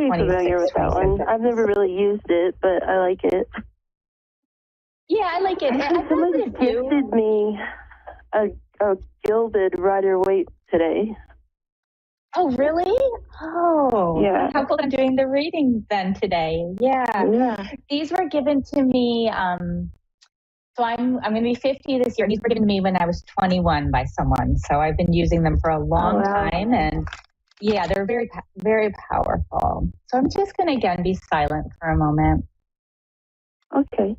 pretty 26, familiar with that one. I've never really used it, but I like it. Yeah, I like it. Somebody gifted me a gilded Rider-Waite today. Oh, really? Oh, yeah. How cool. I'm doing the readings then today. Yeah. These were given to me. So I'm going to be 50 this year. These were given to me when I was 21 by someone. So I've been using them for a long time. And yeah, they're very, very powerful. So I'm just going to, again, be silent for a moment. Okay.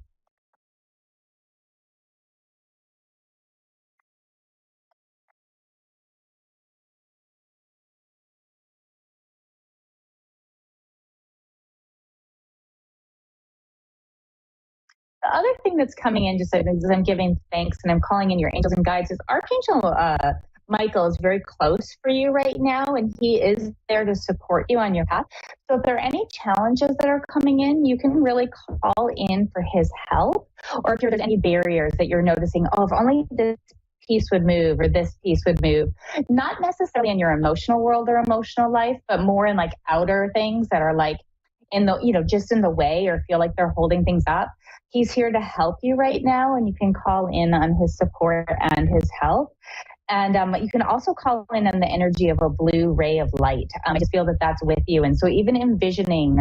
The other thing that's coming in, just as I'm giving thanks and I'm calling in your angels and guides, is Archangel Michael is very close for you right now, and he is there to support you on your path. So if there are any challenges that are coming in, you can really call in for his help. Or if there's any barriers that you're noticing, oh, if only this piece would move or this piece would move, not necessarily in your emotional world or emotional life, but more in like outer things that are like in the, just in the way or feel like they're holding things up. He's here to help you right now, and you can call in on his support and his help. And you can also call in on the energy of a blue ray of light. I just feel that that's with you. And so even envisioning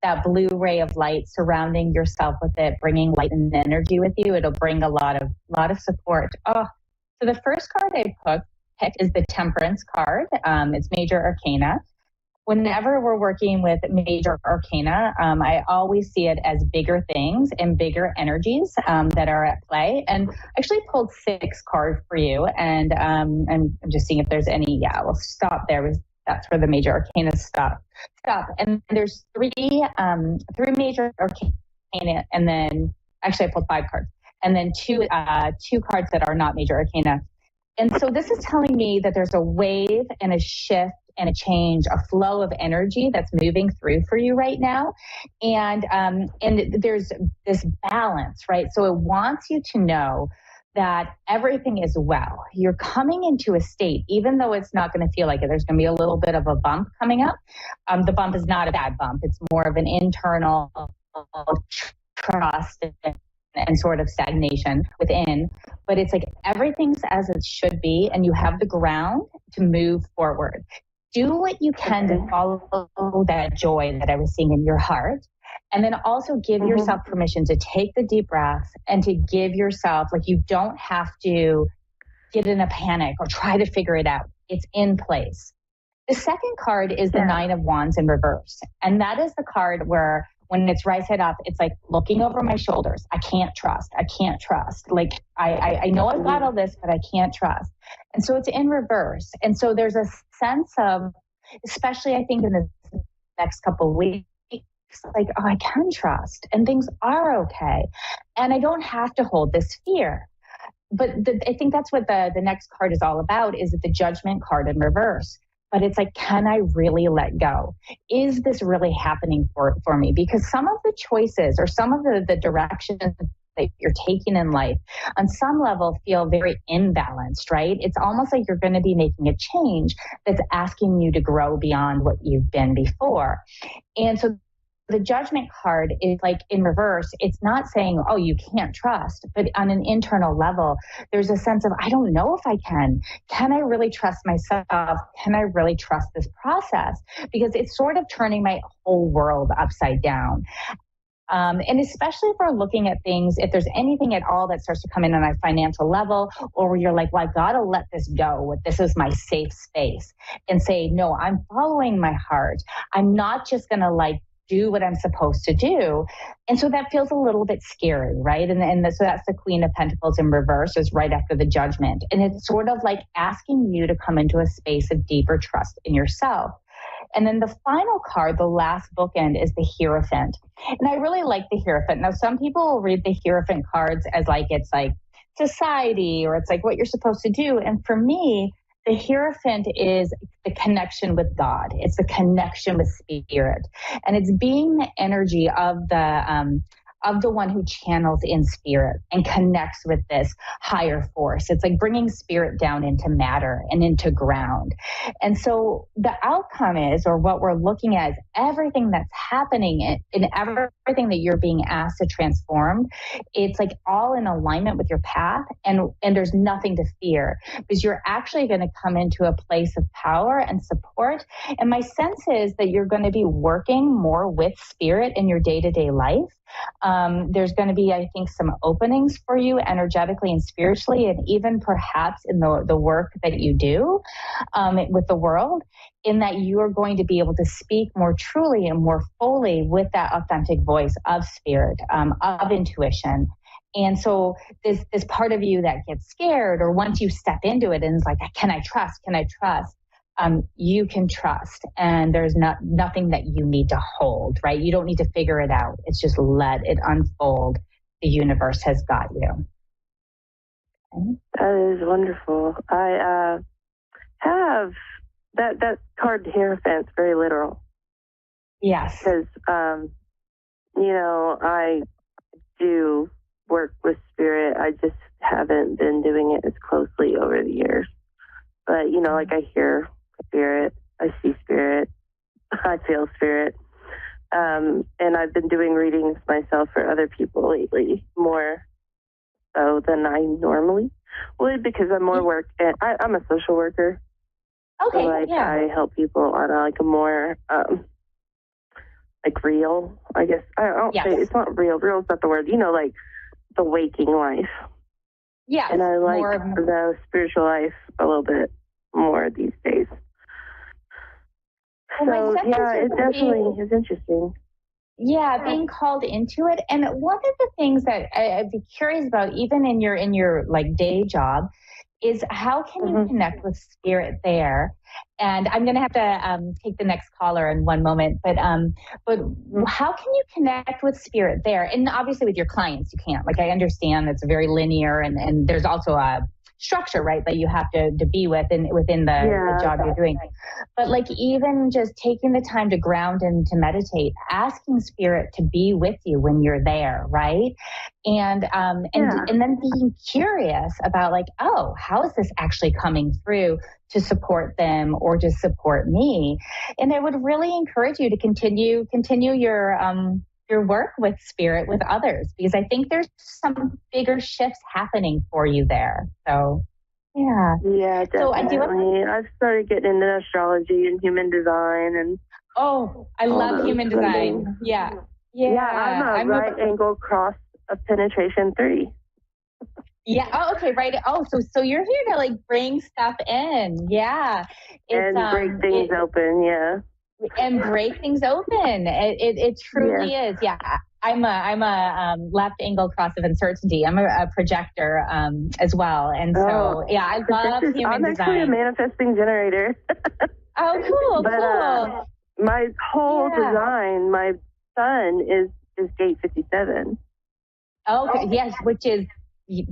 that blue ray of light, surrounding yourself with it, bringing light and energy with you, it'll bring a lot of support. Oh, so the first card I picked is the Temperance card. It's Major Arcana. Whenever we're working with major arcana, I always see it as bigger things and bigger energies that are at play. And I actually pulled 6 cards for you. And I'm just seeing if there's any. Yeah, we'll stop there. That's where the major arcana stop. And there's 3 major arcana. And then actually I pulled 5 cards. And then two cards that are not major arcana. And so this is telling me that there's a wave and a shift and a change, a flow of energy that's moving through for you right now. And there's this balance, right? So it wants you to know that everything is well. You're coming into a state, even though it's not going to feel like it, there's going to be a little bit of a bump coming up. The bump is not a bad bump. It's more of an internal trust and sort of stagnation within, but it's like everything's as it should be, and you have the ground to move forward. Do what you can to follow that joy that I was seeing in your heart. And then also give yourself permission to take the deep breaths and to give yourself, like, you don't have to get in a panic or try to figure it out. It's in place. The second card is the 9 of Wands in reverse. And that is the card where when it's right side up, it's like looking over my shoulders. I can't trust. Like, I know I've got all this, but I can't trust. And so it's in reverse. And so there's a sense of, especially I think in the next couple of weeks, like, oh, I can trust and things are okay. And I don't have to hold this fear. But I think that's what the next card is all about, is the Judgment card in reverse. But it's like, can I really let go? Is this really happening for me? Because some of the choices or some of the directions that you're taking in life on some level feel very imbalanced, right? It's almost like you're going to be making a change that's asking you to grow beyond what you've been before. And so the Judgment card is like in reverse. It's not saying, oh, you can't trust, but on an internal level, there's a sense of, I don't know if I can. Can I really trust myself? Can I really trust this process? Because it's sort of turning my whole world upside down. And especially if we're looking at things, if there's anything at all that starts to come in on a financial level, or where you're like, well, I got to let this go. This is my safe space, and say, no, I'm following my heart. I'm not just going to do what I'm supposed to do. And so that feels a little bit scary, right? So that's the Queen of Pentacles in reverse, is right after the Judgment. And it's sort of like asking you to come into a space of deeper trust in yourself. And then the final card, the last bookend, is the Hierophant. And I really like the Hierophant. Now, some people will read the Hierophant cards as it's like society, or it's like what you're supposed to do. And for me, the Hierophant is the connection with God. It's the connection with spirit. And it's being the energy of of the one who channels in spirit and connects with this higher force. It's like bringing spirit down into matter and into ground. And so the outcome is, or what we're looking at, is everything that's happening in everything that you're being asked to transform. It's like all in alignment with your path, and there's nothing to fear, because you're actually going to come into a place of power and support. And my sense is that you're going to be working more with spirit in your day-to-day life. There's going to be, I think, some openings for you energetically and spiritually, and even perhaps in the work that you do with the world, in that you are going to be able to speak more truly and more fully with that authentic voice of spirit, of intuition. And so this part of you that gets scared, or once you step into it and is like, can I trust? Can I trust? You can trust, and there's nothing that you need to hold, right? You don't need to figure it out. It's just let it unfold. The universe has got you. Okay. That is wonderful. I have that card Hierophant's very literal. Yes. Because, I do work with spirit. I just haven't been doing it as closely over the years. But, like I hear spirit, I see spirit, I feel spirit. And I've been doing readings myself for other people lately, more so than I normally would, because I'm more I'm a social worker. Okay, so, I help people on a more, real, I guess. I don't say it's not real. Real is not the word. Like the waking life. Yeah. And I like the spiritual life a little bit more these days. So, it definitely is interesting. Yeah, being called into it. And one of the things that I'd be curious about, even in your day job, is how can you connect with spirit there? And I'm going to have to take the next caller in one moment, but how can you connect with spirit there? And obviously with your clients, you can't. I understand it's very linear, and there's also a structure, right, that you have to be within the job you're doing. But even just taking the time to ground and to meditate, asking spirit to be with you when you're there, right? And then being curious about how is this actually coming through to support them or to support me? And I would really encourage you to continue your work with spirit with others, because I think there's some bigger shifts happening for you there. So, yeah. Yeah, definitely. So I've started getting into astrology and human design and. Oh, I love human design. Yeah. I'm a right angle cross of penetration 3. Yeah. Oh, okay. Right. Oh, so you're here to bring stuff in. Yeah. And break things open. Yeah. And break things open. It truly is. Yeah. I'm a left angle cross of uncertainty. I'm a projector as well. And so, I love human design. I'm actually a manifesting generator. Oh, cool. But, my whole design, my sun is gate 57. Okay. Yes. Which is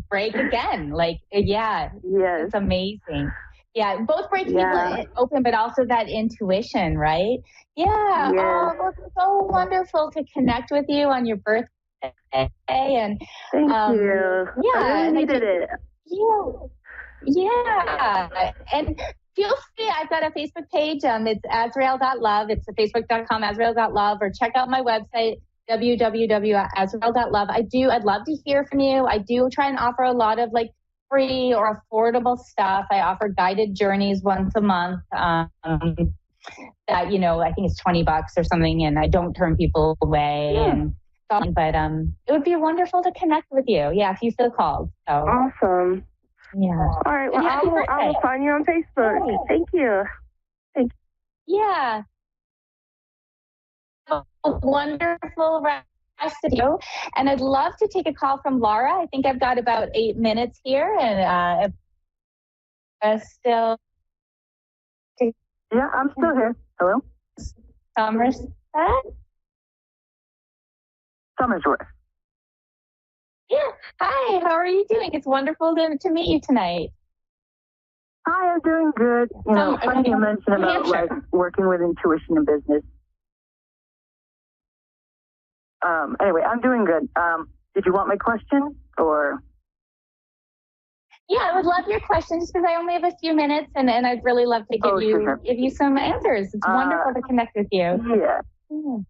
break again. Yes. It's amazing. Yeah, both break people open, but also that intuition, right? Yeah. Yes. Oh, it's so wonderful to connect with you on your birthday. And thank you. Yeah, I really needed it. Yeah. And feel free. I've got a Facebook page. It's Azrael.love. It's facebook.com Azrael.love, or check out my website, www.azrael.love. I'd love to hear from you. I do try and offer a lot of free or affordable stuff. I offer guided journeys once a month. That, I think it's $20 or something, and I don't turn people away. But it would be wonderful to connect with you. Yeah, if you feel called. So awesome. Yeah. All right. Well, I will find you on Facebook. Right. Thank you. Yeah. A wonderful rest of you. And I'd love to take a call from Laura. I think I've got about 8 minutes here, and still. Yeah, I'm still here. Hello. Somerset. Somersworth. Yeah. Hi. How are you doing? It's wonderful to meet you tonight. Hi, I'm doing good. Funny you mentioned about working with intuition in business. Anyway, I'm doing good. Did you want my question or? Yeah, I would love your questions because I only have a few minutes, and I'd really love to give you some answers. It's wonderful to connect with you. Yeah.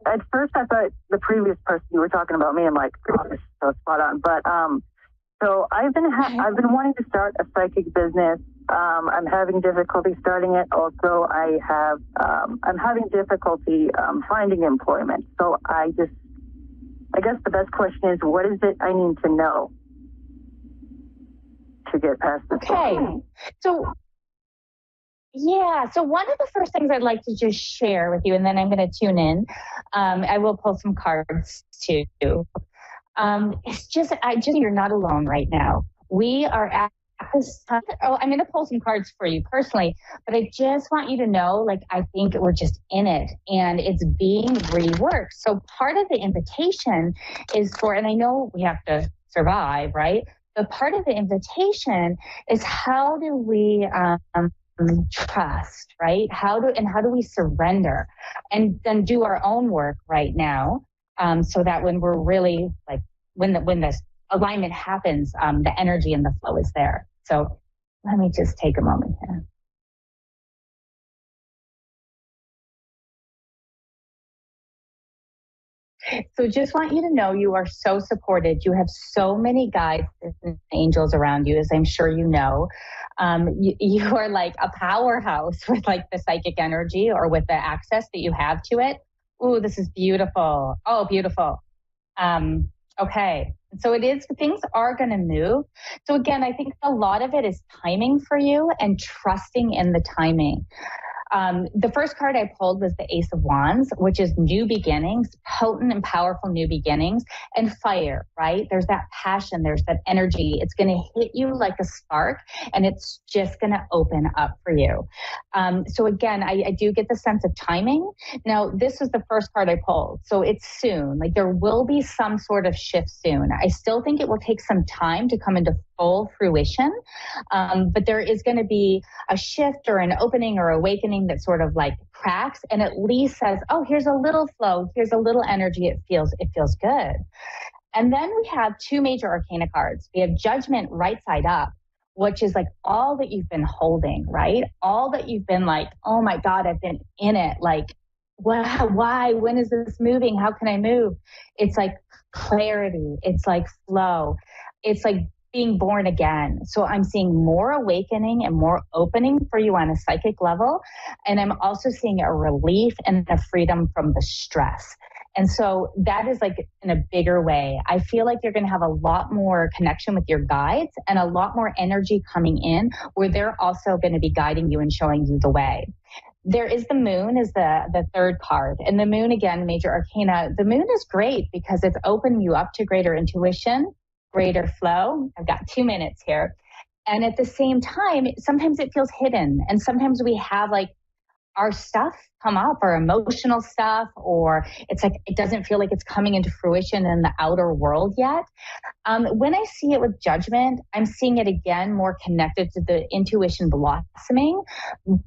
At first, I thought the previous person you were talking about me. I'm like, oh, this is so spot on. But so I've been wanting to start a psychic business. I'm having difficulty starting it. Also, I'm having difficulty finding employment. So I guess the best question is, what is it I need to know to get past this? Okay. So one of the first things I'd like to just share with you, and then I'm going to tune in. I will pull some cards too. It's just you're not alone right now. We are at this time. Oh, I'm going to pull some cards for you personally, but I just want you to know, like, I think we're just in it and it's being reworked. So part of the invitation is for, and I know we have to survive, right? But part of the invitation is, how do we trust, right? How do we surrender and then do our own work right now, so that when we're really like, when this alignment happens, the energy and the flow is there. So let me just take a moment here. So just want you to know you are so supported. You have so many guides and angels around you, as I'm sure you know. You are like a powerhouse with like the psychic energy or with the access that you have to it. Ooh, this is beautiful. Oh, beautiful. Okay. So things are going to move. So again, I think a lot of it is timing for you and trusting in the timing. The first card I pulled was the Ace of Wands, which is new beginnings, potent and powerful new beginnings, and fire, right? There's that passion, there's that energy. It's going to hit you like a spark, and it's just going to open up for you. So again, I do get the sense of timing. Now, this was the first card I pulled, so it's soon. Like, there will be some sort of shift soon. I still think it will take some time to come into full fruition, but there is going to be a shift or an opening or awakening that sort of like cracks and at least says, oh, here's a little flow, here's a little energy, it feels good. And then we have two major arcana cards. We have Judgment right side up, which is like all that you've been holding, right? All that you've been like, oh my God, I've been in it. Like, why? When is this moving? How can I move? It's like clarity. It's like flow. It's like being born again. So I'm seeing more awakening and more opening for you on a psychic level. And I'm also seeing a relief and a freedom from the stress. And so that is like in a bigger way. I feel like you're going to have a lot more connection with your guides and a lot more energy coming in where they're also going to be guiding you and showing you the way. There is the moon is the third card. And the moon, again, major arcana. The moon is great because it's opening you up to greater intuition, greater flow. I've got 2 minutes here. And at the same time, sometimes it feels hidden. And sometimes we have like our stuff come up, our emotional stuff, or it's like it doesn't feel like it's coming into fruition in the outer world yet. When I see it with Judgment, I'm seeing it again more connected to the intuition blossoming,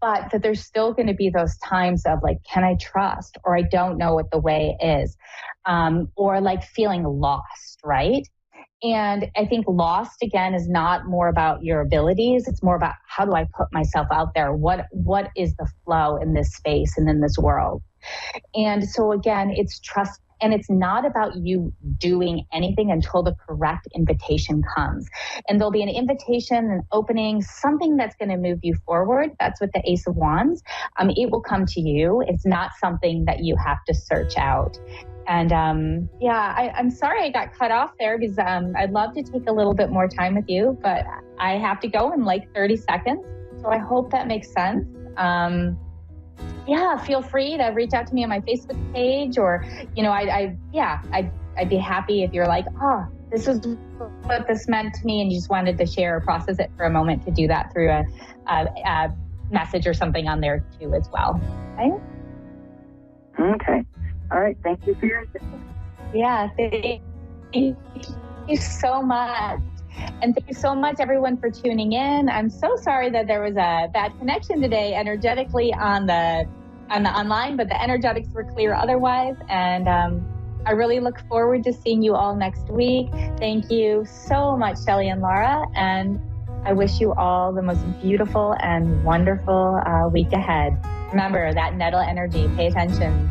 but that there's still going to be those times of like, can I trust? Or I don't know what the way is, or like feeling lost, right? And I think lost, again, is not more about your abilities. It's more about, how do I put myself out there? What is the flow in this space and in this world? And so again, it's trust. And it's not about you doing anything until the correct invitation comes. And there'll be an invitation, an opening, something that's going to move you forward. That's with the Ace of Wands. It will come to you. It's not something that you have to search out. And I'm sorry I got cut off there because I'd love to take a little bit more time with you, but I have to go in like 30 seconds. So I hope that makes sense. Feel free to reach out to me on my Facebook page, or, I'd be happy if you're like, oh, this is what this meant to me, and you just wanted to share or process it for a moment, to do that through a message or something on there too as well. Right? Okay. All right. Thank you for your assistance. Yeah. Thank you so much. And thank you so much, everyone, for tuning in. I'm so sorry that there was a bad connection today energetically on the online, but the energetics were clear otherwise. And I really look forward to seeing you all next week. Thank you so much, Shelley and Laura, and I wish you all the most beautiful and wonderful week ahead. Remember that nettle energy. Pay attention.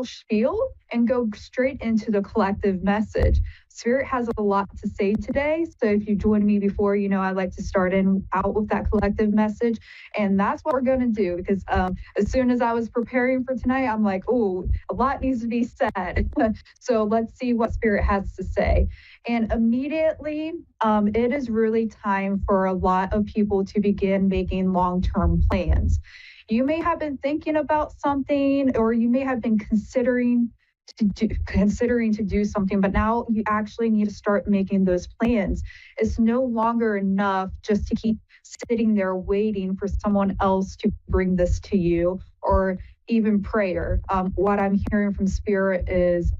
Spiel and go straight into the collective message. Spirit has a lot to say today, so if you joined me before, you know I like to start out with that collective message, and that's what we're going to do, because as soon as I was preparing for tonight, I'm like, oh, a lot needs to be said. So let's see what Spirit has to say. And immediately, it is really time for a lot of people to begin making long-term plans. You may have been thinking about something, or you may have been considering to do something, but now you actually need to start making those plans. It's no longer enough just to keep sitting there waiting for someone else to bring this to you, or even prayer. What I'm hearing from Spirit is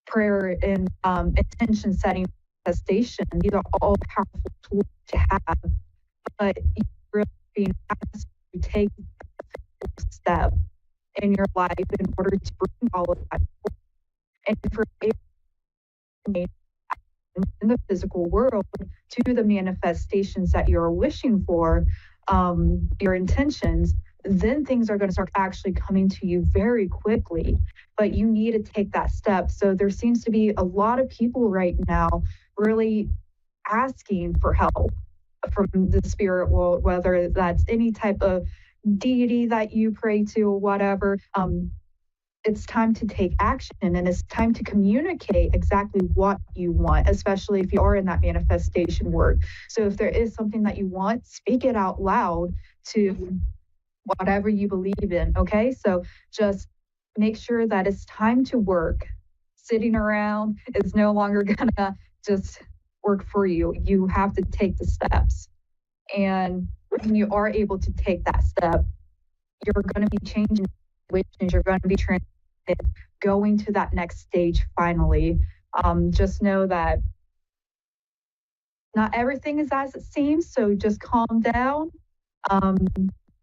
prayer and intention setting, manifestation. These are all powerful tools to have, but you're really being asked to take a step in your life in order to bring all of that forward. And for in the physical world to the manifestations that you're wishing for, your intentions, then things are going to start actually coming to you very quickly. But you need to take that step. So there seems to be a lot of people right now really asking for help from the spirit world, whether that's any type of deity that you pray to or whatever. It's time to take action, and it's time to communicate exactly what you want, especially if you are in that manifestation work. So if there is something that you want, speak it out loud to whatever you believe in, okay? So just make sure that it's time to work. Sitting around is no longer gonna just work for you. You have to take the steps. And when you are able to take that step, you're gonna be changing situations, you're gonna be going to that next stage finally. Just know that not everything is as it seems, so just calm down.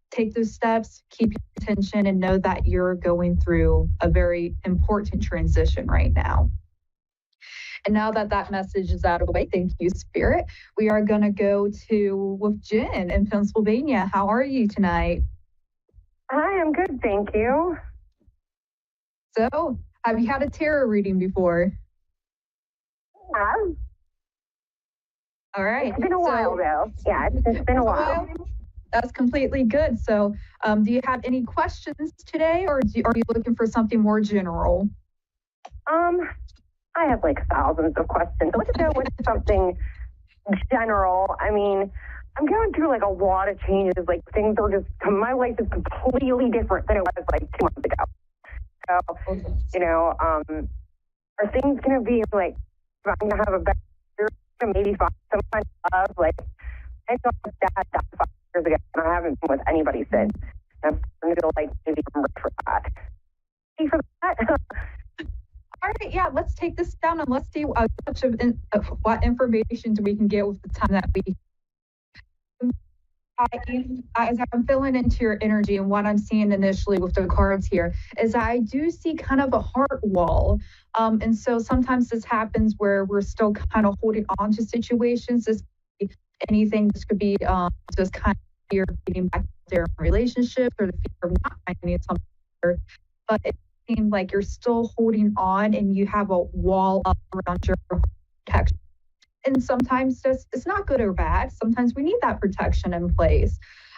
Take those steps, keep your attention, and know that you're going through a very important transition right now. And now that that message is out of the way, thank you, Spirit. We are going to go with Jen in Pennsylvania. How are you tonight? Hi, I'm good, thank you. So, have you had a tarot reading before? Yeah. All right. It's been a while, though. Yeah, it's been a while. That's completely good. So, do you have any questions today, or are you looking for something more general? I have like thousands of questions. Let's go with something general. I mean, I'm going through like a lot of changes. Like things are just, my life is completely different than it was like 2 months ago. So, you know, are things going to be like, I'm going to have a better year, maybe find someone I love? Like, I know my dad died 5 years ago, and I haven't been with anybody since. And I'm starting to feel like maybe I'm ready for that. Ready for that? All right, yeah, let's take this down and let's see what information we can get with the time that we as I'm filling into your energy and what I'm seeing initially with the cards here is I do see kind of a heart wall. And so sometimes this happens where we're still kind of holding on to situations. This could be anything. This could be just kind of fear of getting back there in relationships or the fear of not finding something. But it seems like you're still holding on and you have a wall up around your protection. And sometimes it's not good or bad. Sometimes we need that protection in place.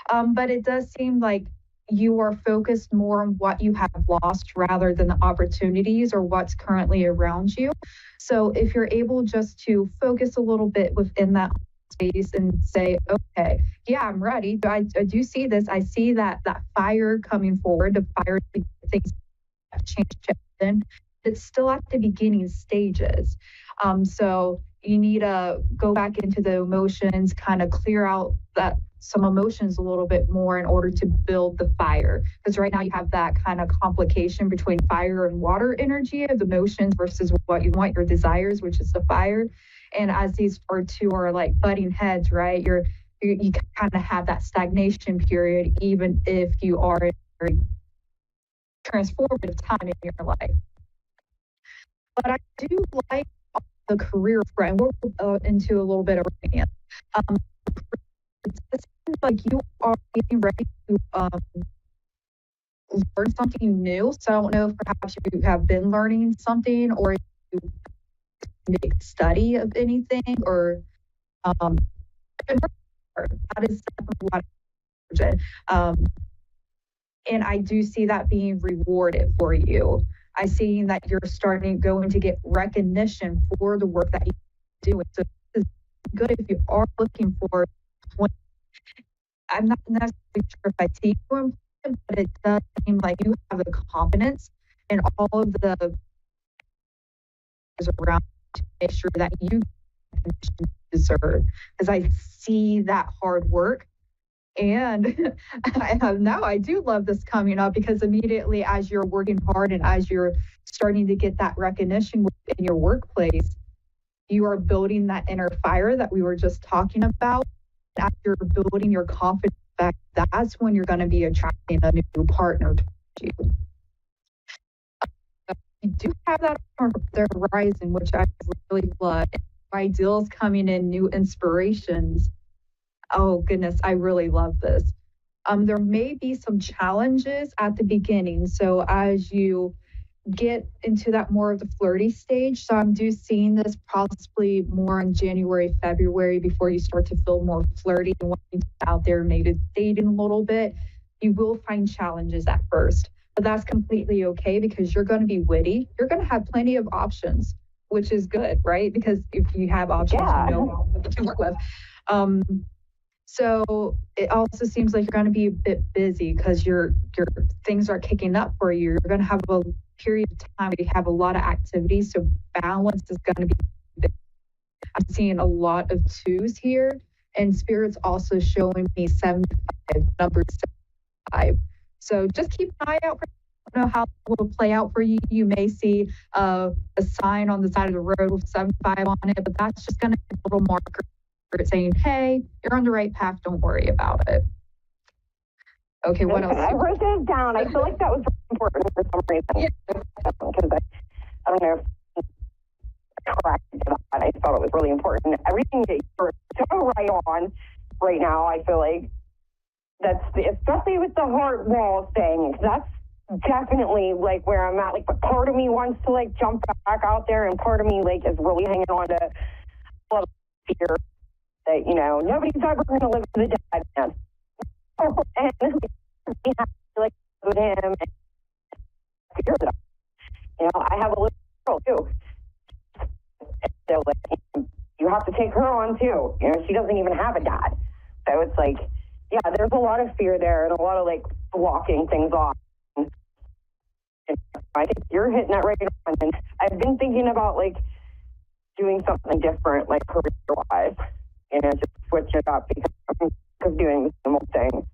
But it does seem like you are focused more on what you have lost rather than the opportunities or what's currently around you. So if you're able just to focus a little bit within that space and say, okay, yeah, I'm ready. I do see this. I see that fire coming forward, the fire things have changed. It's still at the beginning stages. So you need to go back into the emotions, kind of clear out that some emotions a little bit more in order to build the fire. Because right now you have that kind of complication between fire and water energy of emotions versus what you want, your desires, which is the fire. And as these two are like butting heads, right? You kind of have that stagnation period, even if you are in a very transformative time in your life. But I do like the career front. We'll go into a little bit of romance. It seems like you are getting ready to learn something new. So I don't know if perhaps you have been learning something or you make study of anything or that is what and I do see that being rewarded for you. I see that you're going to get recognition for the work that you do. So it's good if you are looking for. I'm not necessarily sure if I see you employed, but it does seem like you have the confidence and all of the around to make sure that you deserve. Because I see that hard work. And I do love this coming up because immediately as you're working hard and as you're starting to get that recognition in your workplace, you are building that inner fire that we were just talking about. As you're building your confidence back, that's when you're going to be attracting a new partner to you. You do have that on the horizon, which I really love. Ideals coming in, new inspirations. Oh goodness, I really love this. There may be some challenges at the beginning. So as you get into that more of the flirty stage, so I'm seeing this possibly more in January, February, before you start to feel more flirty and wanting to get out there, maybe dating a little bit. You will find challenges at first, but that's completely okay because you're going to be witty. You're going to have plenty of options, which is good, right? Because if you have options, you know what to work with. So it also seems like you're going to be a bit busy because your things are kicking up for you. You're going to have a period of time where you have a lot of activities. So balance is going to be. I'm seeing a lot of twos here, and Spirit's also showing me 75, number 75. So just keep an eye out for. I don't know how it will play out for you. You may see a sign on the side of the road with 75 on it, but that's just going to be a little marker saying, hey, you're on the right path, don't worry about it. Okay, what else? I wrote this down. I feel like that was important for some reason. Yeah. Because I don't know if correct that. I thought it was really important. Everything that you're so right on right now, I feel like that's especially with the heart wall thing, that's definitely like where I'm at. Like, but part of me wants to like jump back out there, and part of me like is really hanging on to a lot of fear. That, you know, nobody's ever going to live with the dead man. And we have to, like, with him and figure it out. You know, I have a little girl, too. So, like, you have to take her on, too. You know, she doesn't even have a dad. So it's like, yeah, there's a lot of fear there and a lot of, like, blocking things off. And I think you're hitting that right on. And I've been thinking about, like, doing something different, like, career-wise. You know, just switch it up because I'm doing the same old thing.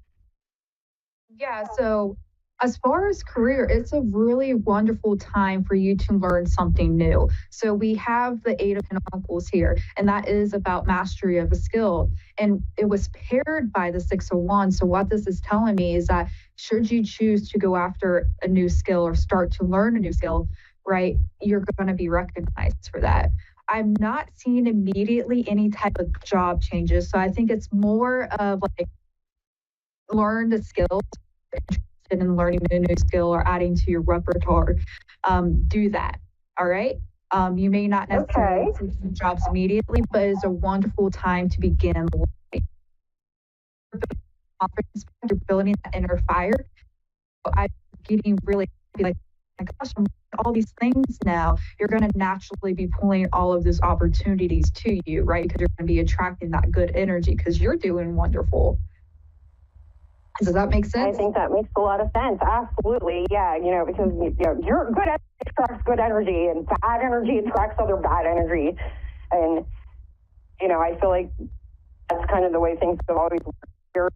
Yeah, so As far as career, it's a really wonderful time for you to learn something new. So we have the Eight of Pentacles here, and that is about mastery of a skill. And it was paired by the Six of Wands. So what this is telling me is that should you choose to go after a new skill or start to learn a new skill, right, you're going to be recognized for that. I'm not seeing immediately any type of job changes. So I think it's more of like learn the skills, in learning a new skill or adding to your repertoire, do that. All right. You may not necessarily see some jobs immediately, but it's a wonderful time to begin learning. You're building that inner fire. So I'm getting really like, my gosh, I'm doing all these things now. You're going to naturally be pulling all of these opportunities to you, right? Because you're going to be attracting that good energy because you're doing wonderful. Does that make sense? I think that makes a lot of sense. Absolutely. Yeah. Because you're good energy attracts good energy and bad energy attracts other bad energy. And, I feel like that's kind of the way things have always worked. You're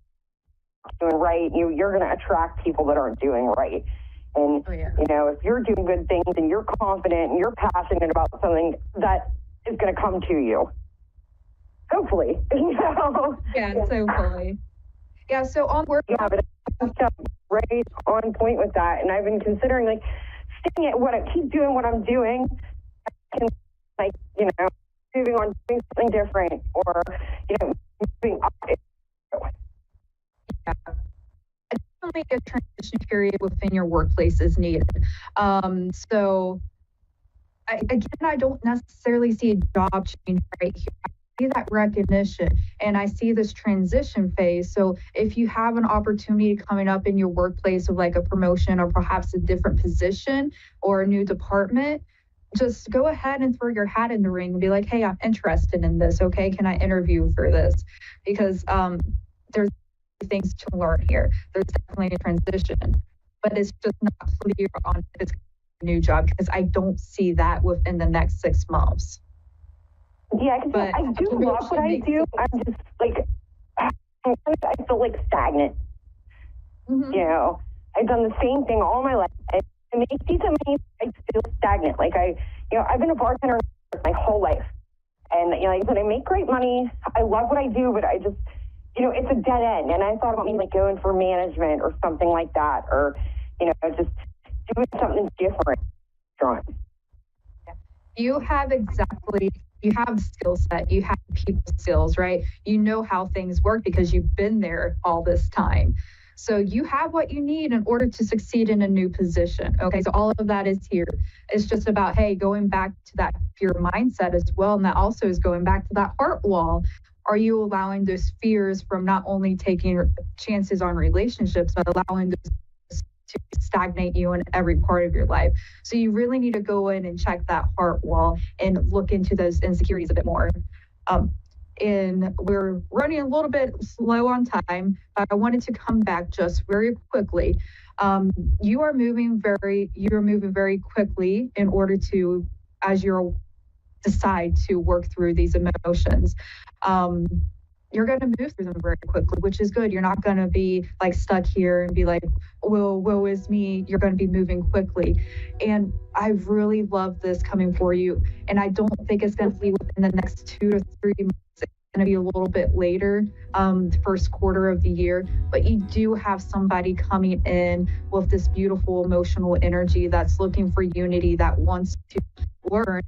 doing right. You're going to attract people that aren't doing right. And, if you're doing good things and you're confident and you're passionate about something, that is going to come to you. Hopefully. Yeah, so fully. Yeah, so on work. Yeah, but I'm right on point with that. And I've been considering, like, staying at what I keep doing what I'm doing. And, like, moving on, doing something different or, moving up. Yeah. Definitely a transition period within your workplace is needed. So, I don't necessarily see a job change right here. See that recognition and I see this transition phase. So if you have an opportunity coming up in your workplace of like a promotion or perhaps a different position or a new department, just go ahead and throw your hat in the ring and be like, hey, I'm interested in this. Okay, can I interview for this? Because there's things to learn here. There's definitely a transition, but it's just not clear on if it's a new job because I don't see that within the next 6 months. Yeah, because I do love what I do. I'm just like, I feel like stagnant. Mm-hmm. I've done the same thing all my life. I make decent money, I feel stagnant. Like I've been a bartender my whole life. And, like I said, I make great money. I love what I do, but I just, it's a dead end. And I thought about maybe like going for management or something like that, or, just doing something different. You have skill set, you have people skills, right? You know how things work because you've been there all this time. So you have what you need in order to succeed in a new position. Okay, so all of that is here. It's just about, hey, going back to that fear mindset as well. And that also is going back to that heart wall. Are you allowing those fears from not only taking chances on relationships, but allowing those to stagnate you in every part of your life? So you really need to go in and check that heart wall and look into those insecurities a bit more. And we're running a little bit slow on time, but I wanted to come back just very quickly. You are moving very quickly in order to, as you decide to work through these emotions. You're going to move through them very quickly, which is good. You're not going to be like stuck here and be like, woe is me. You're going to be moving quickly. And I really love this coming for you. And I don't think it's going to be within the next 2 to 3 months. It's going to be a little bit later, the first quarter of the year. But you do have somebody coming in with this beautiful emotional energy that's looking for unity, that wants to learn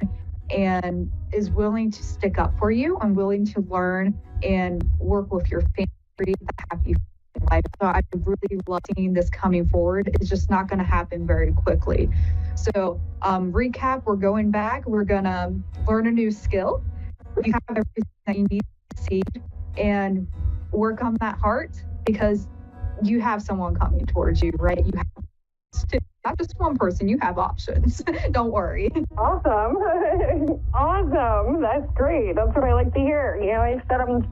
and is willing to stick up for you and willing to learn and work with your family to have you in life. So I really love seeing this coming forward. It's just not going to happen very quickly. So recap, we're going back. We're going to learn a new skill. You have everything that you need to succeed and work on that heart because you have someone coming towards you, right? You have not just one person, you have options. Don't worry. Awesome. Awesome. That's great. That's what I like to hear. I said I'm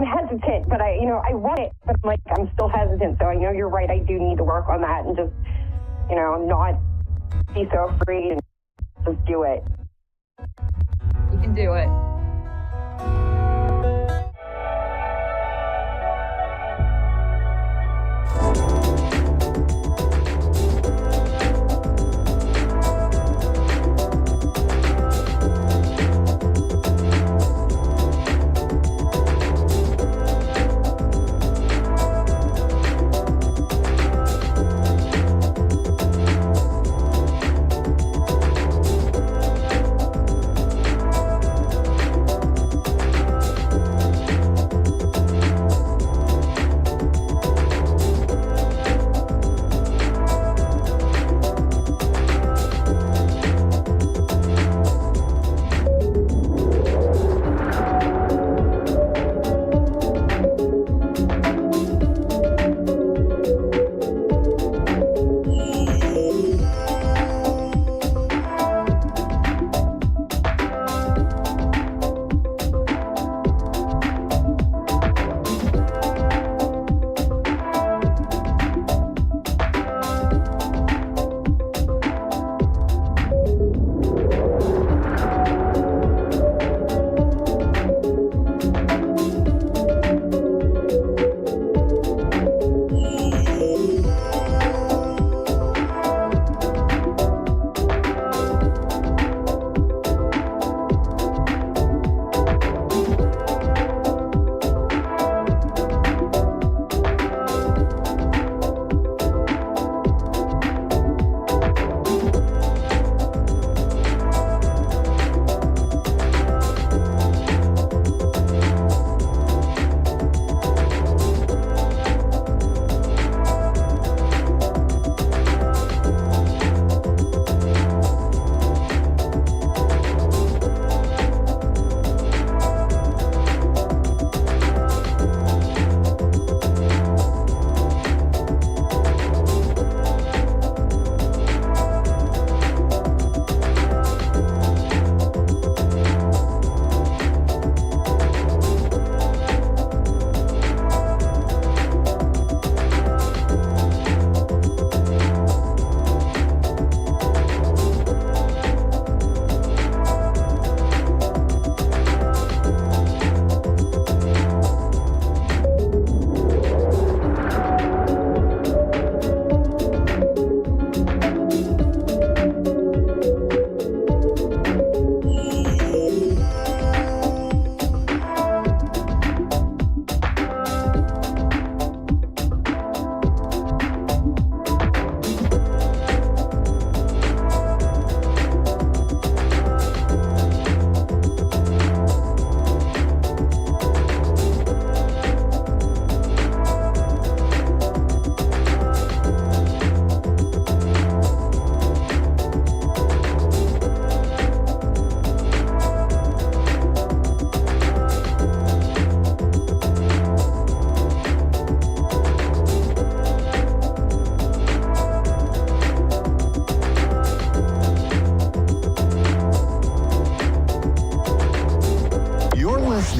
hesitant, but I want it, but I'm still hesitant. So you're right. I do need to work on that and just, not be so afraid and just do it. You can do it.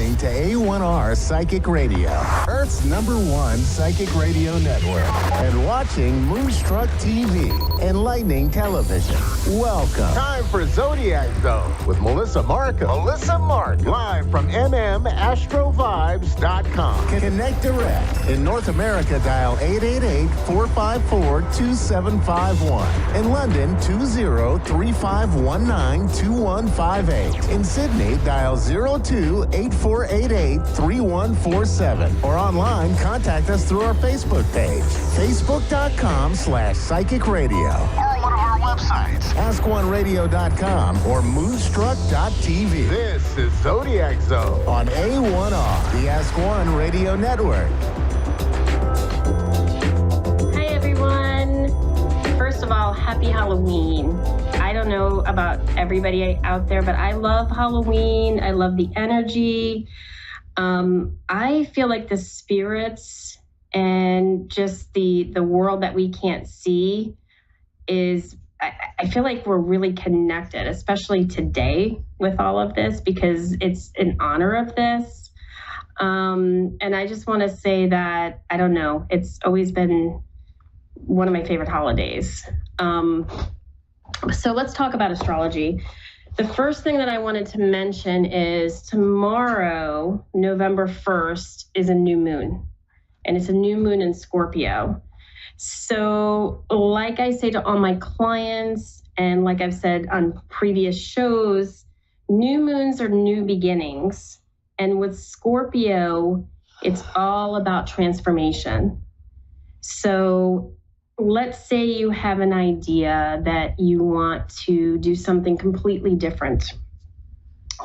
listening to A1R Psychic Radio, Earth's #1 psychic radio network, and watching Moonstruck TV, enlightening television. Welcome. Time for Zodiac Zone with Melissa Markham. Live from MMAstrovibes.com. Connect direct. In North America, dial 888-454-2751. In London, 20-3519-2158. In Sydney, dial 02-8488-3147. Or online, contact us through our Facebook page, facebook.com/psychic radio. Or one of our websites, askoneradio.com or moonstruck.tv. This is Zodiac Zone on A1R, the Ask One Radio Network. Hi, everyone. First of all, happy Halloween. I don't know about everybody out there, but I love Halloween. I love the energy. I feel like the spirits and just the world that we can't see is, I feel like we're really connected, especially today with all of this, because it's in honor of this. And I just want to say that, I don't know, it's always been one of my favorite holidays. So let's talk about astrology. The first thing that I wanted to mention is tomorrow, November 1st, is a new moon, and it's a new moon in Scorpio. So like I say to all my clients, and like I've said on previous shows, new moons are new beginnings. And with Scorpio, it's all about transformation. So let's say you have an idea that you want to do something completely different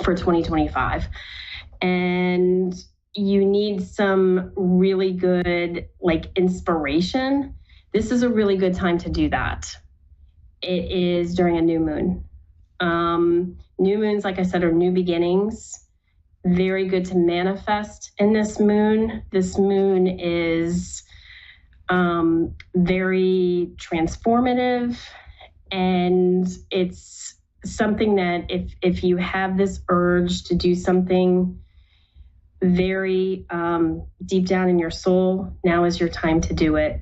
for 2025, and you need some really good inspiration. This is a really good time to do that. It is during a new moon. New moons, like I said, are new beginnings. Very good to manifest in this moon. This moon is very transformative, and it's something that if you have this urge to do something very deep down in your soul, now is your time to do it.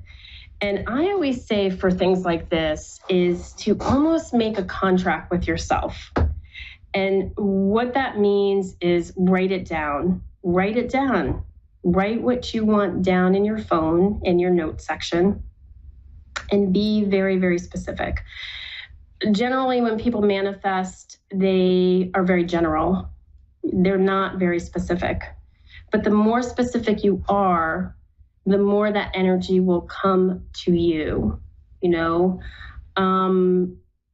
And I always say for things like this is to almost make a contract with yourself. And what that means is write it down. Write it down. Write what you want down in your phone, in your notes section, and be very, very specific. Generally, when people manifest, they are very general. They're not very specific. But the more specific you are, the more that energy will come to you,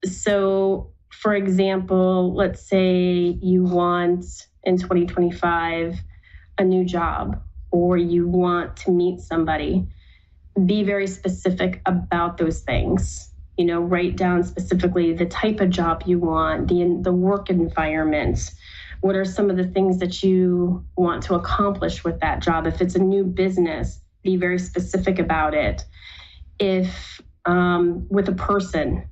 So, for example, let's say you want in 2025 a new job, or you want to meet somebody. Be very specific about those things. Write down specifically the type of job you want, the work environment. What are some of the things that you want to accomplish with that job? If it's a new business, be very specific about it. If with a person,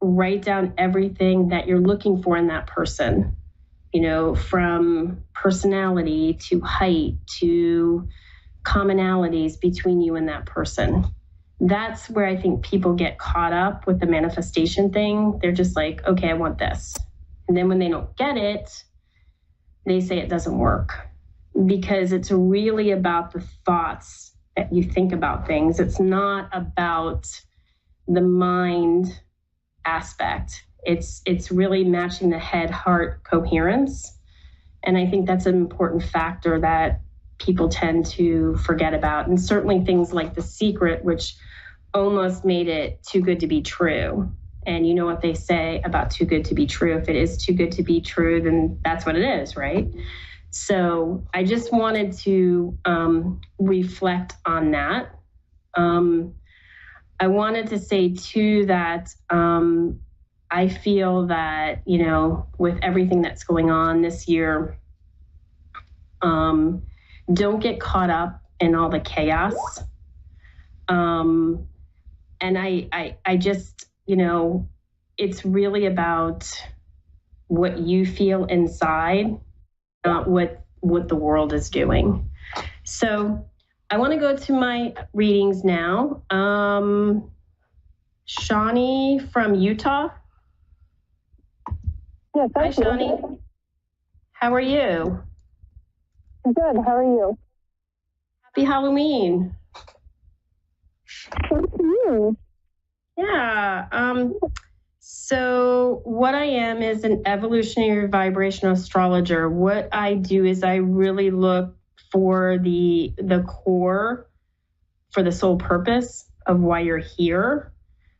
write down everything that you're looking for in that person, from personality to height to commonalities between you and that person. That's where I think people get caught up with the manifestation thing. They're just like, okay, I want this. And then when they don't get it, they say it doesn't work, because it's really about the thoughts that you think about things. It's not about the mind aspect. It's really matching the head-heart coherence. And I think that's an important factor that people tend to forget about. And certainly things like The Secret, which almost made it too good to be true. And you know what they say about too good to be true. If it is too good to be true, then that's what it is, right? So I just wanted to reflect on that. I wanted to say, too, that I feel that, with everything that's going on this year, don't get caught up in all the chaos. And I just, it's really about what you feel inside not what the world is doing. So I want to go to my readings now. Shawnee from Utah. Yes, Hi, Shawnee. How are you? Good. How are you? Happy Halloween. Thank you. Yeah. So what I am is an evolutionary vibrational astrologer. What I do is I really look for the core, for the sole purpose of why you're here,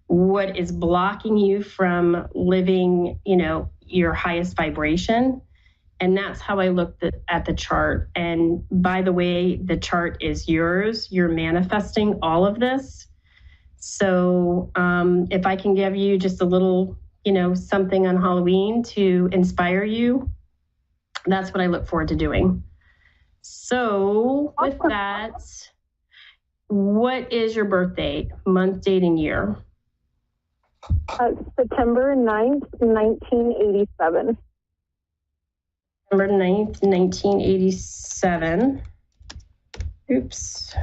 what is blocking you from living, your highest vibration. And that's how I looked at the chart. And by the way, the chart is yours. You're manifesting all of this. So if I can give you just a little, something on Halloween to inspire you, that's what I look forward to doing. So with that, what is your birth date, month, date, and year? September 9th, 1987. September 9th, 1987. Oops.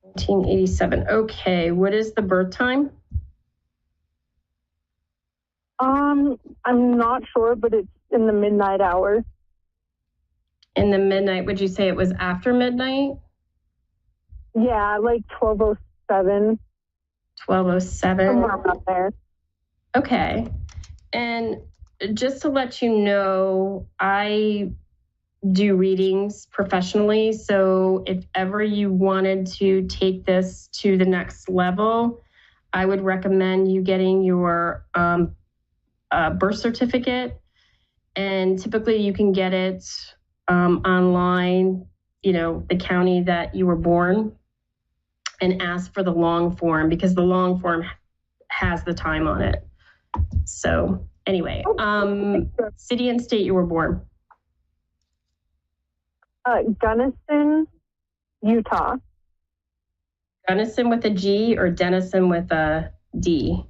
1987. Okay, what is the birth time? I'm not sure, but it's in the midnight hour. In the midnight, would you say it was after midnight? Yeah, like 12:07. 12:07. Somewhere around there. Okay. And just to let you know, I do readings professionally. So if ever you wanted to take this to the next level, I would recommend you getting your birth certificate. And typically you can get it online, the county that you were born, and ask for the long form, because the long form has the time on it. So anyway, city and state you were born. Gunnison, Utah. Gunnison with a G or Denison with a D?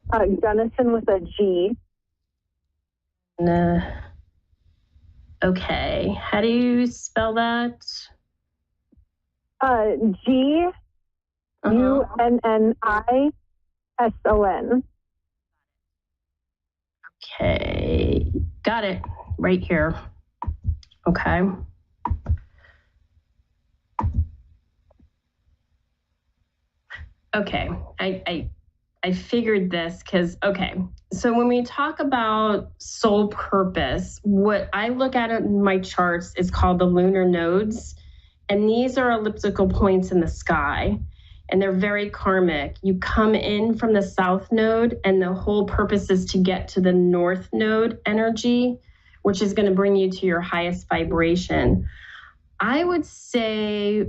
Gunnison with a G. Okay, how do you spell that? Gunnison. Okay, got it right here. Okay. Okay, I figured this because, okay, so when we talk about soul purpose, what I look at in my charts is called the lunar nodes. And these are elliptical points in the sky, and they're very karmic. You come in from the south node, and the whole purpose is to get to the north node energy, which is going to bring you to your highest vibration. I would say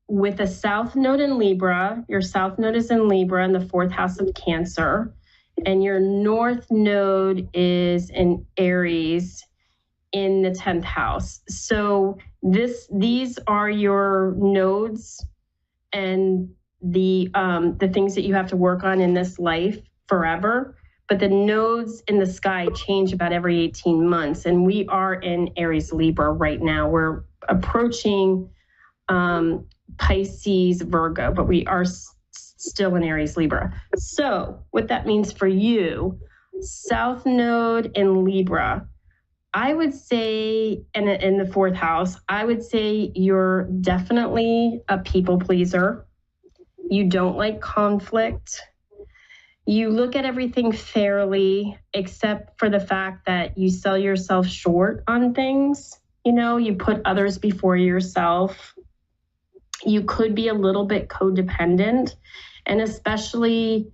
with a south node in Libra, your south node is in Libra in the 4th house of Cancer, and your north node is in Aries in the 10th house. So these are your nodes and the things that you have to work on in this life forever. But the nodes in the sky change about every 18 months. And we are in Aries Libra right now. We're approaching Pisces Virgo, but we are still in Aries Libra. So what that means for you, south node in Libra, I would say in the 4th house, I would say you're definitely a people pleaser. You don't like conflict. You look at everything fairly, except for the fact that you sell yourself short on things. You put others before yourself. You could be a little bit codependent, and especially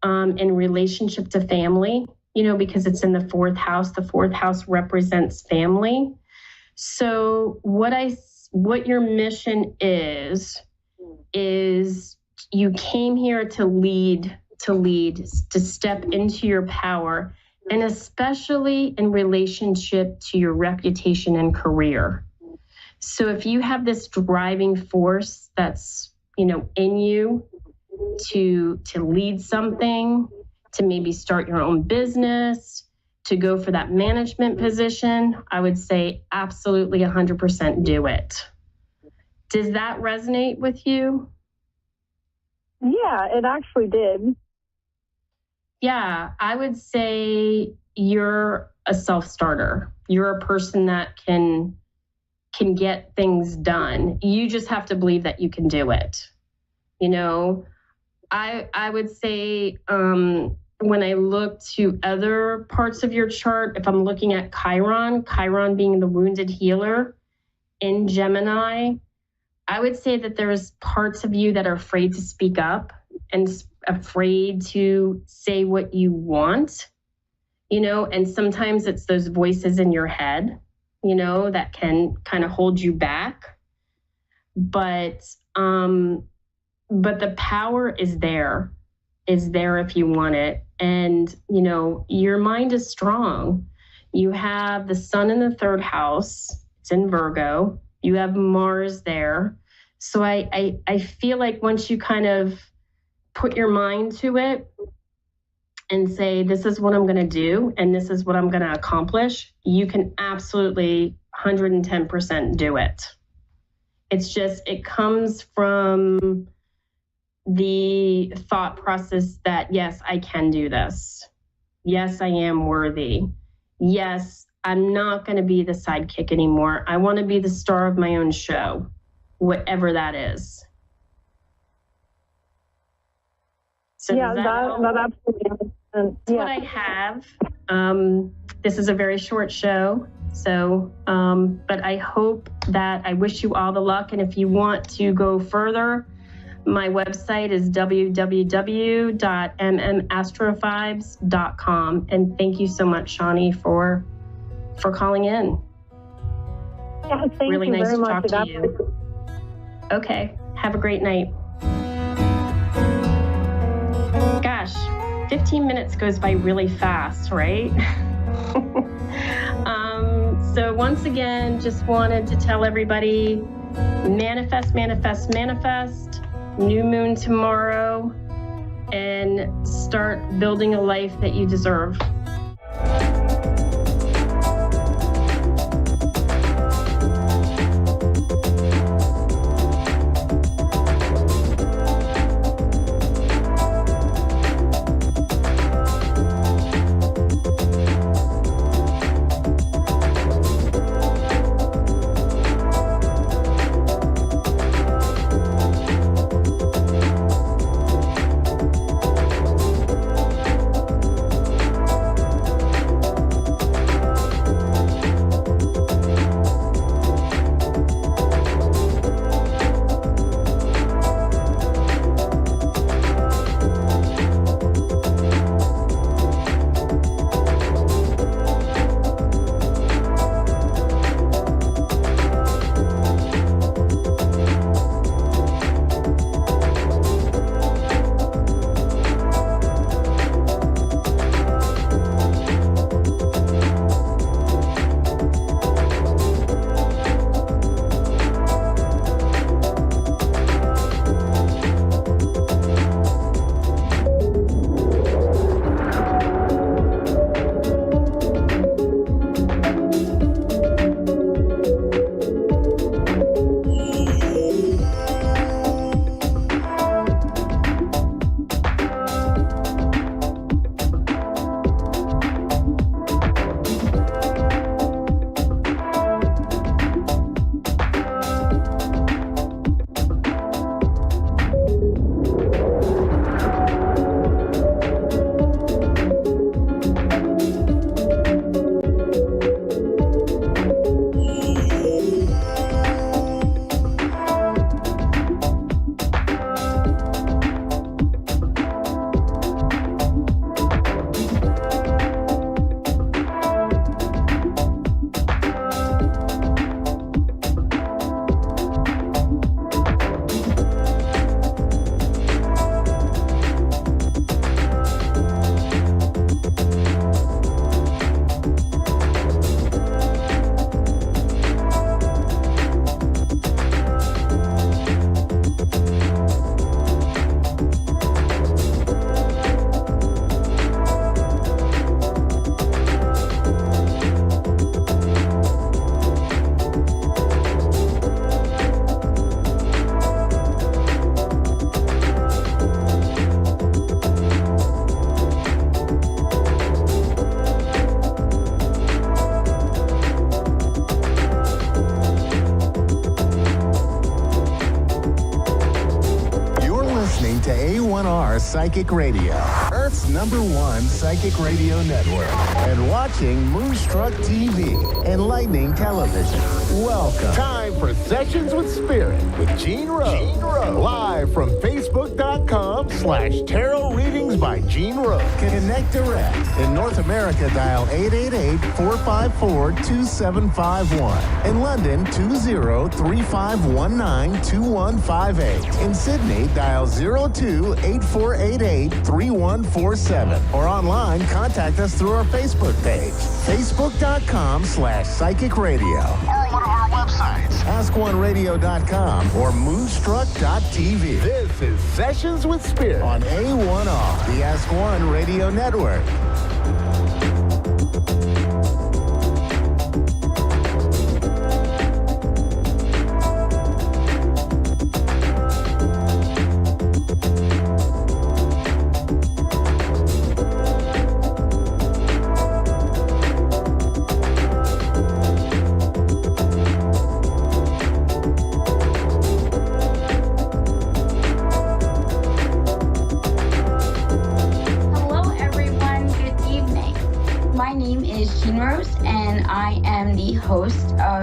in relationship to family, because it's in the 4th house. The 4th house represents family. So what your mission is you came here to lead, to step into your power, and especially in relationship to your reputation and career. So if you have this driving force that's, in you to lead something, to maybe start your own business, to go for that management position, I would say absolutely 100% do it. Does that resonate with you? Yeah, it actually did. Yeah, I would say you're a self-starter. You're a person that can get things done. You just have to believe that you can do it. You know, I would say when I look to other parts of your chart, if I'm looking at Chiron being the wounded healer in Gemini, I would say that there's parts of you that are afraid to speak up and afraid to say what you want, you know, and sometimes it's those voices in your head, you know, that can kind of hold you back. But the power is there if you want it. And, you know, your mind is strong. You have the sun in the third house. It's in Virgo. You have Mars there. So I feel like once you kind of put your mind to it and say, this is what I'm going to do, and this is what I'm going to accomplish, you can absolutely 110% do it. It's just, it comes from the thought process that, yes, I can do this. Yes, I am worthy. Yes, I'm not going to be the sidekick anymore. I want to be the star of my own show, whatever that is. So yeah, that absolutely makes sense. That's what I have. This is a very short show. So, but I hope that I wish you all the luck. And if you want to go further, my website is www.mmastrophibes.com. And thank you so much, Shawnee, for calling in. Yeah, thank really you nice very to much. talk to you. Okay, have a great night. Gosh, 15 minutes goes by really fast, right? So once again, just wanted to tell everybody, manifest, manifest, manifest. New moon tomorrow, and start building a life that you deserve. Psychic Radio, Earth's #1 psychic radio network, and watching Moonstruck TV, enlightening television. Welcome. Time for Sessions with Spirit with Gene Rose. Live from Facebook.com/Tarot Readings by Gene Rose. Connect direct. In North America, dial 888-454-2751. In London, 20-3519-2158. In Sydney, dial 02-8488-3147. Or online, contact us through our Facebook page, Facebook.com/Psychic Radio. Or one of our websites, AskOneRadio.com or Moonstruck.tv. This is Sessions with Spirit on A1R, the Ask One Radio Network.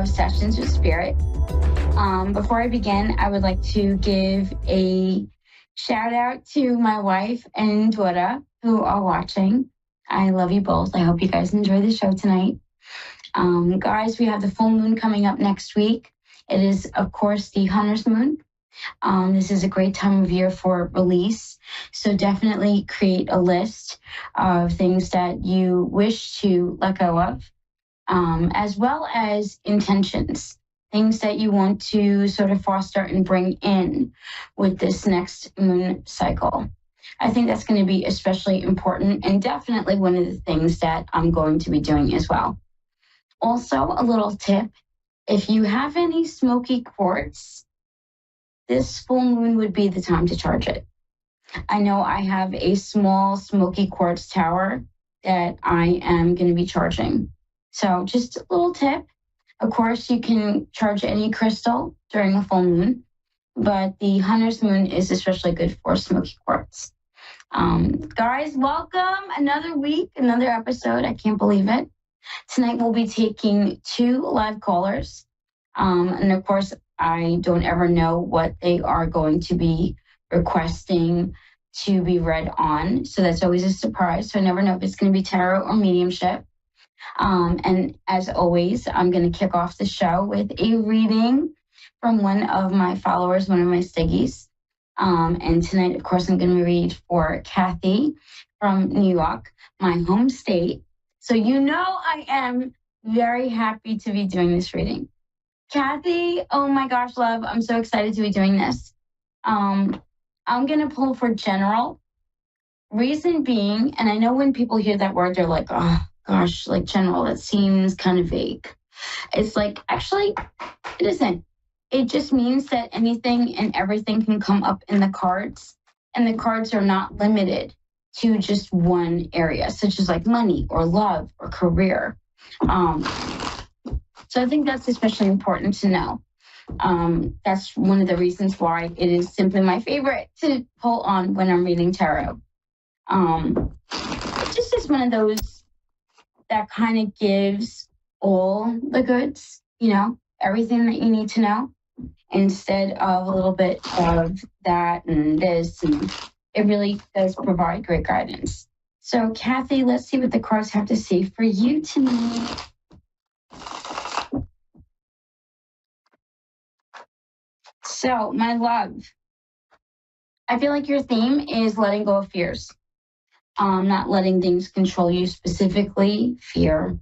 Sessions with Spirit. Before I begin, I would like to give a shout out to my wife and daughter who are watching. I love you both. I hope you guys enjoy the show tonight. Guys, we have the full moon coming up next week. It is, of course, the Hunter's Moon. This is a great time of year for release. So definitely create a list of things that you wish to let go of. As well as intentions, things that you want to sort of foster and bring in with this next moon cycle. I think that's going to be especially important and definitely one of the things that I'm going to be doing as well. Also, a little tip, if you have any smoky quartz, this full moon would be the time to charge it. I know I have a small smoky quartz tower that I am going to be charging. So just a little tip. Of course, you can charge any crystal during a full moon, but the Hunter's Moon is especially good for smoky quartz. Guys, welcome. Another week, another episode. I can't believe it. Tonight we'll be taking 2 live callers. And of course, I don't ever know what they are going to be requesting to be read on. So that's always a surprise. So I never know if it's going to be tarot or mediumship. And as always, I'm going to kick off the show with a reading from one of my followers, one of my Stiggies. And tonight, of course, I'm going to read for Kathy from New York, my home state. So you know I am very happy to be doing this reading. Kathy, oh my gosh, love, I'm so excited to be doing this. I'm going to pull for general. Reason being, and I know when people hear that word, they're like, oh, gosh, like general, that seems kind of vague. It's like, actually, it isn't. It just means that anything and everything can come up in the cards, and the cards are not limited to just one area, such as like money or love or career. So I think that's especially important to know. That's one of the reasons why it is simply my favorite to pull on when I'm reading tarot. It's just one of those that kind of gives all the goods, you know, everything that you need to know, instead of a little bit of that and this. And it really does provide great guidance. So, Kathy, let's see what the cards have to say for you tonight. So, my love, I feel like your theme is letting go of fears. Not letting things control you, specifically fear,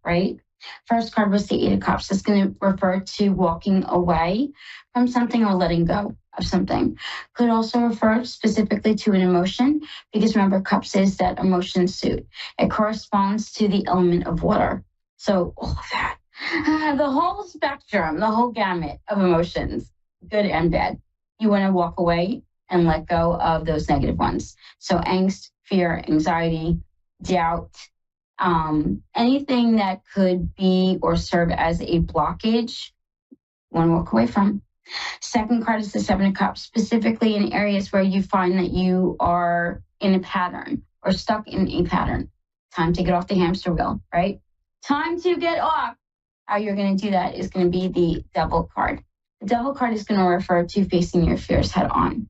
right? First card was the 8 of Cups. That's going to refer to walking away from something or letting go of something. Could also refer specifically to an emotion, because remember, Cups is that emotion suit. It corresponds to the element of water. So all of that, the whole spectrum, the whole gamut of emotions, good and bad. You want to walk away and let go of those negative ones. So angst, fear, anxiety, doubt, anything that could be or serve as a blockage, you want to walk away from. Second card is the Seven of Cups, specifically in areas where you find that you are in a pattern or stuck in a pattern. Time to get off the hamster wheel, right? Time to get off. How you're going to do that is going to be the Devil card. The Devil card is going to refer to facing your fears head on.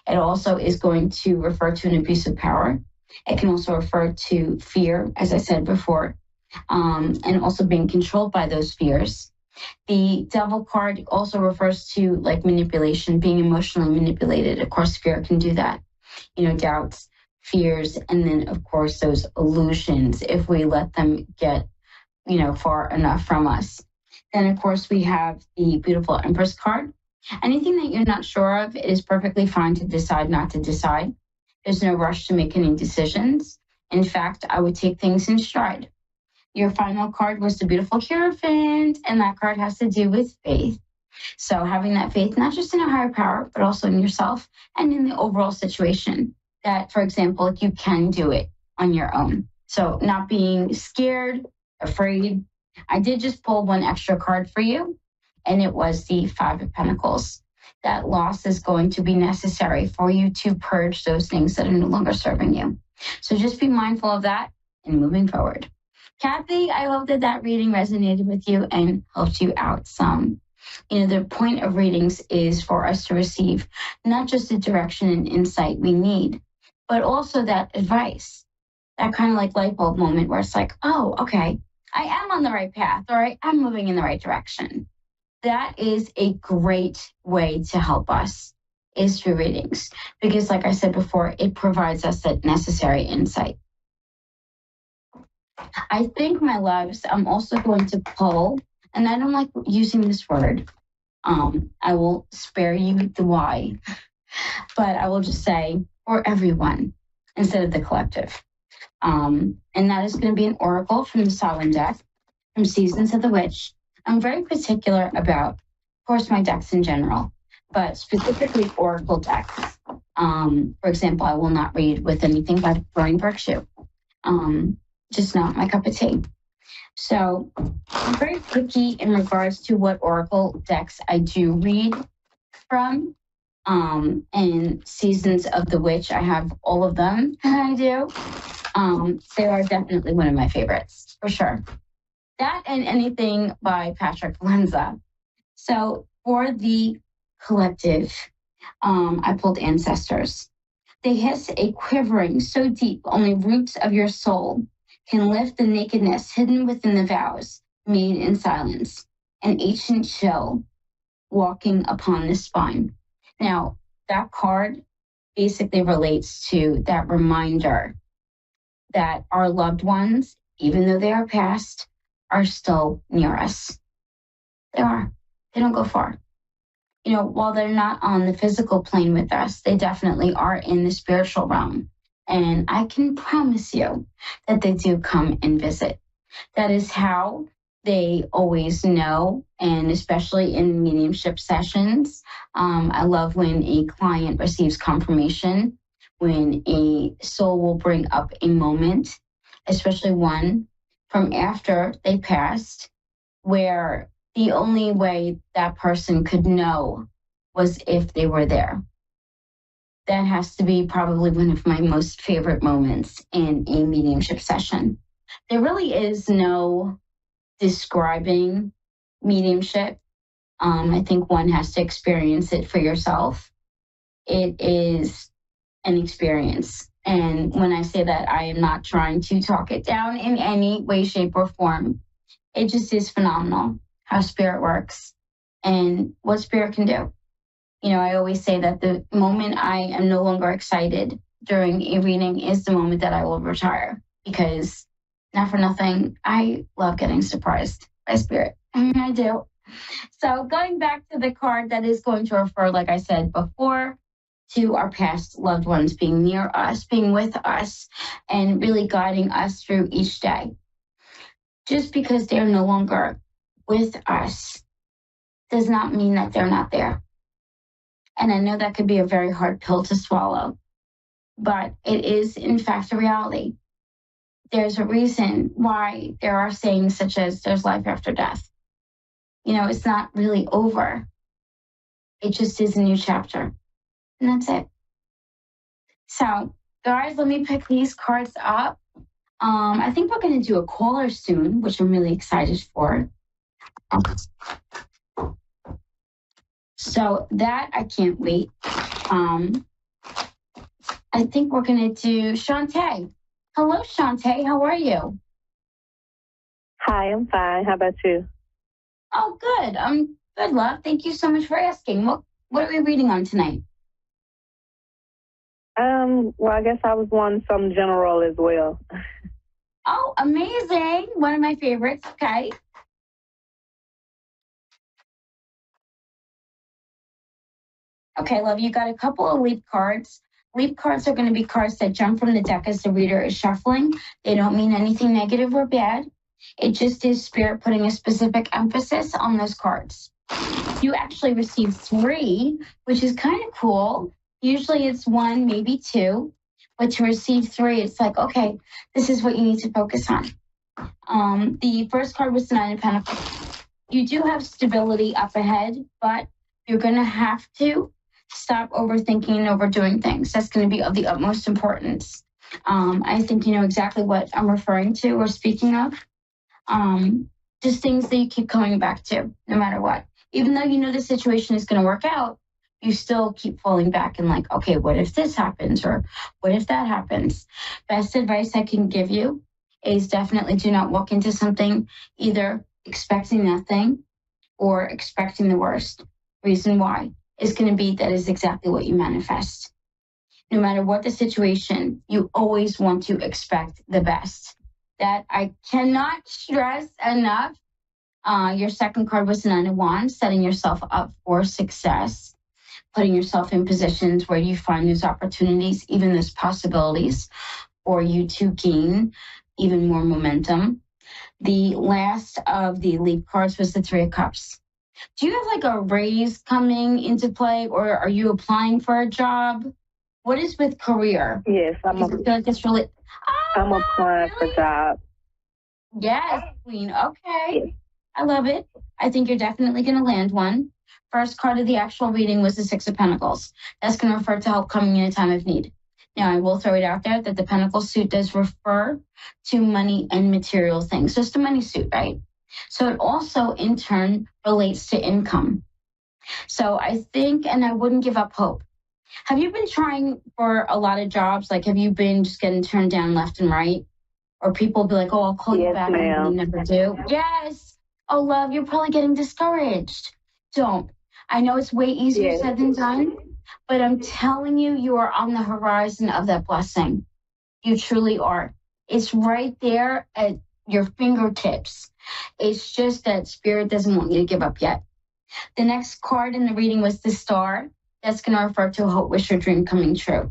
It also is going to refer to an abuse of power. It can also refer to fear, as I said before, and also being controlled by those fears. The Devil card also refers to like manipulation, being emotionally manipulated. Of course, fear can do that. Doubts, fears, and then, of course, those illusions, if we let them get, far enough from us. Then, of course, we have the beautiful Empress card. Anything that you're not sure of, it is perfectly fine to decide not to decide. There's no rush to make any decisions. In fact, I would take things in stride. Your final card was the beautiful Hierophant, and that card has to do with faith. So having that faith, not just in a higher power, but also in yourself and in the overall situation. That, for example, you can do it on your own. So not being scared, afraid. I did just pull one extra card for you, and it was the Five of Pentacles. That loss is going to be necessary for you to purge those things that are no longer serving you. So just be mindful of that and moving forward. Kathy, I hope that reading resonated with you and helped you out some. The point of readings is for us to receive not just the direction and insight we need, but also that advice, that kind of like light bulb moment where it's like, oh, okay, I am on the right path, or I am moving in the right direction. That is a great way to help us, is through readings, because like I said before, it provides us that necessary insight. I think, my loves, I'm also going to pull, and I don't like using this word. I will spare you the why, but I will just say for everyone instead of the collective. And that is going to be an oracle from the Sovereign deck, from Seasons of the Witch. I'm very particular about, of course, my decks in general, but specifically oracle decks. For example, I will not read with anything but Burning Virtue. Just not my cup of tea. So I'm very picky in regards to what oracle decks I do read from. And Seasons of the Witch, I have all of them. I do. They are definitely one of my favorites, for sure. That and anything by Patrick Valenza. So for the collective, I pulled Ancestors. They hiss a quivering so deep only roots of your soul can lift the nakedness hidden within the vows made in silence, an ancient chill walking upon the spine. Now, that card basically relates to that reminder that our loved ones, even though they are past, are still near us. They are. They don't go far. While they're not on the physical plane with us, they definitely are in the spiritual realm. And I can promise you that they do come and visit. That is how they always know, and especially in mediumship sessions. I love when a client receives confirmation, when a soul will bring up a moment, especially one from after they passed, where the only way that person could know was if they were there. That has to be probably one of my most favorite moments in a mediumship session. There really is no describing mediumship. I think one has to experience it for yourself. It is an experience. And when I say that, I am not trying to talk it down in any way, shape, or form. It just is phenomenal how spirit works and what spirit can do. I always say that the moment I am no longer excited during a reading is the moment that I will retire, because not for nothing, I love getting surprised by spirit. I do. So going back to the card that is going to refer, like I said before, to our past loved ones being near us, being with us, and really guiding us through each day. Just because they're no longer with us does not mean that they're not there. And I know that could be a very hard pill to swallow, but it is in fact a reality. There's a reason why there are sayings such as there's life after death. It's not really over. It just is a new chapter. And that's it. So, guys, let me pick these cards up. I think we're going to do a caller soon, which I'm really excited for. So that I can't wait. I think we're going to do Shantae. Hello, Shantae. How are you? Hi, I'm fine. How about you? Oh, good. I'm good, love. Thank you so much for asking. What are we reading on tonight? Well, I guess I was wanting some general as well. Oh, amazing. One of my favorites. Okay. Okay, love, you got a couple of leap cards. Leap cards are going to be cards that jump from the deck as the reader is shuffling. They don't mean anything negative or bad. It just is spirit putting a specific emphasis on those cards. You actually received 3, which is kind of cool. Usually it's 1, maybe 2. But to receive 3, it's like, okay, this is what you need to focus on. The first card was the 9 of Pentacles. You do have stability up ahead, but you're going to have to stop overthinking and overdoing things. That's going to be of the utmost importance. I think you know exactly what I'm referring to or speaking of. Just things that you keep coming back to, no matter what. Even though you know the situation is going to work out, you still keep falling back and like, okay, what if this happens? Or what if that happens? Best advice I can give you is definitely do not walk into something either expecting nothing or expecting the worst. Reason why is going to be that is exactly what you manifest. No matter what the situation, you always want to expect the best. That I cannot stress enough. Your second card was the 9 of Wands, setting yourself up for success, putting yourself in positions where you find those opportunities, even those possibilities, for you to gain even more momentum. The last of the leap cards was the 3 of Cups. Do you have like a raise coming into play, or are you applying for a job? What is with career? Yes, I'm applying for a job. Yes, Queen. Okay. I love it. I think you're definitely going to land one. First card of the actual reading was the 6 of Pentacles. That's going to refer to help coming in a time of need. Now, I will throw it out there that the Pentacle suit does refer to money and material things. Just a money suit, right? So it also, in turn, relates to income. So I think, and I wouldn't give up hope. Have you been trying for a lot of jobs? Like, have you been just getting turned down left and right? Or people will be like, oh, I'll call you back, and you never do. Yes. Oh, love, you're probably getting discouraged. Don't. I know it's way easier said than done, but I'm telling you, you are on the horizon of that blessing. You truly are. It's right there at your fingertips. It's just that spirit doesn't want you to give up yet. The next card in the reading was the Star. That's going to refer to a hope, wish, or dream coming true.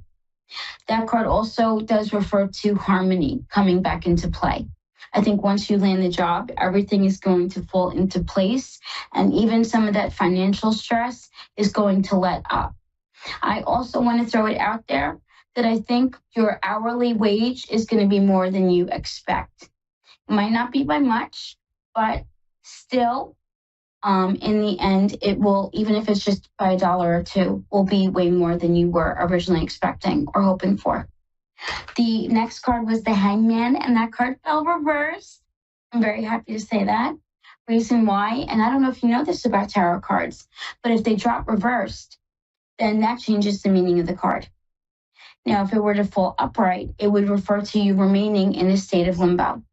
That card also does refer to harmony coming back into play. I think once you land the job, everything is going to fall into place, and even some of that financial stress is going to let up. I also want to throw it out there that I think your hourly wage is going to be more than you expect. It might not be by much, but still, in the end, it will, even if it's just by $1 or $2, will be way more than you were originally expecting or hoping for. The next card was the Hangman, and that card fell reversed. I'm very happy to say that. Reason why, and I don't know if you know this about tarot cards, but if they drop reversed, then that changes the meaning of the card. Now, if it were to fall upright, it would refer to you remaining in a state of limbo.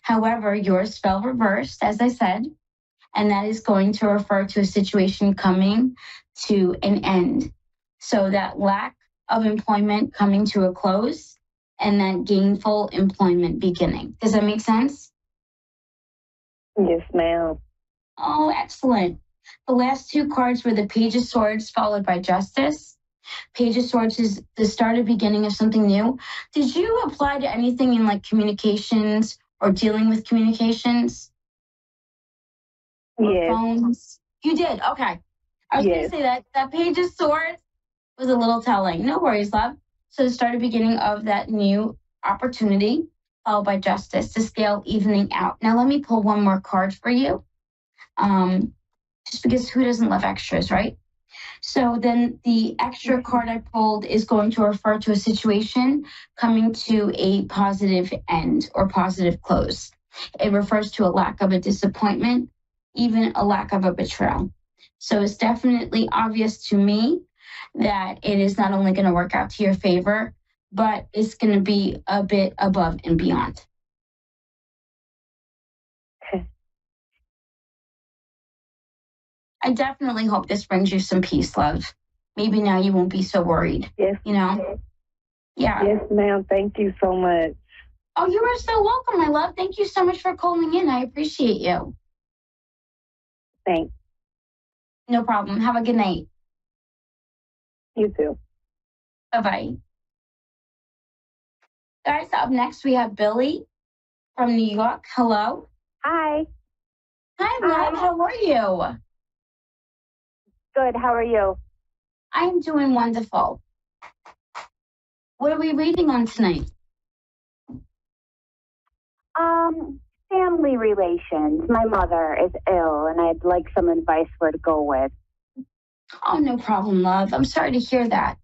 However, yours fell reversed, as I said, and that is going to refer to a situation coming to an end. So that lack of employment coming to a close and that gainful employment beginning. Does that make sense? Yes, ma'am. Oh, excellent. The last 2 cards were the Page of Swords followed by Justice. Page of Swords is the start or beginning of something new. Did you apply to anything in like communications or dealing with communications? Yes. Phones? You did? Okay. I was going to say that Page of Swords was a little telling. No worries, love. So the start or beginning of that new opportunity, followed by Justice, the scale evening out. Now let me pull one more card for you. Just because who doesn't love extras, right? So then the extra card I pulled is going to refer to a situation coming to a positive end or positive close. It refers to a lack of a disappointment, even a lack of a betrayal. So it's definitely obvious to me that it is not only going to work out to your favor, but it's going to be a bit above and beyond. I definitely hope this brings you some peace, love. Maybe now you won't be so worried. Yes. You know? Yeah. Yes, ma'am. Thank you so much. Oh, you are so welcome, my love. Thank you so much for calling in. I appreciate you. Thanks. No problem. Have a good night. You too. Bye-bye. Guys, up next we have Billy from New York. Hello. Hi. Hi, love. How are you? Good. How are you? I'm doing wonderful. What are we reading on tonight? Family relations. My mother is ill, and I'd like some advice where to go with. Oh, no problem, love. I'm sorry to hear that.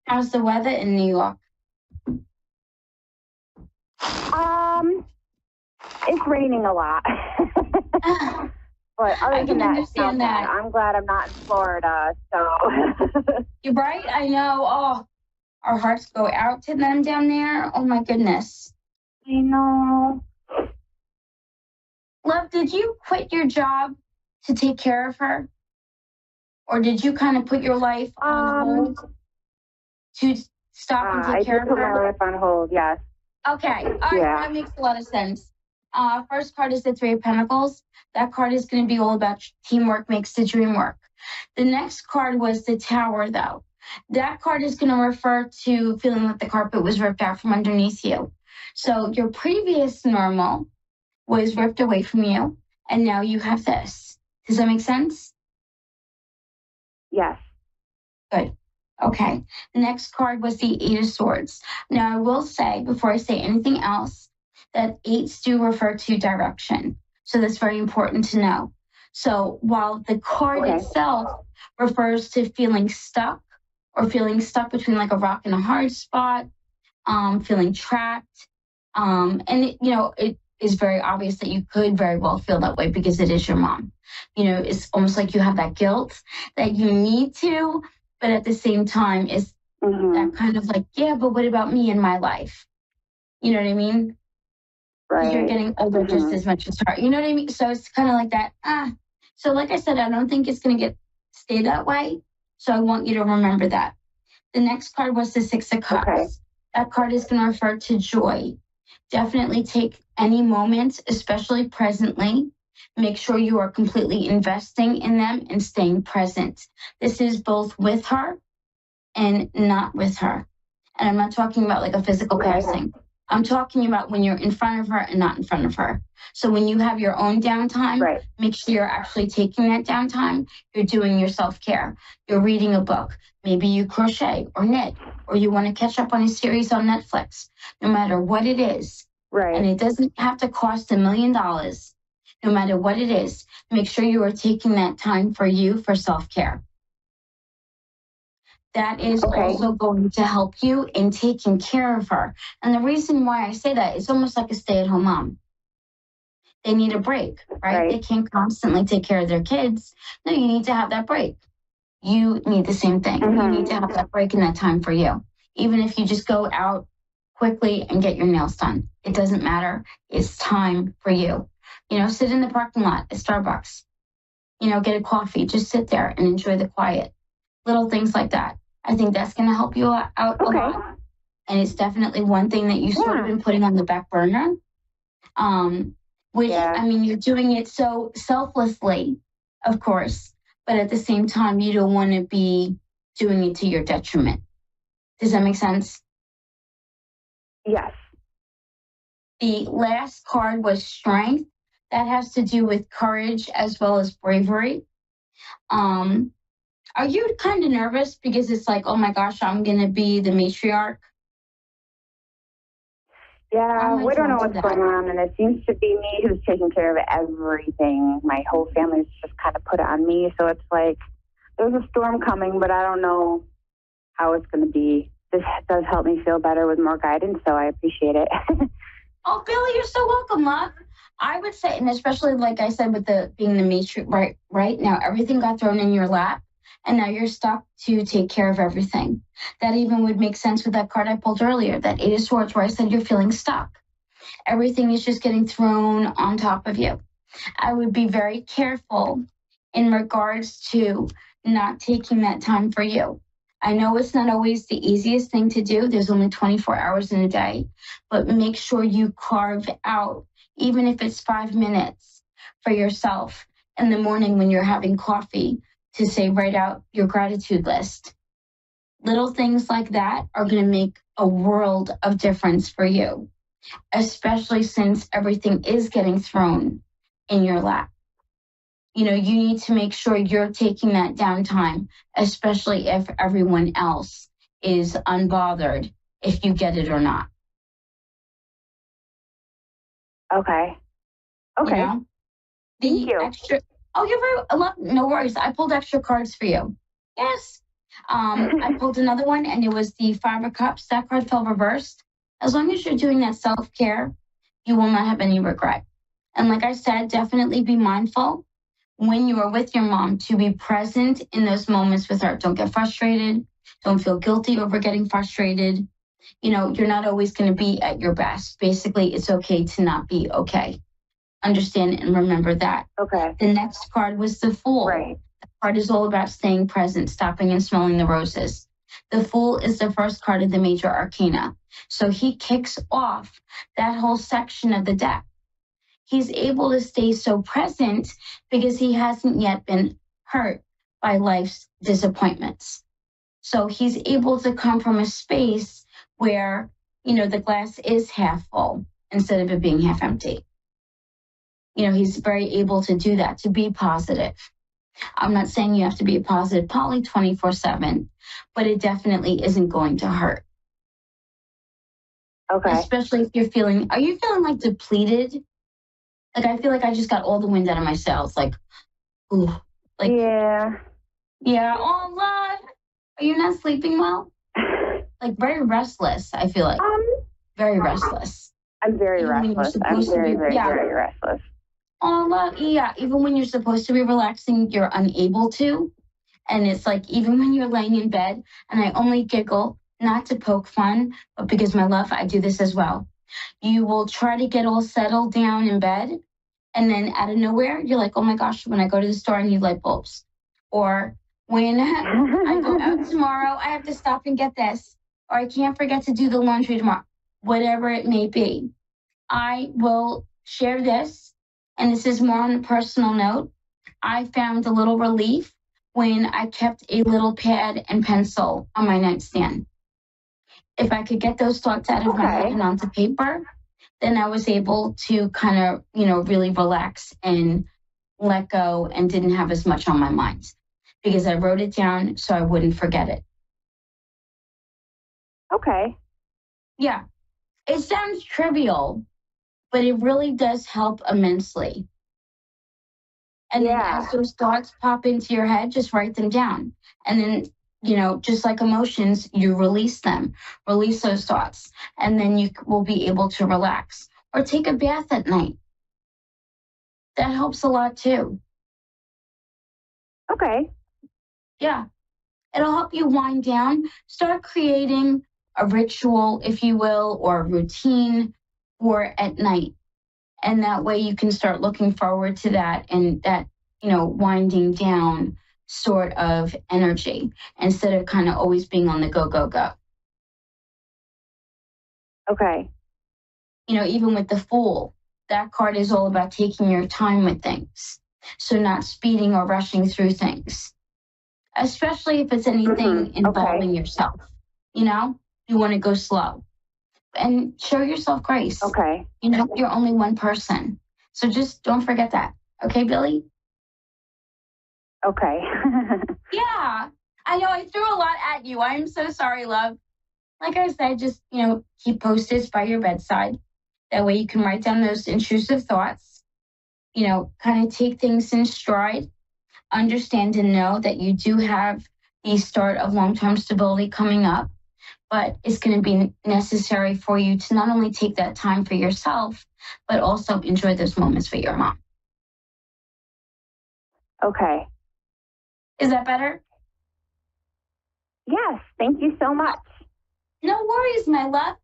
How's the weather in New York? It's raining a lot. But other than that, it's not bad. I'm glad I'm not in Florida, so. You're right. I know. Oh, our hearts go out to them down there. Oh, my goodness. I know. Love, did you quit your job to take care of her? Or did you kind of put your life on hold to stop and take care of her? I did put my life on hold, yes. Okay. All right. Yeah. That makes a lot of sense. First card is the Three of Pentacles. That card is going to be all about teamwork makes the dream work. The next card was the Tower, though. That card is going to refer to feeling like the carpet was ripped out from underneath you. So your previous normal was ripped away from you, and now you have this. Does that make sense? Yes. Good. Okay. The next card was the Eight of Swords. Now, I will say, before I say anything else, that eights do refer to direction. So that's very important to know. So while the card itself refers to feeling stuck or feeling stuck between like a rock and a hard spot, feeling trapped, and it is very obvious that you could very well feel that way because it is your mom. You know, it's almost like you have that guilt that you need to, but at the same time, it's that kind of like, yeah, but what about me in my life? You know what I mean? Right. You're getting older just as much as her. You know what I mean? So it's kind of like that. So like I said, I don't think it's going to stay that way. So I want you to remember that. The next card was the Six of Cups. Okay. That card is going to refer to joy. Definitely take any moment, especially presently. Make sure you are completely investing in them and staying present. This is both with her and not with her. And I'm not talking about like a physical passing. I'm talking about when you're in front of her and not in front of her. So when you have your own downtime, make sure you're actually taking that downtime. You're doing your self-care. You're reading a book. Maybe you crochet or knit, or you want to catch up on a series on Netflix. No matter what it is. Right. And it doesn't have to cost $1 million. No matter what it is, make sure you are taking that time for you for self-care. That is also going to help you in taking care of her. And the reason why I say that is almost like a stay-at-home mom. They need a break, right? They can't constantly take care of their kids. No, you need to have that break. You need the same thing. You need to have that break and that time for you. Even if you just go out quickly and get your nails done. It doesn't matter. It's time for you. You know, sit in the parking lot at Starbucks. You know, get a coffee. Just sit there and enjoy the quiet. Little things like that. I think that's going to help you out a lot. And it's definitely one thing that you sort of been putting on the back burner. Which, I mean, you're doing it so selflessly, of course. But at the same time, you don't want to be doing it to your detriment. Does that make sense? Yes. The last card was Strength. That has to do with courage as well as bravery. Are you kind of nervous because it's like, oh my gosh, I'm going to be the matriarch? Yeah, we don't know what's going on, and it seems to be me who's taking care of everything. My whole family's just kind of put it on me, so it's like there's a storm coming, but I don't know how it's going to be. This does help me feel better with more guidance, so I appreciate it. Oh, Billy, you're so welcome, love. I would say, and especially like I said, with the being the matriarch, right now, everything got thrown in your lap, and now you're stuck to take care of everything. That even would make sense with that card I pulled earlier, that Eight of Swords, where I said you're feeling stuck. Everything is just getting thrown on top of you. I would be very careful in regards to not taking that time for you. I know it's not always the easiest thing to do. There's only 24 hours in a day, but make sure you carve out, even if it's 5 minutes for yourself in the morning when you're having coffee, to say, write out your gratitude list. Little things like that are going to make a world of difference for you, especially since everything is getting thrown in your lap. You know, you need to make sure you're taking that downtime, especially if everyone else is unbothered, if you get it or not. Okay. Okay. You know? Thank you. No worries. I pulled extra cards for you. Yes. I pulled another one, and it was the Five of Cups. That card fell reversed. As long as you're doing that self-care, you will not have any regret. And like I said, definitely be mindful when you are with your mom to be present in those moments with her. Don't get frustrated. Don't feel guilty over getting frustrated. You know, you're not always going to be at your best. Basically, it's okay to not be okay. Understand and remember that. Okay. The next card was the Fool. Right. The card is all about staying present, stopping and smelling the roses. The Fool is the first card of the major arcana. So he kicks off that whole section of the deck. He's able to stay so present because he hasn't yet been hurt by life's disappointments. So he's able to come from a space where, you know, the glass is half full instead of it being half empty. You know, he's very able to do that, to be positive. I'm not saying you have to be a positive Polly 24/7, but it definitely isn't going to hurt. Okay. Especially if are you feeling like depleted? Like, I feel like I just got all the wind out of my sails. Like, ooh. Like, yeah. Yeah. Oh, love. Are you not sleeping well? Like, very restless, I feel like. Very restless. I'm very restless. I'm very restless. Oh, love. Yeah. Even when you're supposed to be relaxing, you're unable to. And it's like, even when you're laying in bed, and I only giggle, not to poke fun, but because, my love, I do this as well. You will try to get all settled down in bed, and then out of nowhere, you're like, oh my gosh, when I go to the store, I need light bulbs. Or when I go out tomorrow, I have to stop and get this. Or I can't forget to do the laundry tomorrow. Whatever it may be. I will share this, and this is more on a personal note. I found a little relief when I kept a little pad and pencil on my nightstand. If I could get those thoughts out of my head and onto paper, then I was able to kind of, you know, really relax and let go and didn't have as much on my mind because I wrote it down so I wouldn't forget it. Okay. Yeah. It sounds trivial, but it really does help immensely. And then as those thoughts pop into your head, just write them down. And then, you know, just like emotions, you release them, release those thoughts, and then you will be able to relax or take a bath at night. That helps a lot too. Okay. Yeah. It'll help you wind down, start creating a ritual, if you will, or a routine for at night. And that way you can start looking forward to that and that, you know, winding down sort of energy instead of kind of always being on the go, go, go. Okay. You know, even with the Fool, that card is all about taking your time with things. So not speeding or rushing through things, especially if it's anything involving yourself. You know, you want to go slow and show yourself grace. Okay. You know, you're only one person. So just don't forget that. Okay, Billy? Okay. Yeah. I know I threw a lot at you. I'm so sorry, love. Like I said, just, keep Post-its by your bedside. That way you can write down those intrusive thoughts, kind of take things in stride, understand and know that you do have the start of long-term stability coming up, but it's going to be necessary for you to not only take that time for yourself, but also enjoy those moments with your mom. Okay. Is that better? Yes. Thank you so much. No worries, my love.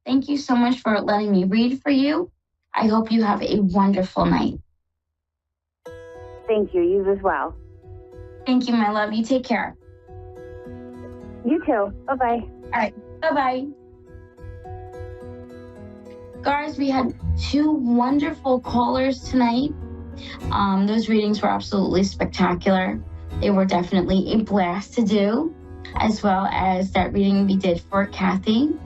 Thank you so much for letting me read for you. I hope you have a wonderful night. Thank you. You as well. Thank you, my love. You take care. You too. Bye-bye. All right. Bye-bye. Guys, we had 2 wonderful callers tonight. Those readings were absolutely spectacular. They were definitely a blast to do, as well as that reading we did for Kathy.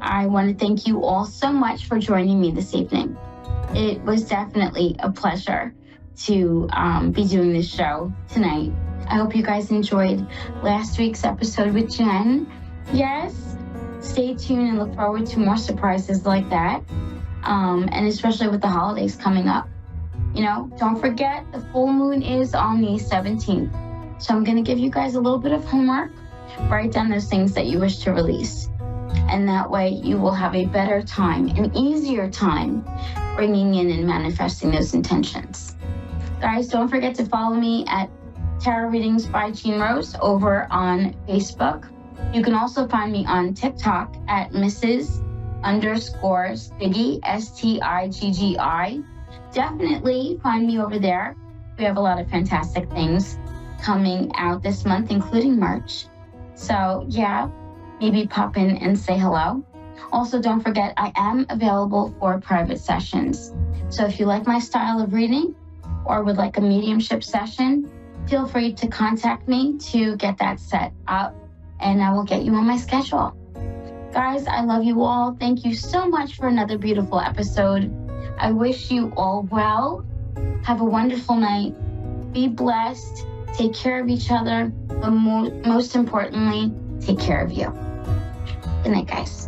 I want to thank you all so much for joining me this evening. It was definitely a pleasure to be doing this show tonight. I hope you guys enjoyed last week's episode with Jen. Yes, stay tuned and look forward to more surprises like that, and especially with the holidays coming up. Don't forget the full moon is on the 17th. So I'm going to give you guys a little bit of homework. Write down those things that you wish to release. And that way you will have a better time, an easier time bringing in and manifesting those intentions. Guys, don't forget to follow me at Tarot Readings by Jean Rose over on Facebook. You can also find me on TikTok at Mrs._Stiggy, Stiggi. Definitely find me over there. We have a lot of fantastic things coming out this month, including merch. So yeah, maybe pop in and say hello. Also, don't forget, I am available for private sessions. So if you like my style of reading or would like a mediumship session, feel free to contact me to get that set up, and I will get you on my schedule. Guys, I love you all. Thank you so much for another beautiful episode. I wish you all well. Have a wonderful night. Be blessed. Take care of each other. But most importantly, take care of you. Good night, guys.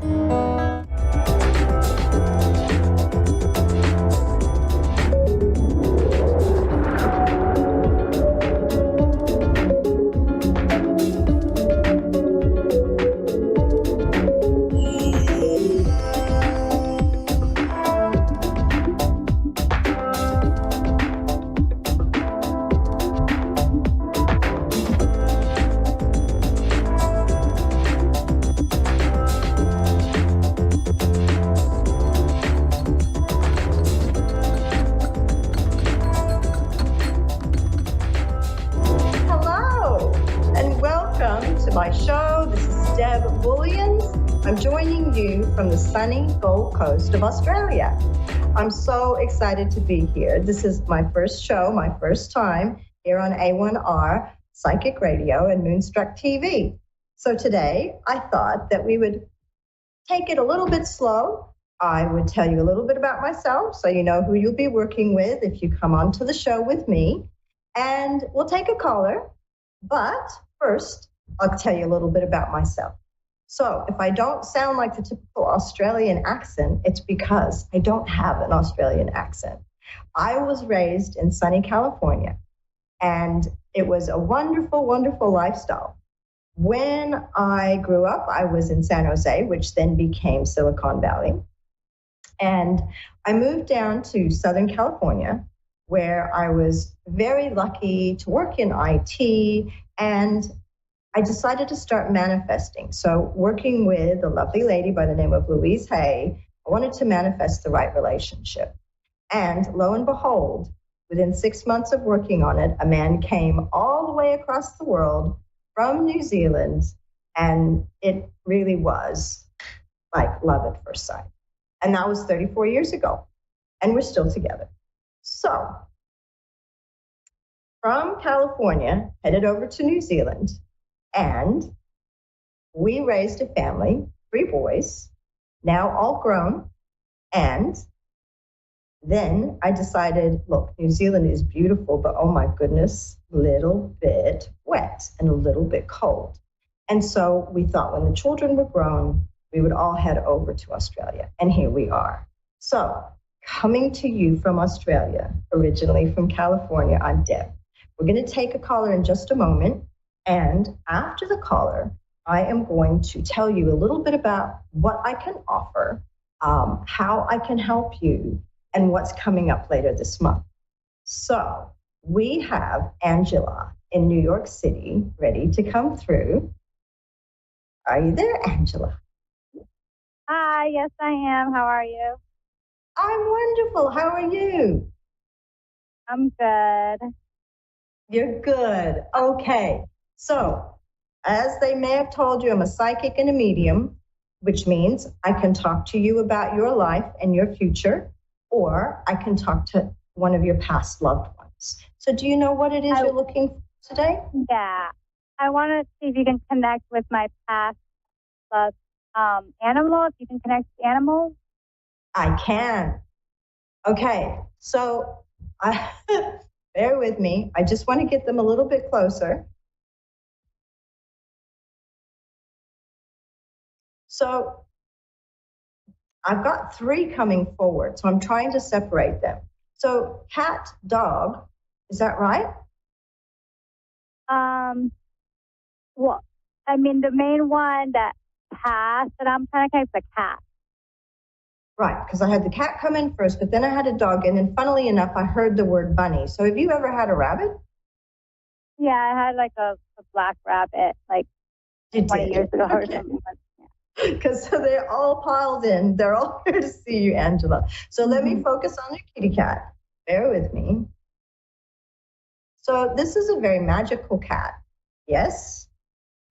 From the sunny Gold Coast of Australia. I'm so excited to be here. This is my first show, my first time here on A1R Psychic Radio and Moonstruck TV. So today I thought that we would take it a little bit slow. I would tell you a little bit about myself so you know who you'll be working with if you come onto the show with me. And we'll take a caller. But first, I'll tell you a little bit about myself. So if I don't sound like the typical Australian accent, it's because I don't have an Australian accent. I was raised in sunny California, and it was a wonderful, wonderful lifestyle. When I grew up, I was in San Jose, which then became Silicon Valley. And I moved down to Southern California, where I was very lucky to work in IT, and I decided to start manifesting. So working with a lovely lady by the name of Louise Hay, I wanted to manifest the right relationship. And lo and behold, within 6 months of working on it, a man came all the way across the world from New Zealand, and it really was like love at first sight. And that was 34 years ago, and we're still together. So from California, headed over to New Zealand, and we raised a family, 3 boys, now all grown, and Then I decided, look, New Zealand is beautiful, but oh my goodness, little bit wet and a little bit cold. And so we thought when the children were grown, we would all head over to Australia. And here we are. So coming to you from Australia, originally from California, I'm Deb. We're going to take a caller in just a moment. And after the caller, I am going to tell you a little bit about what I can offer, how I can help you, and what's coming up later this month. So we have Angela in New York City ready to come through. Are you there, Angela? Hi, yes, I am. How are you? I'm wonderful. How are you? I'm good. You're good. Okay. So, as they may have told you, I'm a psychic and a medium, which means I can talk to you about your life and your future, or I can talk to one of your past loved ones. So, do you know what it is you're looking for today? Yeah. I want to see if you can connect with my past loved animal, if you can connect to animals. I can. Okay. So, bear with me. I just want to get them a little bit closer. So I've got 3 coming forward, so I'm trying to separate them. So cat, dog, is that right? Well, I mean, the main one that passed that I'm trying to connect is the cat. Right, because I had the cat come in first, but then I had a dog, and then funnily enough, I heard the word bunny. So have you ever had a rabbit? Yeah, I had like a black rabbit like 20 years ago or something. Because so they're all piled in. They're all here to see you, Angela. So let me focus on your kitty cat. Bear with me. So this is a very magical cat. Yes?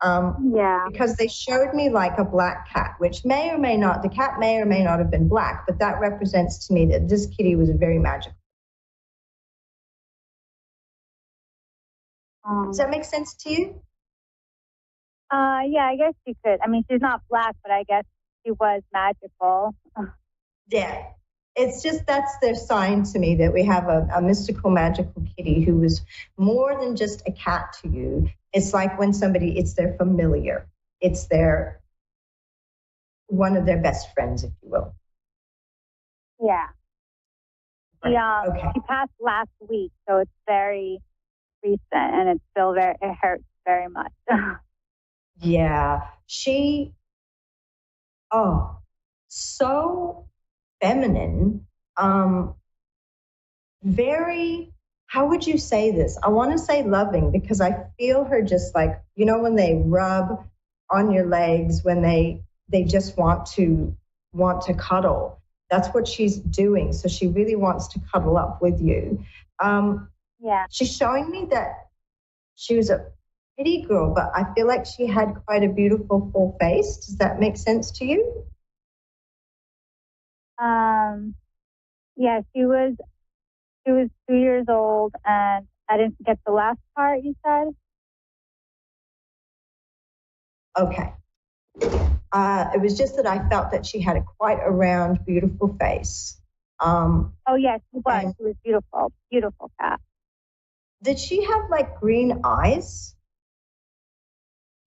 Yeah. Because they showed me like a black cat, which may or may not, the cat may or may not have been black, but that represents to me that this kitty was very magical. Does that make sense to you? Yeah, I guess she could. I mean, she's not black, but I guess she was magical. Yeah. It's just that's their sign to me that we have a mystical, magical kitty who is more than just a cat to you. It's like when somebody, it's their familiar. It's their, one of their best friends, if you will. Yeah. Okay. She passed last week, so it's very recent, and it's still it hurts very much. Yeah. She, so feminine, very, how would you say this? I want to say loving because I feel her just like, you know, when they rub on your legs, when they just want to cuddle. That's what she's doing. So she really wants to cuddle up with you. Yeah. She's showing me that she was a pretty girl, but I feel like she had quite a beautiful full face. Does that make sense to you? Yeah, she was 2 years old, and I didn't get the last part you said. Okay. It was just that I felt that she had quite a round, beautiful face. Oh, yes, she was. She was beautiful. Beautiful cat. Did she have like green eyes?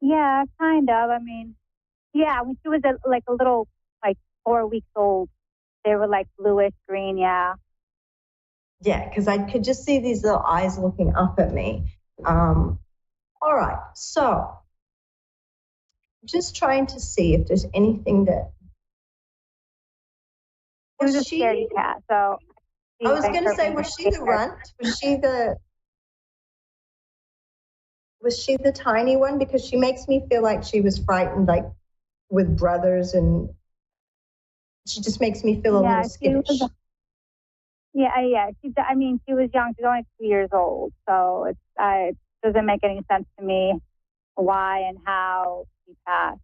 Yeah, kind of. I mean, yeah, when she was like a little, like 4 weeks old, they were like bluish green, yeah. Yeah, because I could just see these little eyes looking up at me. All right, so just trying to see if there's anything that... It was a scaredy cat, so... I was going to say, was she the runt? Was she the tiny one? Because she makes me feel like she was frightened, like with brothers, and she just makes me feel a little skittish. Yeah. I mean, she was young. She's only 2 years old, so it doesn't make any sense to me why and how she passed.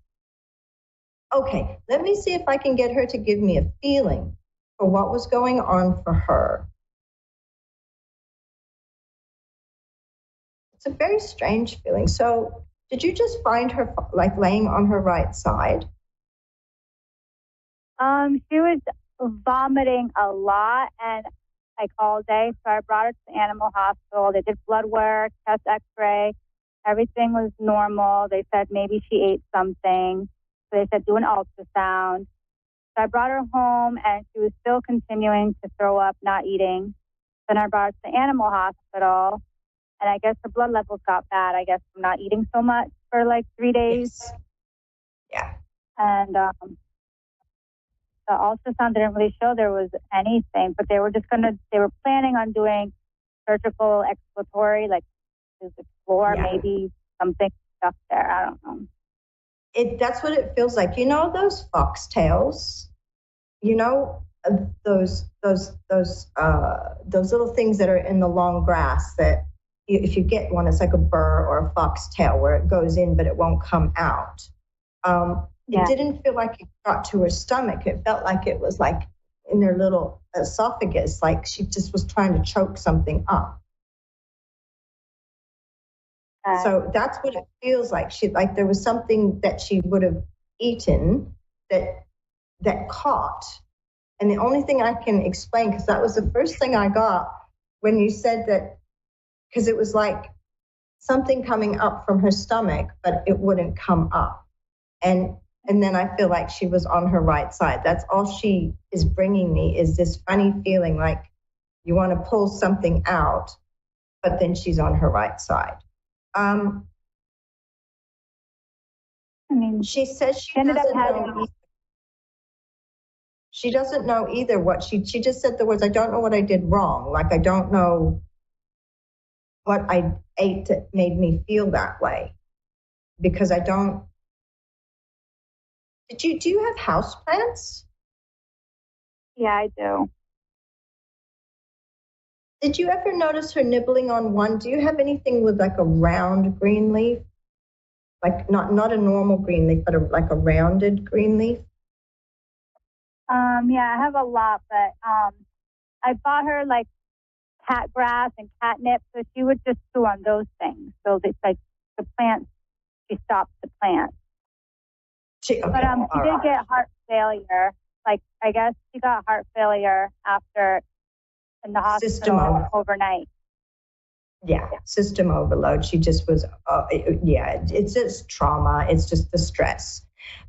Okay, let me see if I can get her to give me a feeling for what was going on for her. It's a very strange feeling. So did you just find her like laying on her right side? She was vomiting a lot and like all day. So I brought her to the animal hospital. They did blood work, chest x-ray. Everything was normal. They said maybe she ate something. So they said do an ultrasound. So I brought her home and she was still continuing to throw up, not eating. Then I brought her to the animal hospital. And I guess her blood levels got bad, I guess, from not eating so much for like 3 days. Yes. Yeah. And the ultrasound didn't really show there was anything, but they were planning on doing surgical exploratory, like to explore maybe something stuff there. I don't know. That's what it feels like. You know those foxtails? You know those little things that are in the long grass that if you get one, it's like a burr or a foxtail where it goes in but it won't come out. It didn't feel like it got to her stomach. It felt like it was like in her little esophagus, like she just was trying to choke something up. So that's what it feels like. Like there was something that she would have eaten that caught. And the only thing I can explain, because that was the first thing I got when you said that, because it was like something coming up from her stomach, but it wouldn't come up. And then I feel like she was on her right side. That's all she is bringing me, is this funny feeling like you want to pull something out, but then she's on her right side. I mean, she says she doesn't know either what she just said the words, I don't know what I did wrong. Like, I don't know what I ate that made me feel that way, because I don't. Do you have houseplants? Yeah, I do. Did you ever notice her nibbling on one? Do you have anything with like a round green leaf? Like not a normal green leaf, but like a rounded green leaf? Yeah, I have a lot, but I bought her like cat grass and catnip, so she would just chew on those things. So it's like the plants, she stopped the plant. But she did get heart failure. Like, I guess she got heart failure after in the hospital overnight. Yeah, system overload. She just was, it's just trauma. It's just the stress.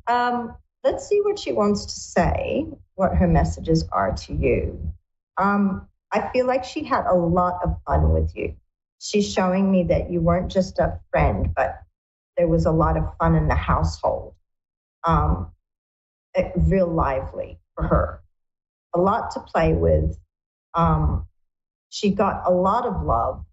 Let's see what she wants to say, what her messages are to you. I feel like she had a lot of fun with you. She's showing me that you weren't just a friend, but there was a lot of fun in the household. Real lively for her. A lot to play with. She got a lot of love.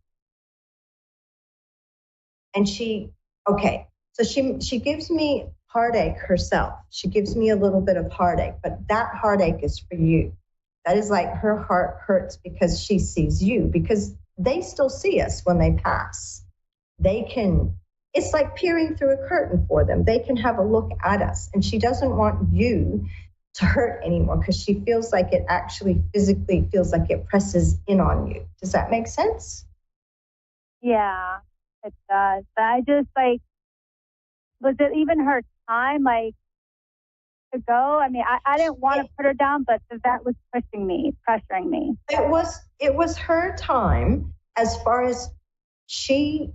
And she gives me heartache herself. She gives me a little bit of heartache, but that heartache is for you. That is like her heart hurts because she sees you, because they still see us when they pass. It's like peering through a curtain for them. They can have a look at us, and she doesn't want you to hurt anymore because she feels like it actually physically feels like it presses in on you. Does that make sense? Yeah, it does. But I just was it even her time to go? I mean, I didn't want to put her down, but the vet was pressuring me. It was her time, as far as she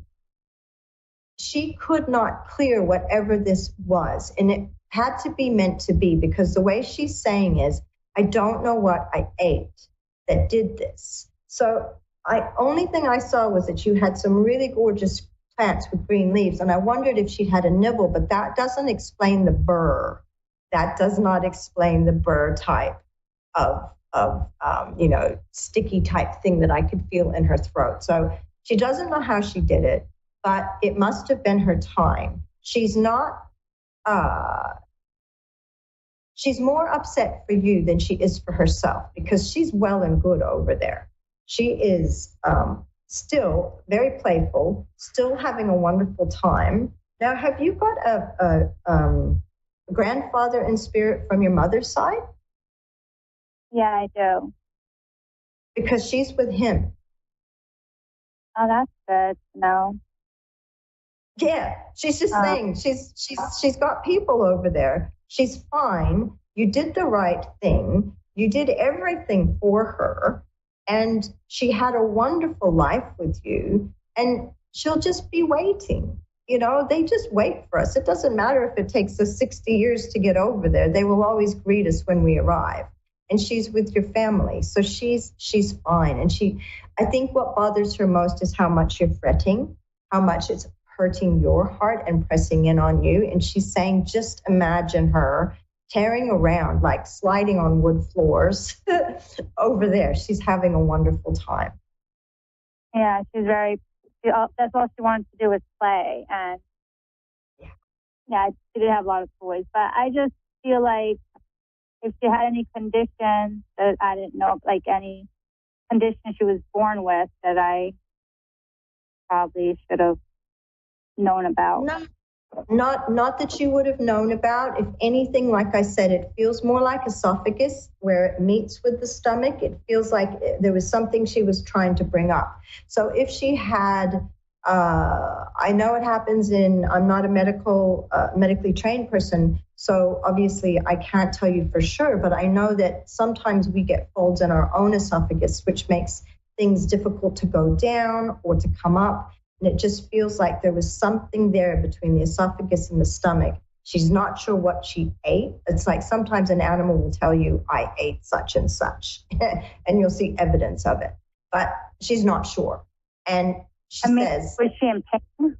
could not clear whatever this was. And it had to be meant to be, because the way she's saying is, I don't know what I ate that did this. So only thing I saw was that you had some really gorgeous plants with green leaves. And I wondered if she had a nibble, but that doesn't explain the burr. That does not explain the burr type of sticky type thing that I could feel in her throat. So she doesn't know how she did it, but it must have been her time. She's not, she's more upset for you than she is for herself, because she's well and good over there. She is still very playful, still having a wonderful time. Now, have you got a grandfather in spirit from your mother's side? Yeah, I do. Because she's with him. Oh, that's good to know. Yeah, she's just saying she's got people over there. She's fine. You did the right thing. You did everything for her, and she had a wonderful life with you, and she'll just be waiting. They just wait for us. It doesn't matter if it takes us 60 years to get over there. They will always greet us when we arrive. And she's with your family. So she's fine. And I think what bothers her most is how much you're fretting, how much it's hurting your heart and pressing in on you. And she's saying, just imagine her tearing around, like sliding on wood floors over there. She's having a wonderful time. Yeah, that's all she wanted to do was play. And yeah, she did have a lot of toys. But I just feel like if she had any condition that I didn't know, like any condition she was born with that I probably should have known about. Not that you would have known about. If anything, like I said, it feels more like esophagus where it meets with the stomach. It feels like there was something she was trying to bring up. So if she had, I know it happens I'm not a medically trained person, so obviously I can't tell you for sure, but I know that sometimes we get folds in our own esophagus, which makes things difficult to go down or to come up. And it just feels like there was something there between the esophagus and the stomach. She's not sure what she ate. It's like sometimes an animal will tell you, I ate such and such, and you'll see evidence of it. But she's not sure. And she says... Was she in pain?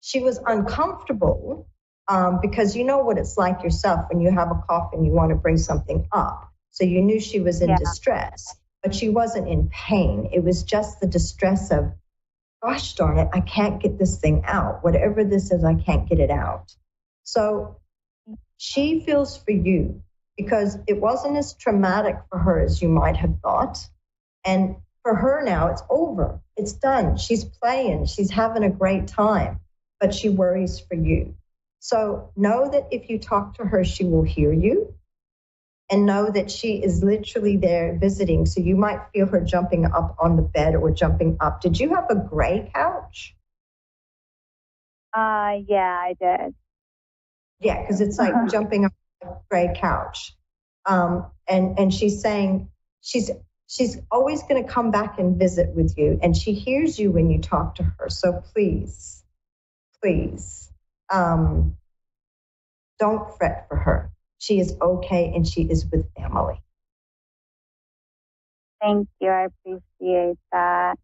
She was uncomfortable because you know what it's like yourself when you have a cough and you want to bring something up. So you knew she was in distress, but she wasn't in pain. It was just the distress of, gosh darn it, I can't get this thing out. Whatever this is, I can't get it out. So she feels for you because it wasn't as traumatic for her as you might have thought. And for her now, it's over. It's done. She's playing. She's having a great time, but she worries for you. So know that if you talk to her, she will hear you. And know that she is literally there visiting. So you might feel her jumping up on the bed or jumping up. Did you have a gray couch? Yeah, I did. Yeah, because it's like jumping up on a gray couch. And she's saying she's always going to come back and visit with you. And she hears you when you talk to her. So please, don't fret for her. She is okay, and she is with family. Thank you. I appreciate that.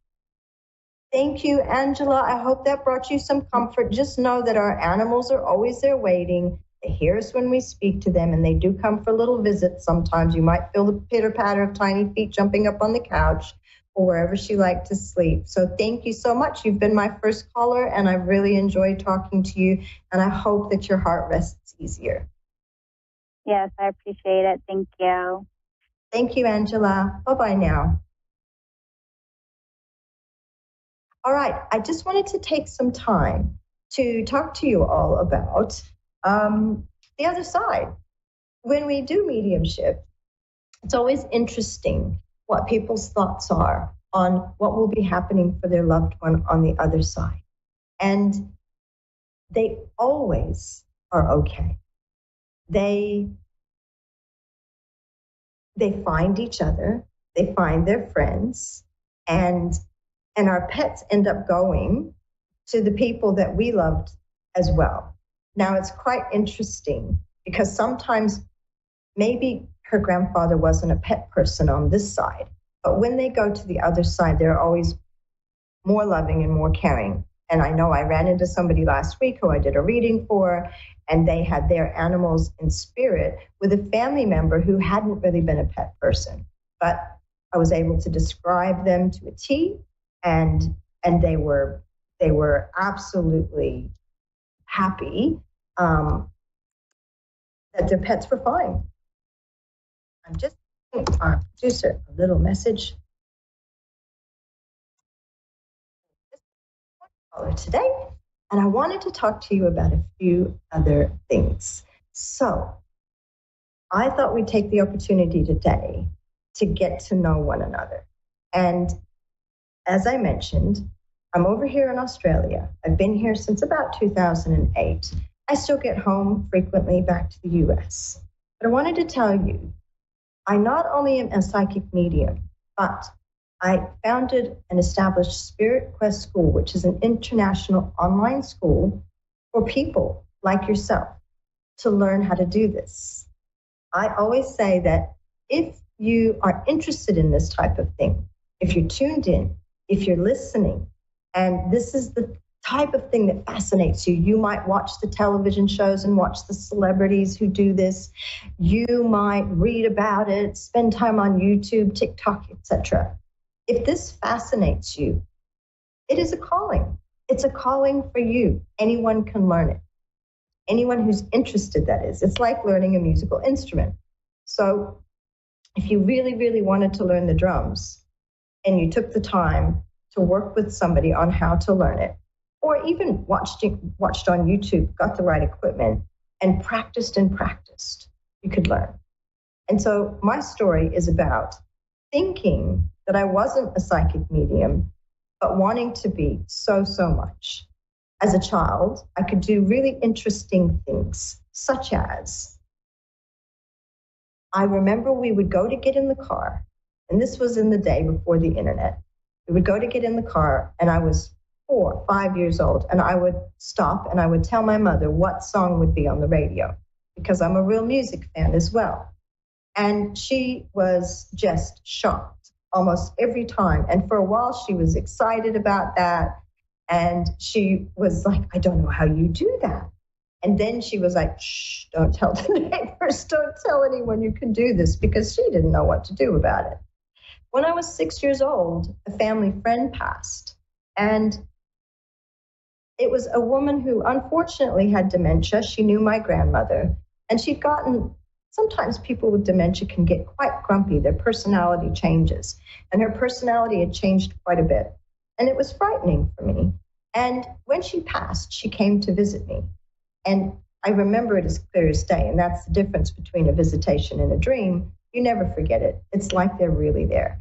Thank you, Angela. I hope that brought you some comfort. Just know that our animals are always there waiting. They hear us when we speak to them, and they do come for little visits sometimes. You might feel the pitter-patter of tiny feet jumping up on the couch or wherever she liked to sleep. So thank you so much. You've been my first caller, and I've really enjoyed talking to you, and I hope that your heart rests easier. Yes, I appreciate it. Thank you. Thank you, Angela. Bye-bye now. All right, I just wanted to take some time to talk to you all about the other side. When we do mediumship, it's always interesting what people's thoughts are on what will be happening for their loved one on the other side. And they always are okay. They find each other, they find their friends, and our pets end up going to the people that we loved as well. Now, it's quite interesting because sometimes maybe her grandfather wasn't a pet person on this side, but when they go to the other side, they're always more loving and more caring. And I know I ran into somebody last week who I did a reading for, and they had their animals in spirit with a family member who hadn't really been a pet person. But I was able to describe them to a T, and they were absolutely happy that their pets were fine. I'm just giving our producer a little message. Today, and I wanted to talk to you about a few other things. So I thought we'd take the opportunity today to get to know one another. And as I mentioned, I'm over here in Australia. I've been here since about 2008. I still get home frequently back to the US. But I wanted to tell you, I not only am a psychic medium, but I founded and established Spirit Quest School, which is an international online school for people like yourself to learn how to do this. I always say that if you are interested in this type of thing, if you're tuned in, if you're listening, and this is the type of thing that fascinates you, you might watch the television shows and watch the celebrities who do this. You might read about it, spend time on YouTube, TikTok, etc. If this fascinates you, it is a calling. It's a calling for you. Anyone can learn it. Anyone who's interested, that is. It's like learning a musical instrument. So if you really, really wanted to learn the drums and you took the time to work with somebody on how to learn it, or even watched on YouTube, got the right equipment, and practiced, you could learn. And so my story is about thinking that I wasn't a psychic medium, but wanting to be so much. As a child, I could do really interesting things, such as I remember we would go to get in the car, and this was in the day before the internet. We would go to get in the car, and I was 4 or 5 years old, and I would stop and I would tell my mother what song would be on the radio, because I'm a real music fan as well. And she was just shocked almost every time. And for a while, she was excited about that. And she was like, I don't know how you do that. And then she was like, shh, don't tell the neighbors, don't tell anyone you can do this, because she didn't know what to do about it. When I was 6 years old, a family friend passed. And it was a woman who unfortunately had dementia. She knew my grandmother. And she'd gotten, sometimes people with dementia can get quite grumpy. Their personality changes. And her personality had changed quite a bit. And it was frightening for me. And when she passed, she came to visit me. And I remember it as clear as day. And that's the difference between a visitation and a dream. You never forget it. It's like they're really there.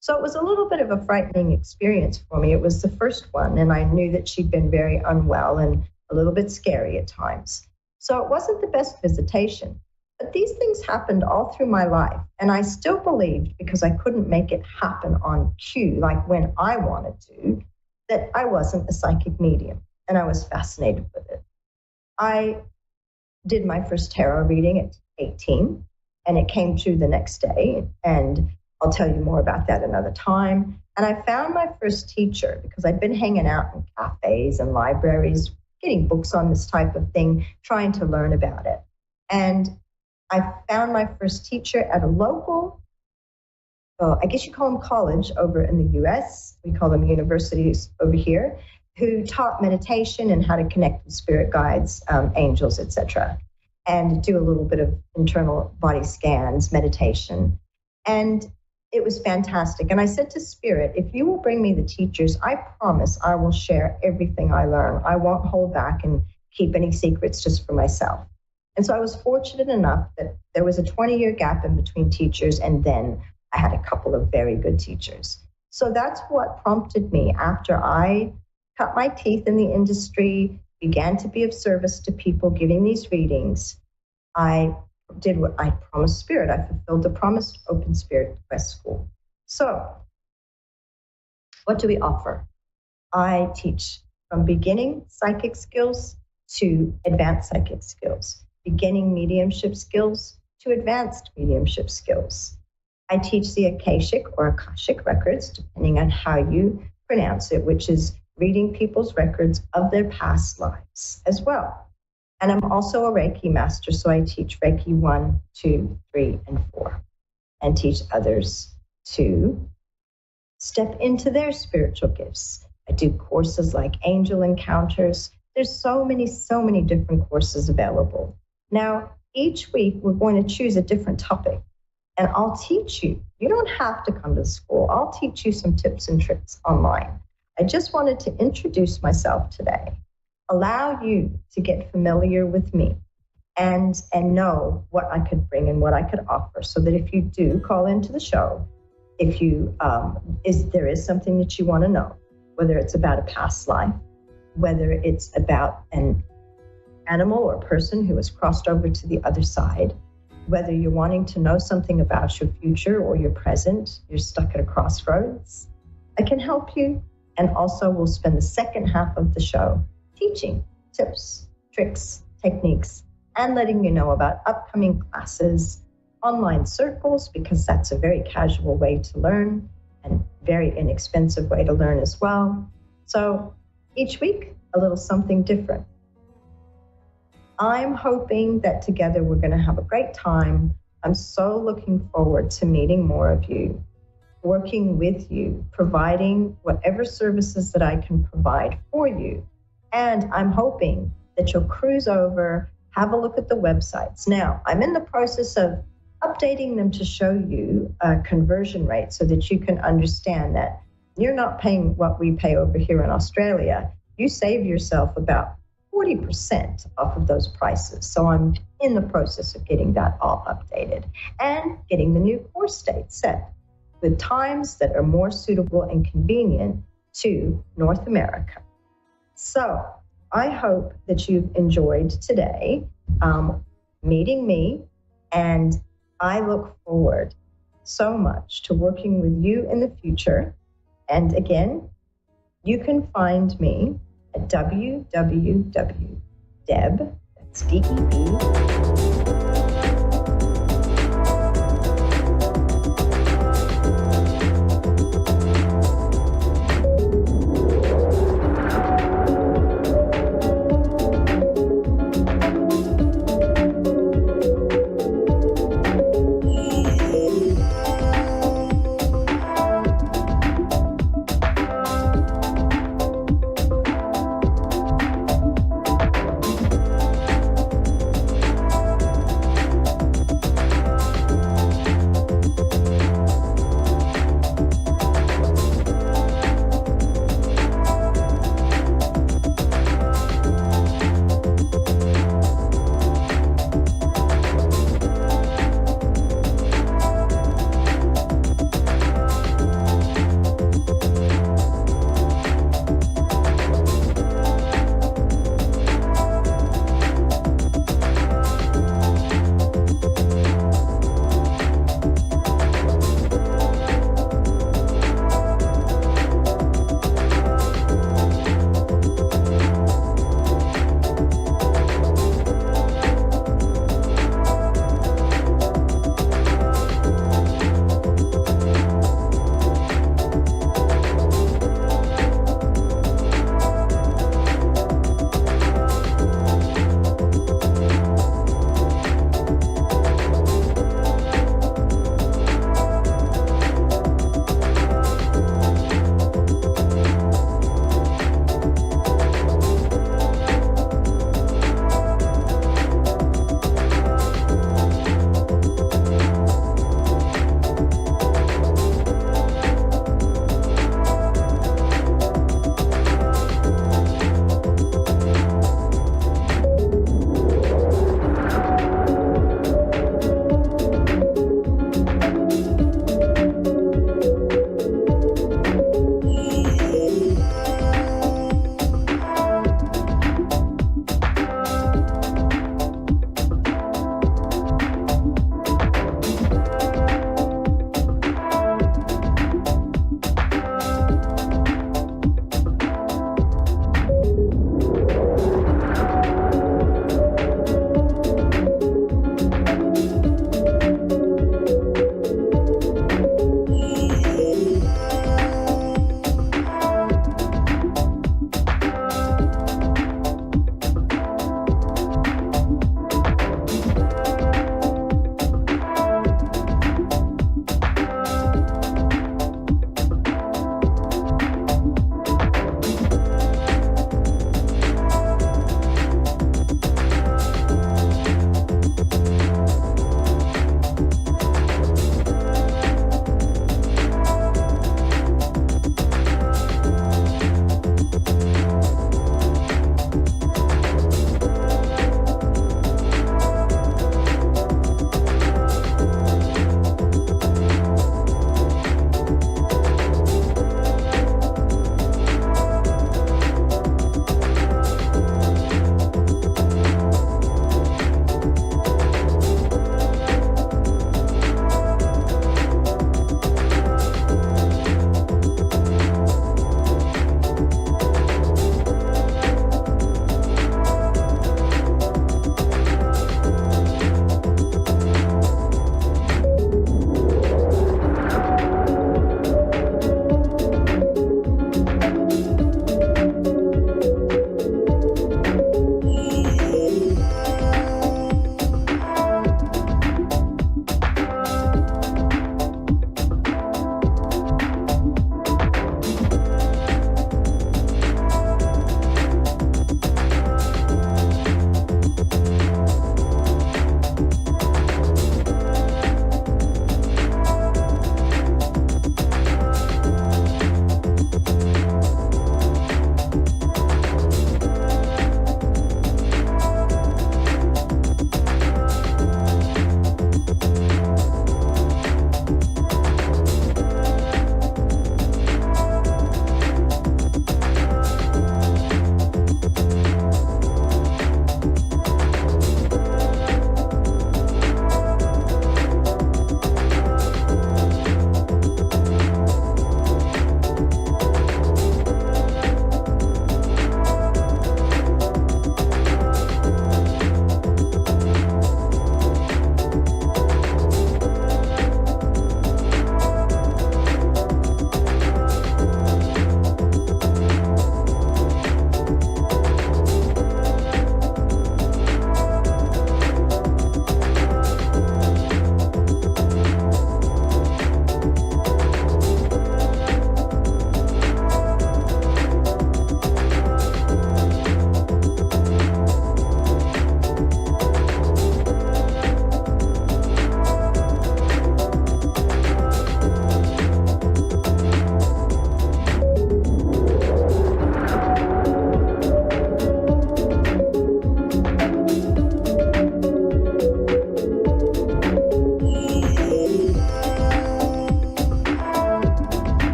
So it was a little bit of a frightening experience for me. It was the first one, and I knew that she'd been very unwell and a little bit scary at times. So it wasn't the best visitation. But these things happened all through my life, and I still believed, because I couldn't make it happen on cue, like when I wanted to, that I wasn't a psychic medium, and I was fascinated with it. I did my first tarot reading at 18, and it came true the next day, and I'll tell you more about that another time. And I found my first teacher because I'd been hanging out in cafes and libraries, getting books on this type of thing, trying to learn about it. And I found my first teacher at a local, I guess you call them college over in the US. We call them universities over here, who taught meditation and how to connect with spirit guides, angels, etc., and do a little bit of internal body scans, meditation. And it was fantastic. And I said to Spirit, if you will bring me the teachers, I promise I will share everything I learn. I won't hold back and keep any secrets just for myself. And so I was fortunate enough that there was a 20-year gap in between teachers, and then I had a couple of very good teachers. So that's what prompted me, after I cut my teeth in the industry, began to be of service to people giving these readings. I did what I promised Spirit. I fulfilled the promise to open Spirit Quest School. So what do we offer? I teach from beginning psychic skills to advanced psychic skills, beginning mediumship skills to advanced mediumship skills. I teach the Akashic or Akashic records, depending on how you pronounce it, which is reading people's records of their past lives as well. And I'm also a Reiki master, so I teach Reiki 1, 2, 3, and 4, and teach others to step into their spiritual gifts. I do courses like Angel Encounters. There's so many different courses available. Now, each week we're going to choose a different topic, and I'll teach you. You don't have to come to school. I'll teach you some tips and tricks online. I just wanted to introduce myself today, allow you to get familiar with me and know what I could bring and what I could offer, so that if you do call into the show, if you there is something that you want to know, whether it's about a past life, whether it's about an animal or person who has crossed over to the other side, Whether you're wanting to know something about your future or your present, you're stuck at a crossroads, I can help you. And also we'll spend the second half of the show teaching tips, tricks, techniques, and letting you know about upcoming classes, online circles, because that's a very casual way to learn and very inexpensive way to learn as well. So each week, a little something different. I'm hoping that together we're going to have a great time. I'm so looking forward to meeting more of you, working with you, providing whatever services that I can provide for you. And I'm hoping that you'll cruise over, have a look at the websites. Now, I'm in the process of updating them to show you a conversion rate so that you can understand that you're not paying what we pay over here in Australia. You save yourself about 40% off of those prices. So I'm in the process of getting that all updated and getting the new course date set with times that are more suitable and convenient to North America. So I hope that you've enjoyed today meeting me, and I look forward so much to working with you in the future. And again, you can find me at www.deb, that's D-E-B,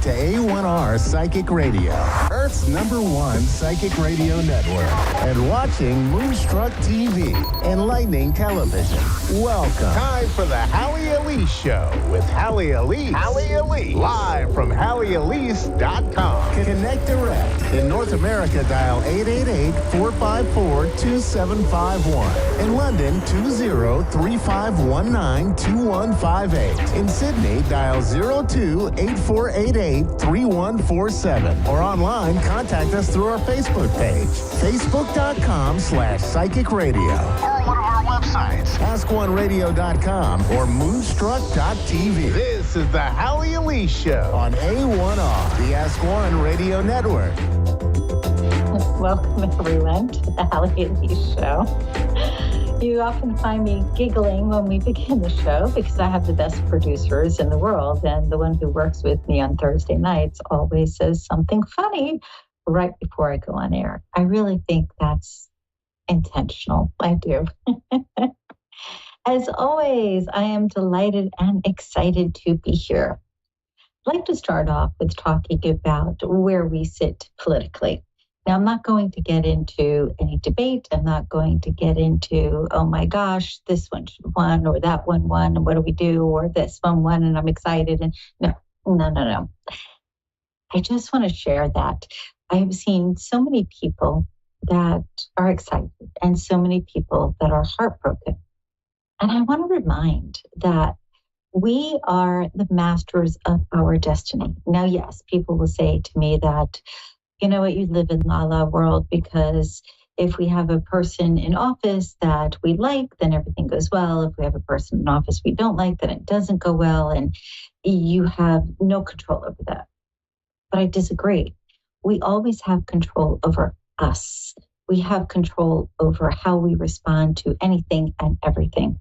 to A1R Psychic Radio, Earth's #1 psychic radio network, and watching Moonstruck TV and Lightning Television. Welcome. Time for the Hallie Elise Show with Hallie Elise. Hallie Elise. Live from HallieElise.com. Connect direct. In North America, dial 888-454-2751. In London, 20-3519-2158. In Sydney, dial 02-8488-3147. Or online, contact us through our Facebook page, facebook.com/psychic radio. Or one of our websites, askoneradio.com or moonstruck.tv. This is the Hallie Elise Show on A1R, the Ask One Radio Network. Welcome, everyone, to the Hallie Elise Show. You often find me giggling when we begin the show because I have the best producers in the world, and the one who works with me on Thursday nights always says something funny right before I go on air. I really think that's intentional. I do. As always, I am delighted and excited to be here. I'd like to start off with talking about where we sit politically. Now, I'm not going to get into any debate. I'm not going to get into, oh my gosh, this one won or that one won, and what do we do? Or this one won and I'm excited. And no. I just want to share that I have seen so many people that are excited and so many people that are heartbroken. And I want to remind that we are the masters of our destiny. Now, yes, people will say to me that, you know what, you live in la la world, because if we have a person in office that we like, then everything goes well. If we have a person in office we don't like, then it doesn't go well. And you have no control over that. But I disagree. We always have control over us. We have control over how we respond to anything and everything.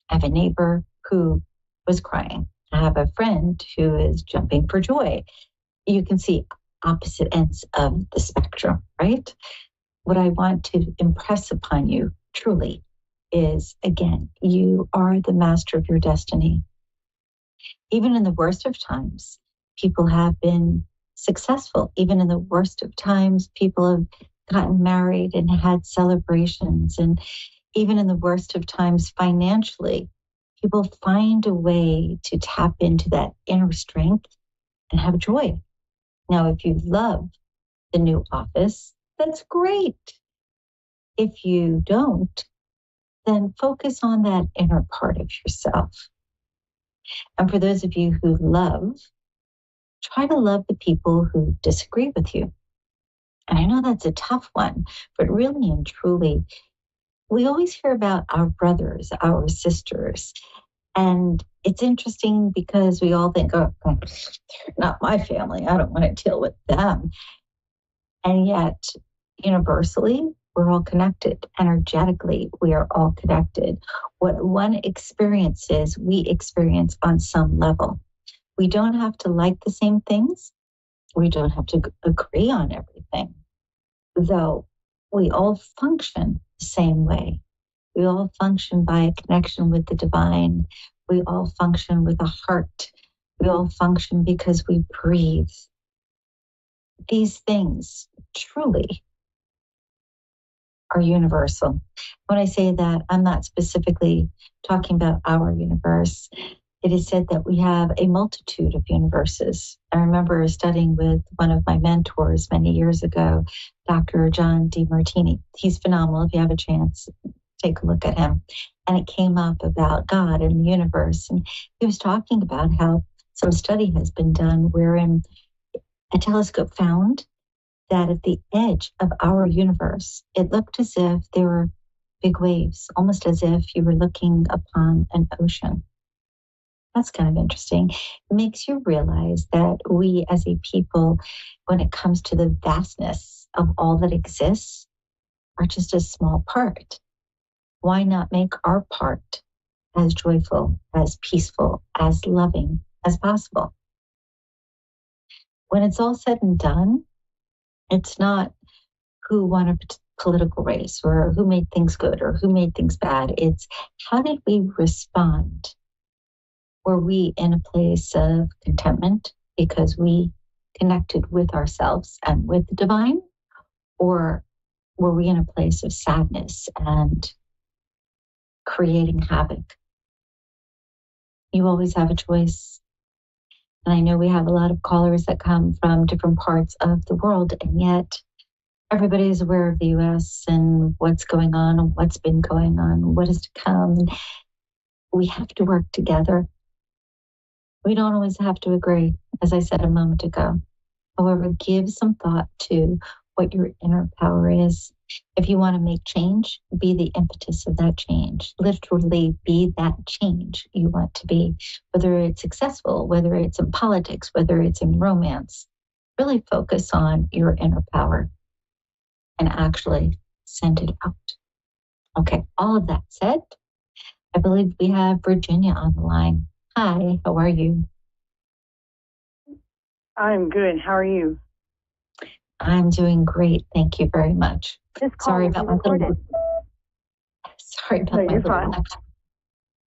I have a neighbor who was crying. I have a friend who is jumping for joy. You can see opposite ends of the spectrum, right? What I want to impress upon you truly is, again, you are the master of your destiny. Even in the worst of times, people have been successful. Even in the worst of times, people have gotten married and had celebrations. And even in the worst of times financially, people find a way to tap into that inner strength and have joy. Now, if you love the new office, that's great. If you don't, then focus on that inner part of yourself. And for those of you who love, try to love the people who disagree with you. And I know that's a tough one, but really and truly, we always hear about our brothers, our sisters. And it's interesting because we all think, oh, not my family. I don't want to deal with them. And yet, universally, we're all connected. Energetically, we are all connected. What one experiences, we experience on some level. We don't have to like the same things. We don't have to agree on everything. Though we all function the same way. We all function by a connection with the divine. We all function with a heart. We all function because we breathe. These things truly are universal. When I say that, I'm not specifically talking about our universe. It is said that we have a multitude of universes. I remember studying with one of my mentors many years ago, Dr. John DeMartini. He's phenomenal. If you have a chance, take a look at him. And it came up about God and the universe. And he was talking about how some study has been done wherein a telescope found that at the edge of our universe, it looked as if there were big waves, almost as if you were looking upon an ocean. That's kind of interesting. It makes you realize that we as a people, when it comes to the vastness of all that exists, are just a small part. Why not make our part as joyful, as peaceful, as loving as possible? When it's all said and done, it's not who won a political race or who made things good or who made things bad. It's how did we respond? Were we in a place of contentment? because we connected with ourselves and with the divine? Or were we in a place of sadness and creating havoc? You always have a choice. And I know we have a lot of callers that come from different parts of the world, and yet everybody is aware of the US and what's going on and what's been going on, what is to come. We have to work together. We don't always have to agree, as I said a moment ago. However, give some thought to what your inner power is. If you want to make change, be the impetus of that change. Literally be that change you want to be, whether it's successful, whether it's in politics, whether it's in romance. Really focus on your inner power and actually send it out. Okay, all of that said, I believe we have Virginia on the line. Hi, how are you? I'm good. How are you? I'm doing great. Thank you very much. Sorry about my little... Sorry about my little...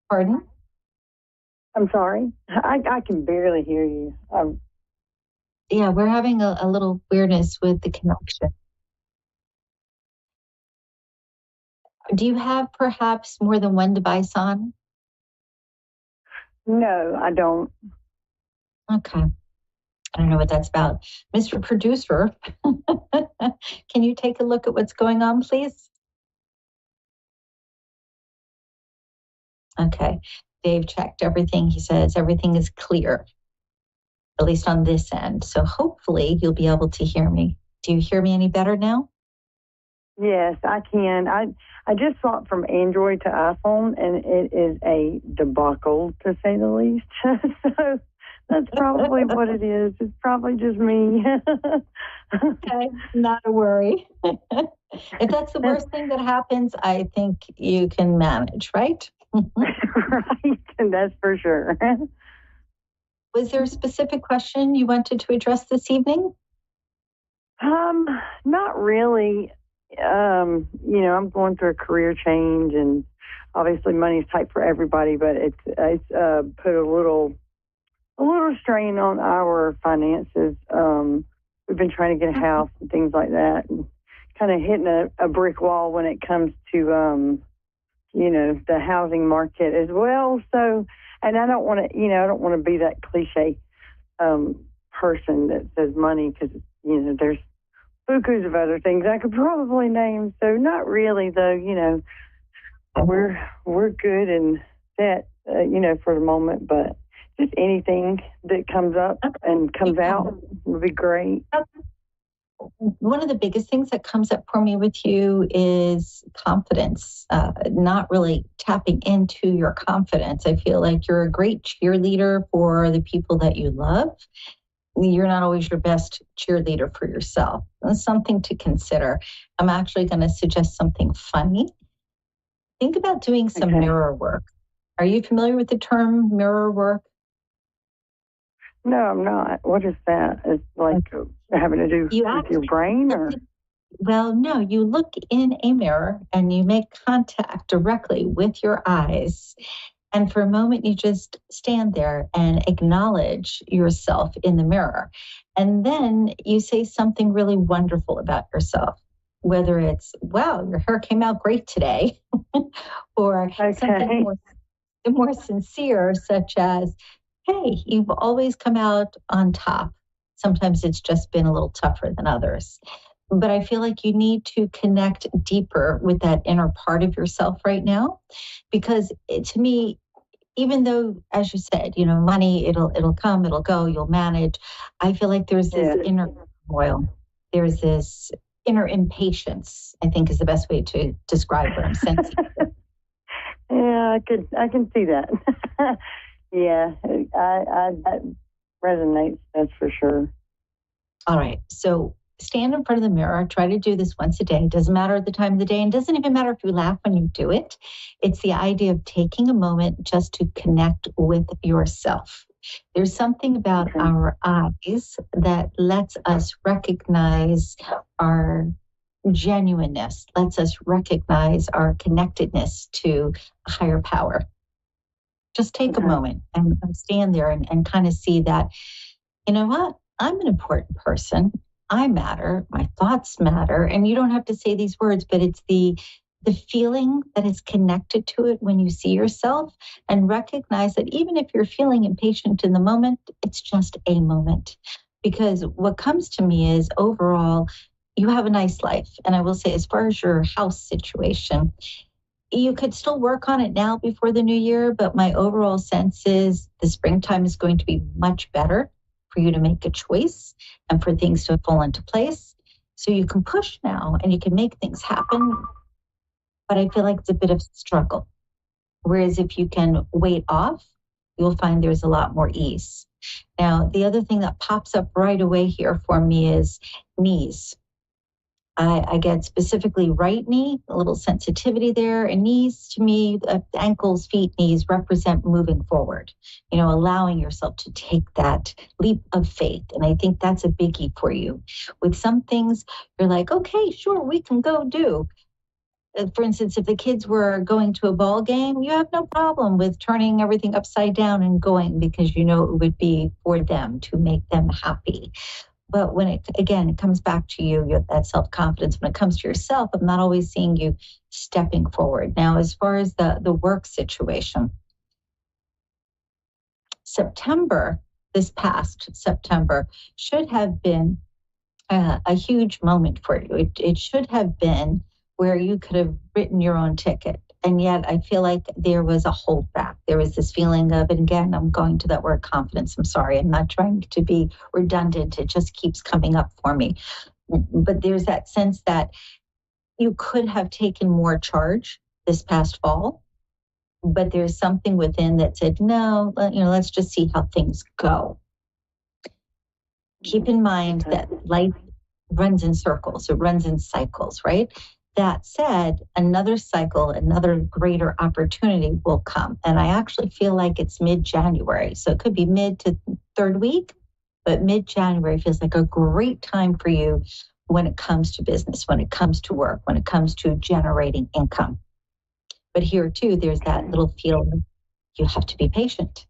Pardon? I'm sorry. I can barely hear you. Yeah, we're having a little weirdness with the connection. Do you have perhaps more than one device on? No, I don't. Okay. I don't know what that's about. Mr. Producer, can you take a look at what's going on, please? Okay. Dave checked everything. He says everything is clear, at least on this end. So hopefully you'll be able to hear me. Do you hear me any better now? Yes, I can. I just swapped from Android to iPhone, and it is a debacle, to say the least. So that's probably what it is. It's probably just me. Okay, not a worry. If that's the worst thing that happens, I think you can manage, right? Right, that's for sure. Was there a specific question you wanted to address this evening? Not really. I'm going through a career change, and obviously money's tight for everybody, but it's put a little strain on our finances. We've been trying to get a house and things like that, and kind of hitting a brick wall when it comes to the housing market as well. So, and I don't want to be that cliche person that says money, because there's bukus of other things I could probably name. So not really, though. We're good and set, for the moment. But just anything that comes up and comes out would be great. One of the biggest things that comes up for me with you is confidence, not really tapping into your confidence. I feel like you're a great cheerleader for the people that you love. You're not always your best cheerleader for yourself. That's something to consider. I'm actually going to suggest something funny. Think about doing some mirror work. Are you familiar with the term mirror work? No, I'm not. What is that? It's like having to do with your brain, or? Well, no, you look in a mirror and you make contact directly with your eyes. And for a moment, you just stand there and acknowledge yourself in the mirror. And then you say something really wonderful about yourself, whether it's, wow, your hair came out great today, or something more sincere, such as, hey, you've always come out on top. Sometimes it's just been a little tougher than others. But I feel like you need to connect deeper with that inner part of yourself right now, because to me, even though, as you said, money, it'll come, it'll go, you'll manage. I feel like there's this inner turmoil. There's this inner impatience, I think is the best way to describe what I'm sensing. Yeah, I can see that. Yeah, that resonates, that's for sure. All right. So stand in front of the mirror. Try to do this once a day. It doesn't matter the time of the day, and doesn't even matter if you laugh when you do it. It's the idea of taking a moment just to connect with yourself. There's something about our eyes that lets us recognize our genuineness, lets us recognize our connectedness to a higher power. Just take a moment and stand there and kind of see that you know what? I'm an important person. I matter. My thoughts matter. And you don't have to say these words, but it's the feeling that is connected to it when you see yourself, and recognize that even if you're feeling impatient in the moment, it's just a moment. Because what comes to me is overall, you have a nice life. And I will say, as far as your house situation, you could still work on it now before the new year, but my overall sense is the springtime is going to be much better for you to make a choice and for things to fall into place. So you can push now and you can make things happen. But I feel like it's a bit of a struggle. Whereas if you can wait off, you'll find there's a lot more ease. Now, the other thing that pops up right away here for me is knees. I get specifically right knee, a little sensitivity there. And knees, to me, ankles, feet, knees represent moving forward, allowing yourself to take that leap of faith. And I think that's a biggie for you. With some things, you're like, okay, sure, we can go do. For instance, if the kids were going to a ball game, you have no problem with turning everything upside down and going, because it would be for them to make them happy. But when it comes back to you, that self-confidence. When it comes to yourself, I'm not always seeing you stepping forward. Now, as far as the work situation, this past September, should have been a huge moment for you. It should have been where you could have written your own ticket. And yet I feel like there was a holdback. There was this feeling of, and again, I'm going to that word confidence. I'm sorry, I'm not trying to be redundant. It just keeps coming up for me. But there's that sense that you could have taken more charge this past fall, but there's something within that said, no, let's just see how things go. Keep in mind that life runs in circles. It runs in cycles, right? That said, another cycle, another greater opportunity will come. And I actually feel like it's mid-January. So it could be mid to third week, but mid-January feels like a great time for you when it comes to business, when it comes to work, when it comes to generating income. But here too, there's that little feeling you have to be patient.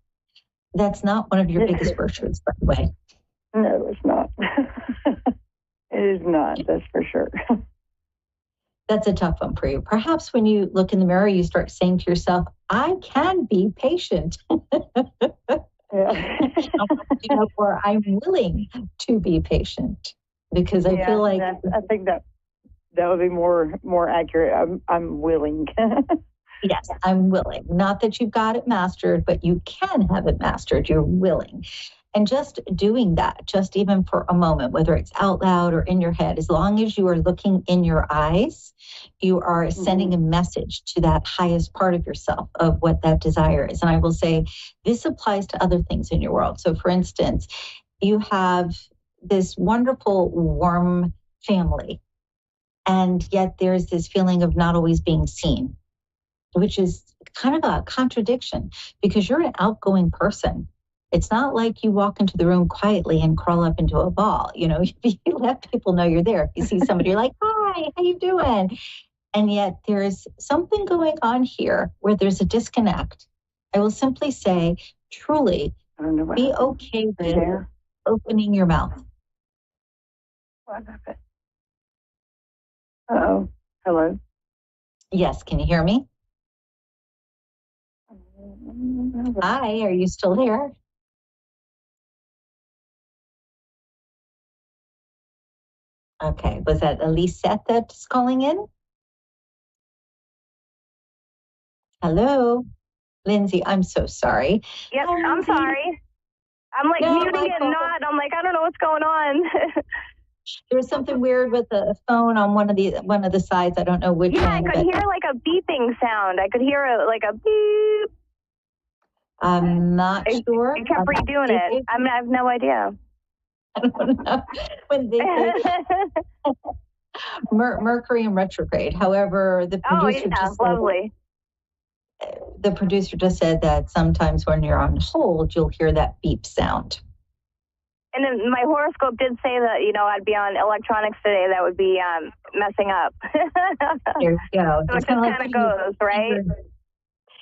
That's not one of your biggest virtues, by the way. No, it's not. It is not, that's for sure. That's a tough one for you. Perhaps when you look in the mirror, you start saying to yourself, I can be patient. Or I'm willing to be patient, because I feel like I think that would be more accurate. I'm willing. Yes, I'm willing. Not that you've got it mastered, but you can have it mastered. You're willing. And just doing that, just even for a moment, whether it's out loud or in your head, as long as you are looking in your eyes, you are sending a message to that highest part of yourself of what that desire is. And I will say this applies to other things in your world. So for instance, you have this wonderful, warm family, and yet there's this feeling of not always being seen, which is kind of a contradiction, because you're an outgoing person. It's not like you walk into the room quietly and crawl up into a ball. You let people know you're there. If you see somebody, you're like, hi, how you doing? And yet there's something going on here where there's a disconnect. I will simply say, truly, be okay with opening your mouth. What happened? Uh-oh. Hello? Yes, can you hear me? Hi, are you still there? Okay, was that Elisette that's calling in? Hello? Lindsay, I'm so sorry. Yep, I'm sorry. I'm muting it and not. I'm like, I don't know what's going on. There's something weird with the phone on one of the sides. I don't know which one. I could hear like a beeping sound. I could hear like a beep. I'm not sure. You kept redoing it. I have no idea. I don't know. When they say Mercury in retrograde. However, the producer the producer just said that sometimes when you're on hold, you'll hear that beep sound. And then my horoscope did say that, I'd be on electronics today. That would be messing up. There you go. So it just kind of goes, right?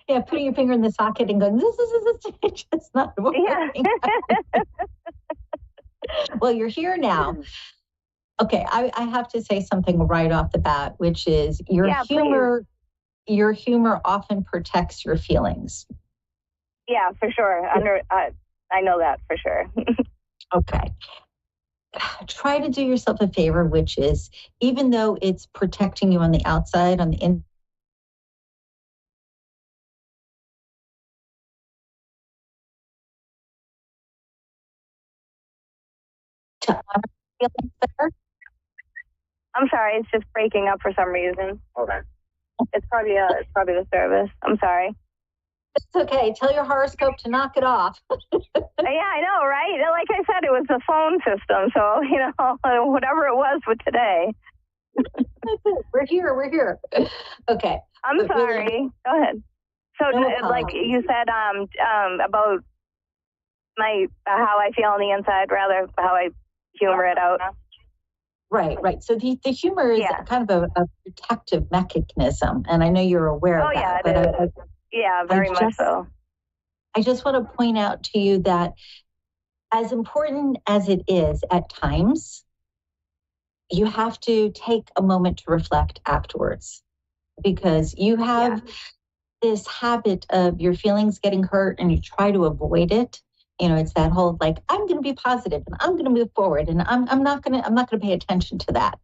Yeah, putting your finger in the socket and going, this is just not working. Yeah. Well, you're here now. Okay, I have to say something right off the bat, which is your humor. Please. Your humor often protects your feelings. Yeah, for sure. I know that for sure. Okay. Try to do yourself a favor, which is, even though it's protecting you on the outside, on the inside, to honor feelings better. I'm sorry, it's just breaking up for some reason. Hold on. It's probably the service. I'm sorry. It's okay. Tell your horoscope to knock it off. Yeah, I know, right? Like I said, it was the phone system. So, whatever it was with today. We're here. Okay. I'm sorry. Really, go ahead. So, like you said, about how I feel on the inside, rather how I humor it out. Right. So the humor is kind of a protective mechanism, and I know you're aware of that. But very much so. I just want to point out to you that as important as it is at times, you have to take a moment to reflect afterwards, because you have this habit of your feelings getting hurt and you try to avoid it. It's that whole, like, I'm going to be positive and I'm going to move forward and I'm not going to pay attention to that.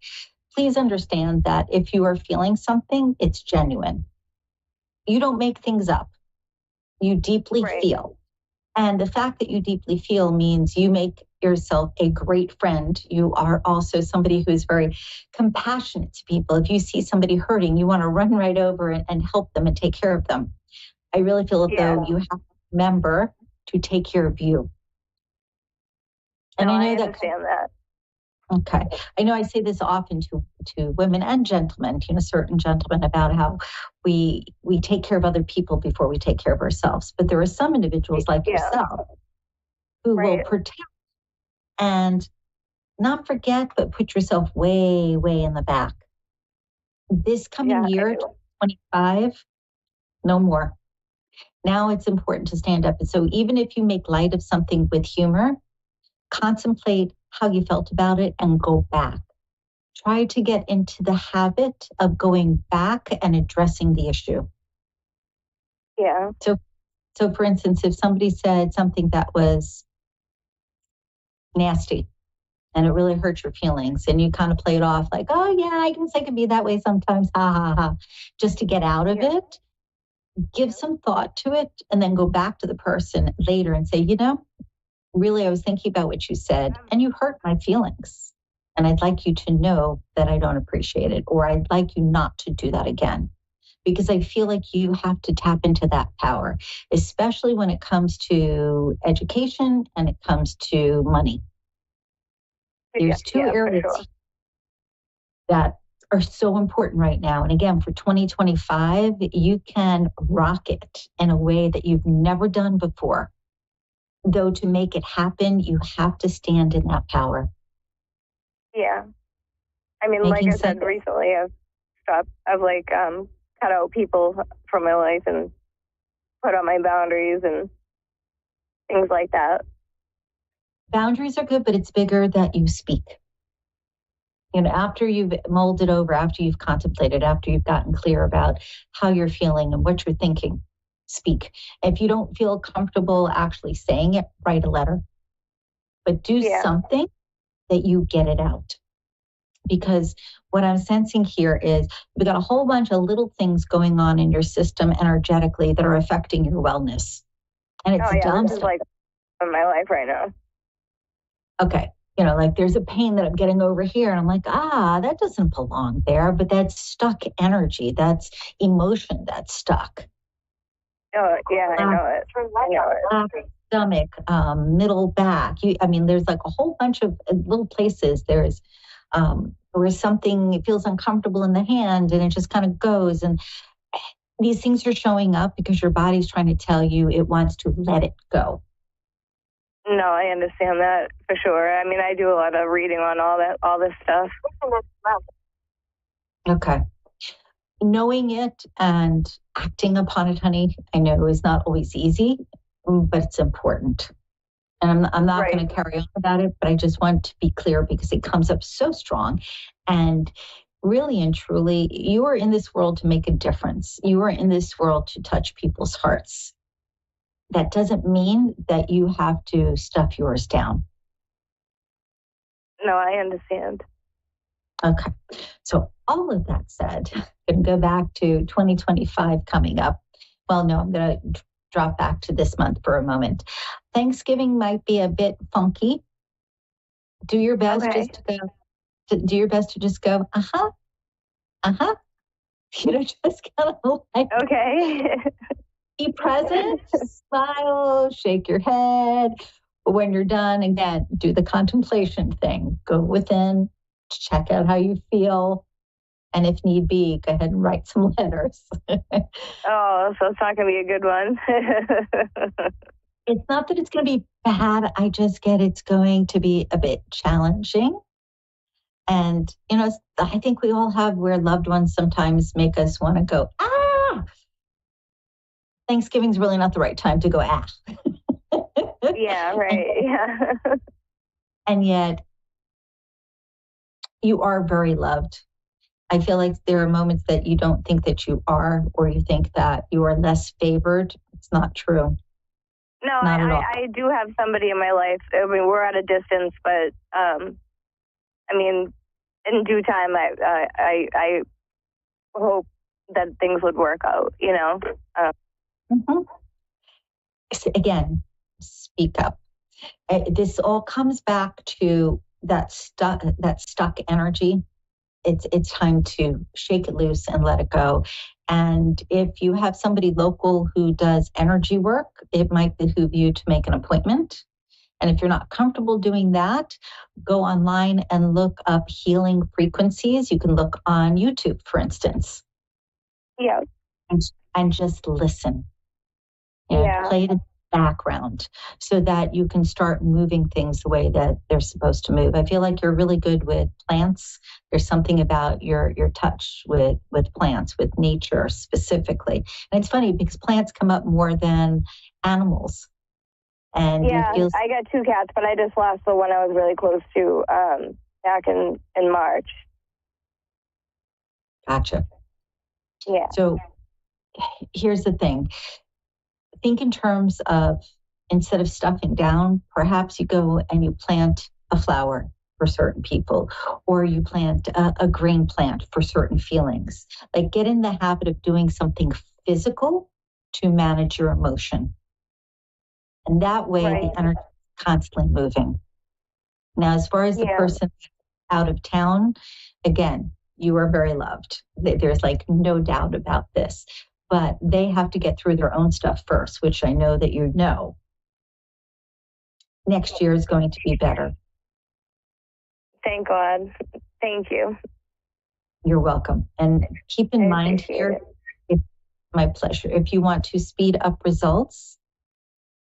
Please understand that if you are feeling something, it's genuine. You don't make things up. You deeply feel. And the fact that you deeply feel means you make yourself a great friend. You are also somebody who's very compassionate to people. If you see somebody hurting, you want to run right over and help them and take care of them. I really feel as though you have to remember to take care of you. And I know understand that. Okay. I know I say this often to women and gentlemen, certain gentlemen, about how we take care of other people before we take care of ourselves. But there are some individuals like yourself who will protect and not forget, but put yourself way, way in the back. This coming year, 2025, no more. Now it's important to stand up. And so even if you make light of something with humor, contemplate how you felt about it and go back. Try to get into the habit of going back and addressing the issue. Yeah. So for instance, if somebody said something that was nasty and it really hurt your feelings and you kind of play it off like, oh yeah, I guess I can be that way sometimes, ha ha ha, just to get out of it, give some thought to it and then go back to the person later and say, really, I was thinking about what you said and you hurt my feelings. And I'd like you to know that I don't appreciate it, or I'd like you not to do that again. Because I feel like you have to tap into that power, especially when it comes to education and it comes to money. There's two areas that are so important right now. And again, for 2025, you can rock it in a way that you've never done before. Though to make it happen, you have to stand in that power. Yeah. I mean, like I said, recently I've cut out people from my life and put up my boundaries and things like that. Boundaries are good, but it's bigger that you speak. After you've mulled it over, after you've contemplated, after you've gotten clear about how you're feeling and what you're thinking, speak. If you don't feel comfortable actually saying it, write a letter. But do something that you get it out. Because what I'm sensing here is we've got a whole bunch of little things going on in your system energetically that are affecting your wellness. And it's dumb this is like in my life right now. Okay. Like there's a pain that I'm getting over here. And I'm like, that doesn't belong there. But that's stuck energy. That's emotion that's stuck. Oh, yeah, I know it. Stomach, middle back. There's like a whole bunch of little places. There's where something feels uncomfortable in the hand and it just kind of goes. And these things are showing up because your body's trying to tell you it wants to let it go. No, I understand that for sure. I mean, I do a lot of reading on all this stuff. Okay. Knowing it and acting upon it, honey, I know is not always easy, but it's important. And I'm not going to carry on about it, but I just want to be clear because it comes up so strong. And really and truly, you are in this world to make a difference. You are in this world to touch people's hearts. That doesn't mean that you have to stuff yours down. No, I understand. Okay. So all of that said, I'm going to go back to 2025 coming up. Well, no, I'm going to drop back to this month for a moment. Thanksgiving might be a bit funky. Do your best just to go. Do your best to just go. You know, just kind of like. Okay. Be present. Smile. Shake your head. But when you're done, again, do the contemplation thing. Go within. Check out how you feel. And if need be, go ahead and write some letters. Oh, so it's not going to be a good one. It's not that it's going to be bad. I just get it's going to be a bit challenging. And, you know, I think we all have where loved ones sometimes make us want to go, Thanksgiving's really not the right time to go, Yeah, right. Yeah. And yet, you are very loved. I feel like there are moments that you don't think that you are, or you think that you are less favored. It's not true. No, I do have somebody in my life. I mean, we're at a distance, but I mean, in due time, I hope that things would work out. You know. Again, speak up. This all comes back to that stuck energy. It's time to shake it loose and let it go. And if you have somebody local who does energy work, it might behoove you to make an appointment. And if you're not comfortable doing that, go online and look up healing frequencies. You can look on YouTube, for instance. Yeah. And just listen. Play it in the background so that you can start moving things the way that they're supposed to move. I feel like you're really good with plants. There's something about your touch with plants, with nature specifically. And it's funny because plants come up more than animals. And I got 2 cats, but I just lost the one I was really close to back in March. Gotcha. Yeah. So here's the thing. Think in terms of, instead of stuffing down, perhaps you go and you plant a flower for certain people, or you plant a green plant for certain feelings. Like, get in the habit of doing something physical to manage your emotion. And that way the energy is constantly moving. Now, as far as the person out of town, again, you are very loved. There's like no doubt about this. But they have to get through their own stuff first, which I know that you know. Next year is going to be better. Thank God. Thank you. You're welcome. And keep in mind here, it's my pleasure. If you want to speed up results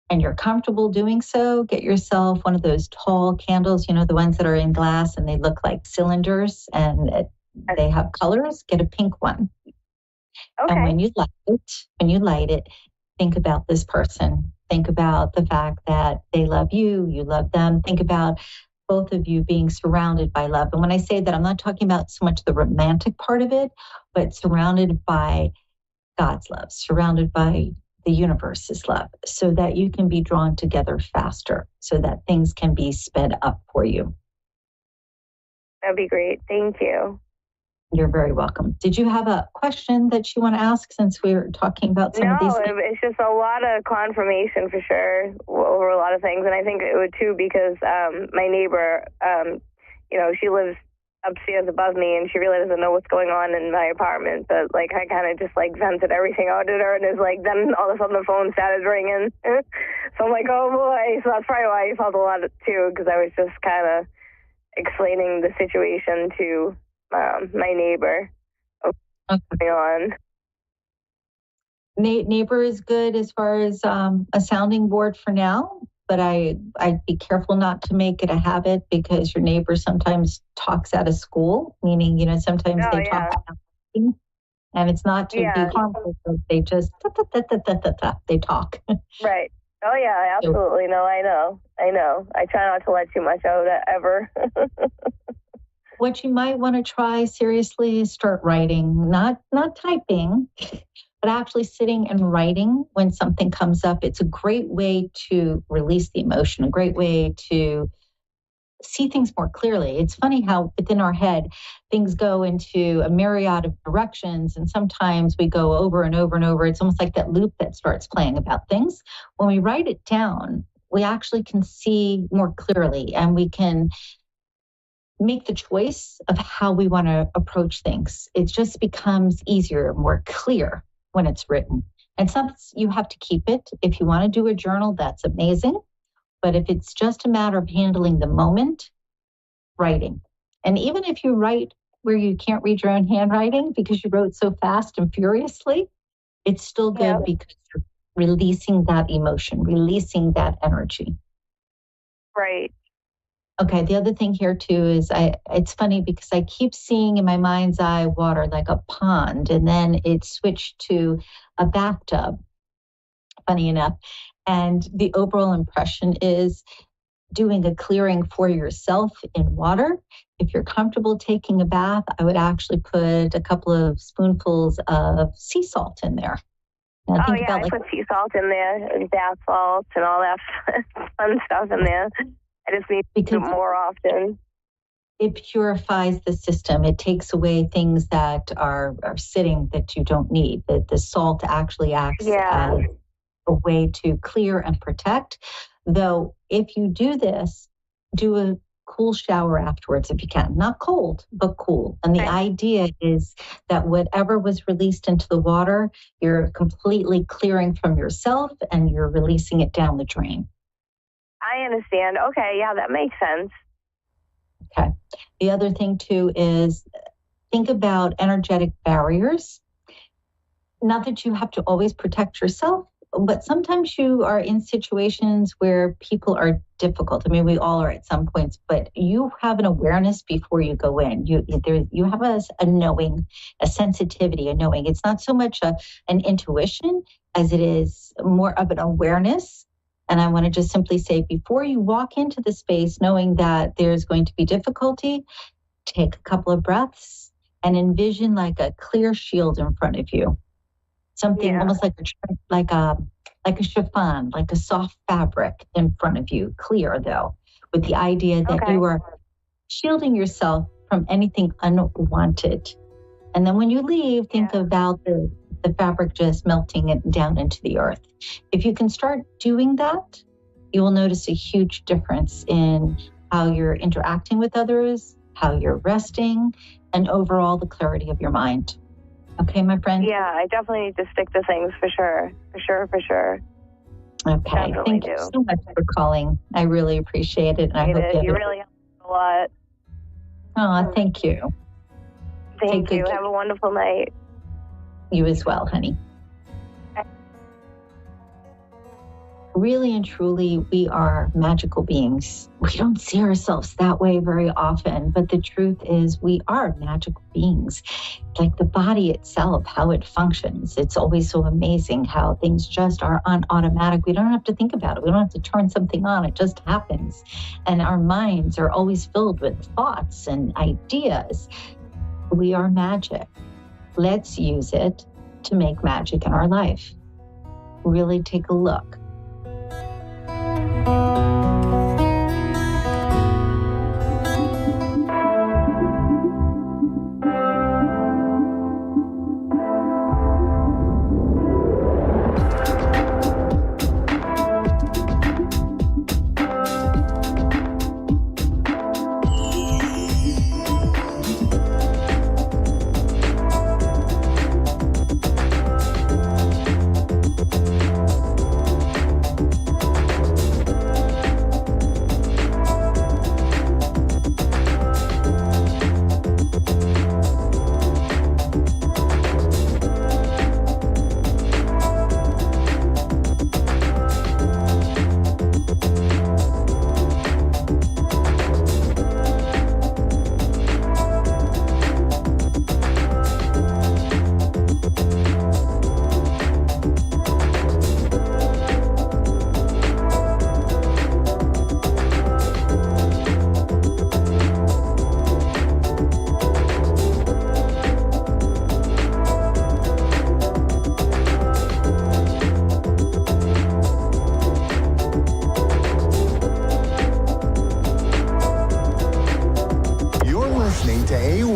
and you're comfortable doing so, get yourself one of those tall candles, you know, the ones that are in glass and they look like cylinders and they have colors. Get a pink one. Okay. And when you light it, think about this person. Think about the fact that they love you, you love them. Think about both of you being surrounded by love. And when I say that, I'm not talking about so much the romantic part of it, but surrounded by God's love, surrounded by the universe's love, so that you can be drawn together faster, so that things can be sped up for you. That'd be great. Thank you. You're very welcome. Did you have a question that you want to ask since we were talking about some of these things? No, it's just a lot of confirmation for sure over a lot of things. And I think it would too because my neighbor, you know, she lives upstairs above me and she really doesn't know what's going on in my apartment. But like I kind of just like vented everything out at her and it's like then all of a sudden the phone started ringing. So I'm like, oh boy. So that's probably why you felt a lot too because I was just kind of explaining the situation to my neighbor. On. Neighbor is good as far as a sounding board for now, but I'd be careful not to make it a habit because your neighbor sometimes talks out of school, meaning, you know, sometimes they talk about things, and it's not to be harmful, but they just they talk. Right. Oh, yeah, absolutely. No, I know. I try not to let too much out ever. What you might want to try seriously is start writing, not typing, but actually sitting and writing when something comes up. It's a great way to release the emotion, a great way to see things more clearly. It's funny how within our head, things go into a myriad of directions, and sometimes we go over and over and over. It's almost like that loop that starts playing about things. When we write it down, we actually can see more clearly, and we can make the choice of how we want to approach things. It just becomes easier, more clear when it's written. And sometimes you have to keep it. If you want to do a journal, that's amazing. But if it's just a matter of handling the moment, writing. And even if you write where you can't read your own handwriting because you wrote so fast and furiously, it's still good because you're releasing that emotion, releasing that energy. Right. Okay, the other thing here too is it's funny because I keep seeing in my mind's eye water like a pond, and then it switched to a bathtub, funny enough. And the overall impression is doing a clearing for yourself in water. If you're comfortable taking a bath, I would actually put a couple of spoonfuls of sea salt in there. Now, Oh, yeah, I put sea salt in there, and bath salts and all that fun stuff in there. I just need to do it more often. It purifies the system. It takes away things that are sitting that you don't need. The salt actually acts as a way to clear and protect. Though, if you do this, do a cool shower afterwards if you can. Not cold, but cool. And the idea is that whatever was released into the water, you're completely clearing from yourself and you're releasing it down the drain. I understand. Okay, yeah, that makes sense. Okay. The other thing too is think about energetic barriers. Not that you have to always protect yourself, but sometimes you are in situations where people are difficult. I mean, we all are at some points, but you have an awareness before you go in. You have a knowing, a sensitivity, a knowing. It's not so much an intuition as it is more of an awareness. And I want to just simply say, before you walk into the space, knowing that there's going to be difficulty, take a couple of breaths and envision like a clear shield in front of you. Something almost like a chiffon, like a soft fabric in front of you, clear though, with the idea that you are shielding yourself from anything unwanted. And then when you leave, think about the fabric just melting it down into the earth. If you can start doing that, you will notice a huge difference in how you're interacting with others, how you're resting, and overall the clarity of your mind. Okay, my friend? Yeah, I definitely need to stick to things for sure. Okay, definitely thank you so much for calling. I really appreciate it. And I hope you really helped a lot. Oh, thank you. Thank you. Have a wonderful night. You as well, honey. Really and truly, we are magical beings. We don't see ourselves that way very often, but the truth is we are magical beings. Like the body itself, how it functions. It's always so amazing how things just are on automatic. We don't have to think about it. We don't have to turn something on. It just happens. And our minds are always filled with thoughts and ideas. We are magic. Let's use it to make magic in our life. Really take a look.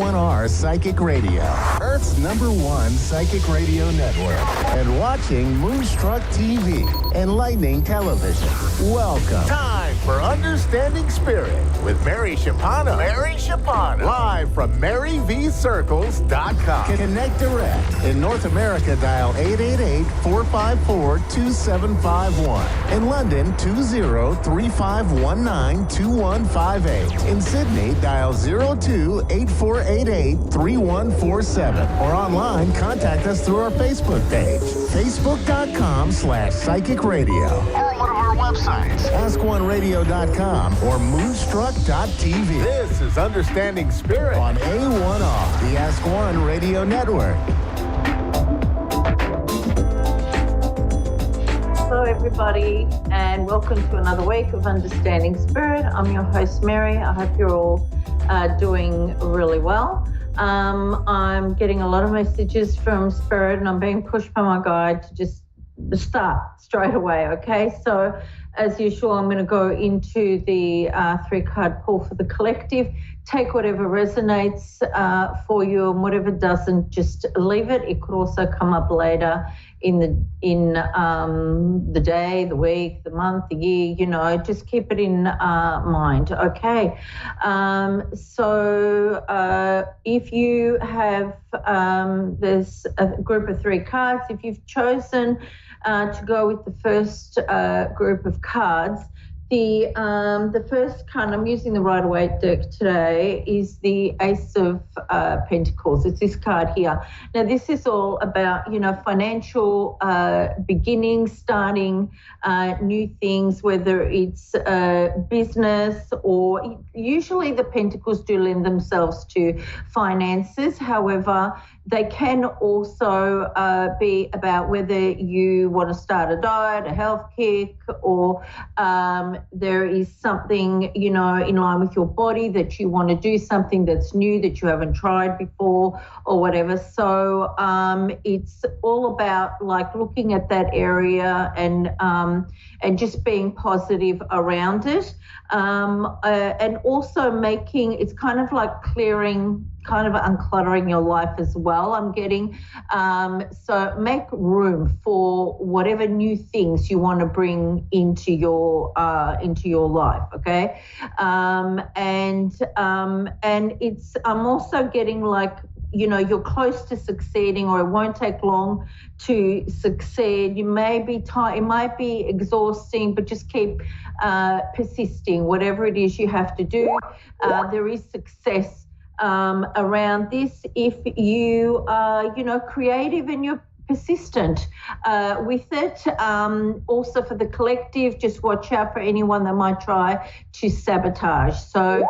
A1R Psychic Radio, Earth's #1 psychic radio network, and watching Moonstruck TV, Enlightening Television. Welcome. Time for Understanding Spirit with Mary Shapano. Mary Shapano. Live from MaryVCircles.com. Connect direct. In North America, dial 888-454-2751. In London, 20-3519-2158. In Sydney, dial 02-8488-3147. Or online, contact us through our Facebook page, facebook.com/psychic radio. Or one of our websites, askoneradio.com or moonstruck.tv. This is Understanding Spirit on A1R, the Ask One Radio Network. Hello, everybody, and welcome to another week of Understanding Spirit. I'm your host, Mary. I hope you're all doing really well. I'm getting a lot of messages from Spirit, and I'm being pushed by my guide to just start straight away, okay? So, as usual, I'm going to go into the 3-card pull for the collective. Take whatever resonates for you, and whatever doesn't, just leave it. It could also come up later in the day, the week, the month, the year. You know, just keep it in mind. Okay. So if you have, there's a group of 3 cards. If you've chosen to go with the first group of cards, the first card, I'm using the Rider-Waite deck today, is the Ace of Pentacles. It's this card here. Now, this is all about, you know, financial beginnings, starting new things, whether it's business or usually the Pentacles do lend themselves to finances. However, they can also be about whether you want to start a diet, a health kick, or there is something, you know, in line with your body that you want to do, something that's new that you haven't tried before or whatever. So it's all about like looking at that area and just being positive around it. And also making, it's kind of like clearing, kind of uncluttering your life as well, I'm getting. So make room for whatever new things you want to bring into your life, okay? And it's, I'm also getting like, you know, you're close to succeeding, or it won't take long to succeed. You may be tired, it might be exhausting, but just keep persisting, whatever it is you have to do. There is success around this if you are, you know, creative and you're persistent with it. Also for the collective, just watch out for anyone that might try to sabotage. So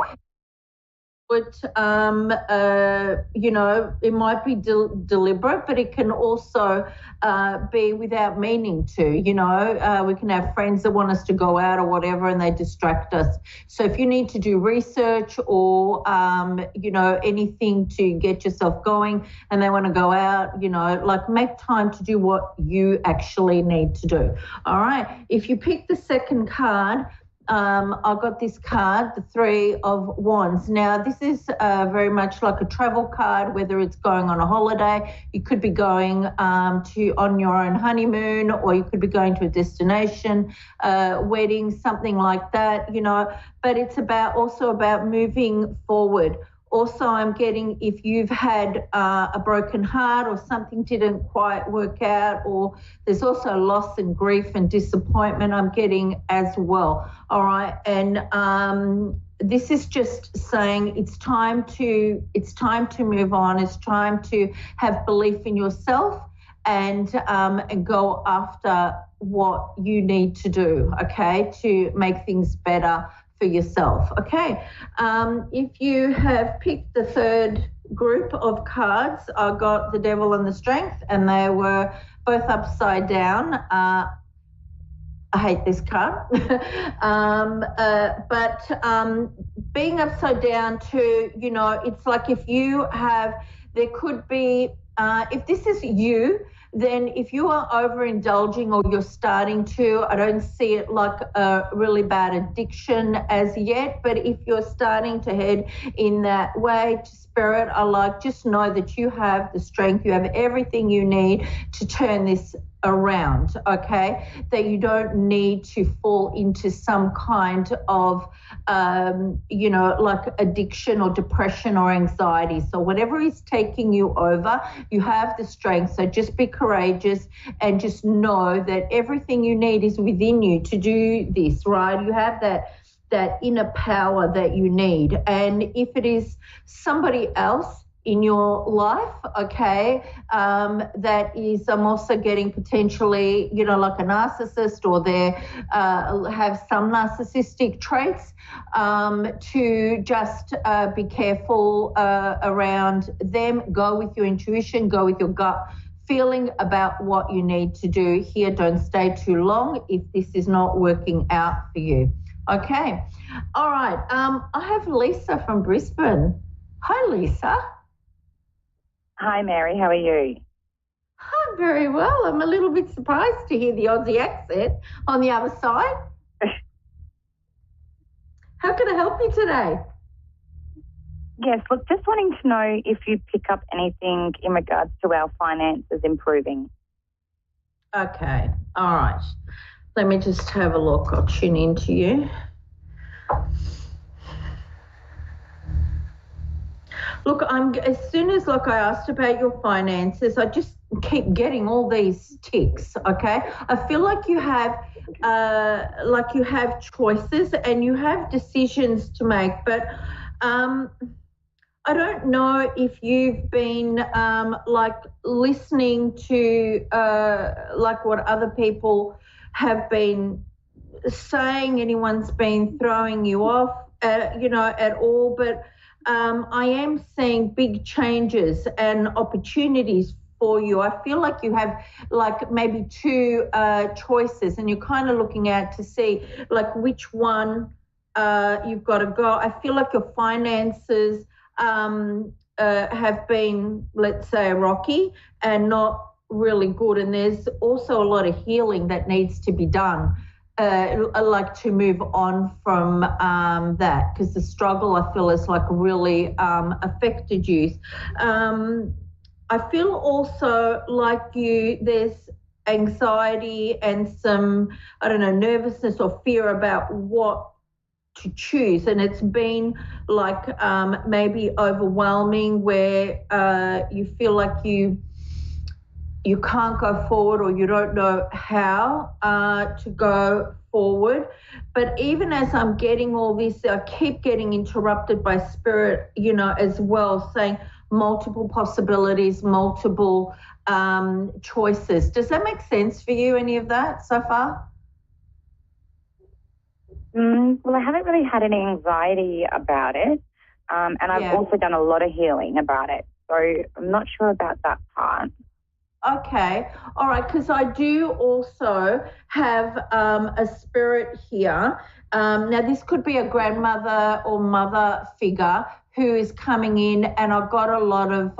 you know, it might be deliberate, but it can also be without meaning to. You know, we can have friends that want us to go out or whatever, and they distract us. So if you need to do research or, you know, anything to get yourself going, and they want to go out, you know, like make time to do what you actually need to do. All right. If you pick the second card, I've got this card, the 3 of Wands. Now, this is very much like a travel card, whether it's going on a holiday. You could be going on your own honeymoon, or you could be going to a destination, wedding, something like that, you know. But it's also about moving forward. Also, I'm getting if you've had a broken heart or something didn't quite work out, or there's also loss and grief and disappointment I'm getting as well. All right. And this is just saying it's time to move on. It's time to have belief in yourself and go after what you need to do, okay, to make things better for yourself. Okay. If you have picked the third group of cards, I got the Devil and the Strength, and they were both upside down. I hate this card. But being upside down too, you know, it's like if you have, there could be, if this is you, then if you are overindulging or you're starting to, I don't see it like a really bad addiction as yet, but if you're starting to head in that way to Spirit, I like, just know that you have the strength, you have everything you need to turn this around, okay? That you don't need to fall into some kind of, like addiction or depression or anxiety. So whatever is taking you over, you have the strength. So just be courageous and just know that everything you need is within you to do this, right? You have that inner power that you need. And if it is somebody else in your life, okay, that is, I'm also getting potentially, like a narcissist, or they have some narcissistic traits, to just be careful around them. Go with your intuition, go with your gut feeling about what you need to do here. Don't stay too long if this is not working out for you. Okay. All right. I have Lisa from Brisbane. Hi, Lisa. Hi, Mary. How are you? I'm very well. I'm a little bit surprised to hear the Aussie accent on the other side. How can I help you today? Yes, look, just wanting to know if you pick up anything in regards to our finances improving. Okay. All right. Let me just have a look. I'll tune into you. Look, as soon as I asked about your finances, I just keep getting all these ticks, okay? I feel like you have choices and you have decisions to make, but I don't know if you've been listening to what other people have been saying, anyone's been throwing you off, at all, but I am seeing big changes and opportunities for you. I feel like you have maybe two choices, and you're kind of looking out to see which one you've got to go. I feel like your finances have been, let's say, rocky and not really good, and there's also a lot of healing that needs to be done. To move on from that, because the struggle, I feel, is really affected you. I feel also like there's anxiety and some, nervousness or fear about what to choose, and it's been maybe overwhelming, where you feel like you can't go forward, or you don't know how to go forward. But even as I'm getting all this, I keep getting interrupted by Spirit, as well, saying multiple possibilities, multiple choices. Does that make sense for you, any of that so far? Well, I haven't really had any anxiety about it, and I've also done a lot of healing about it. So I'm not sure about that part. Okay, all right, because I do also have a Spirit here. Now, this could be a grandmother or mother figure who is coming in, and I've got a lot of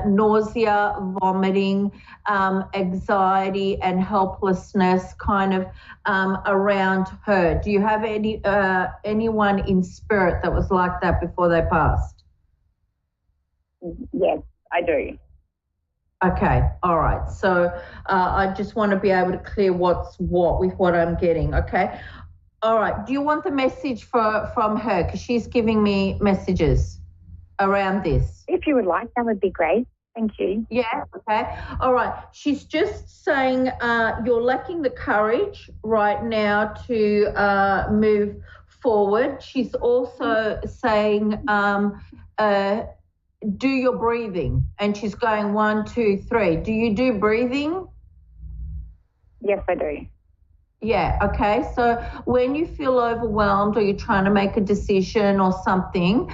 nausea, vomiting, anxiety and helplessness kind of around her. Do you have anyone in Spirit that was like that before they passed? Yes, I do. Okay, all right. So I just want to be able to clear what's what with what I'm getting, okay? All right. Do you want the message from her? Because she's giving me messages around this. If you would like, that would be great. Thank you. Yeah, okay. All right. She's just saying you're lacking the courage right now to move forward. She's also saying do your breathing, and she's going 1, 2, 3. Do you do breathing? Yes, I do. Yeah, okay. So when you feel overwhelmed or you're trying to make a decision or something,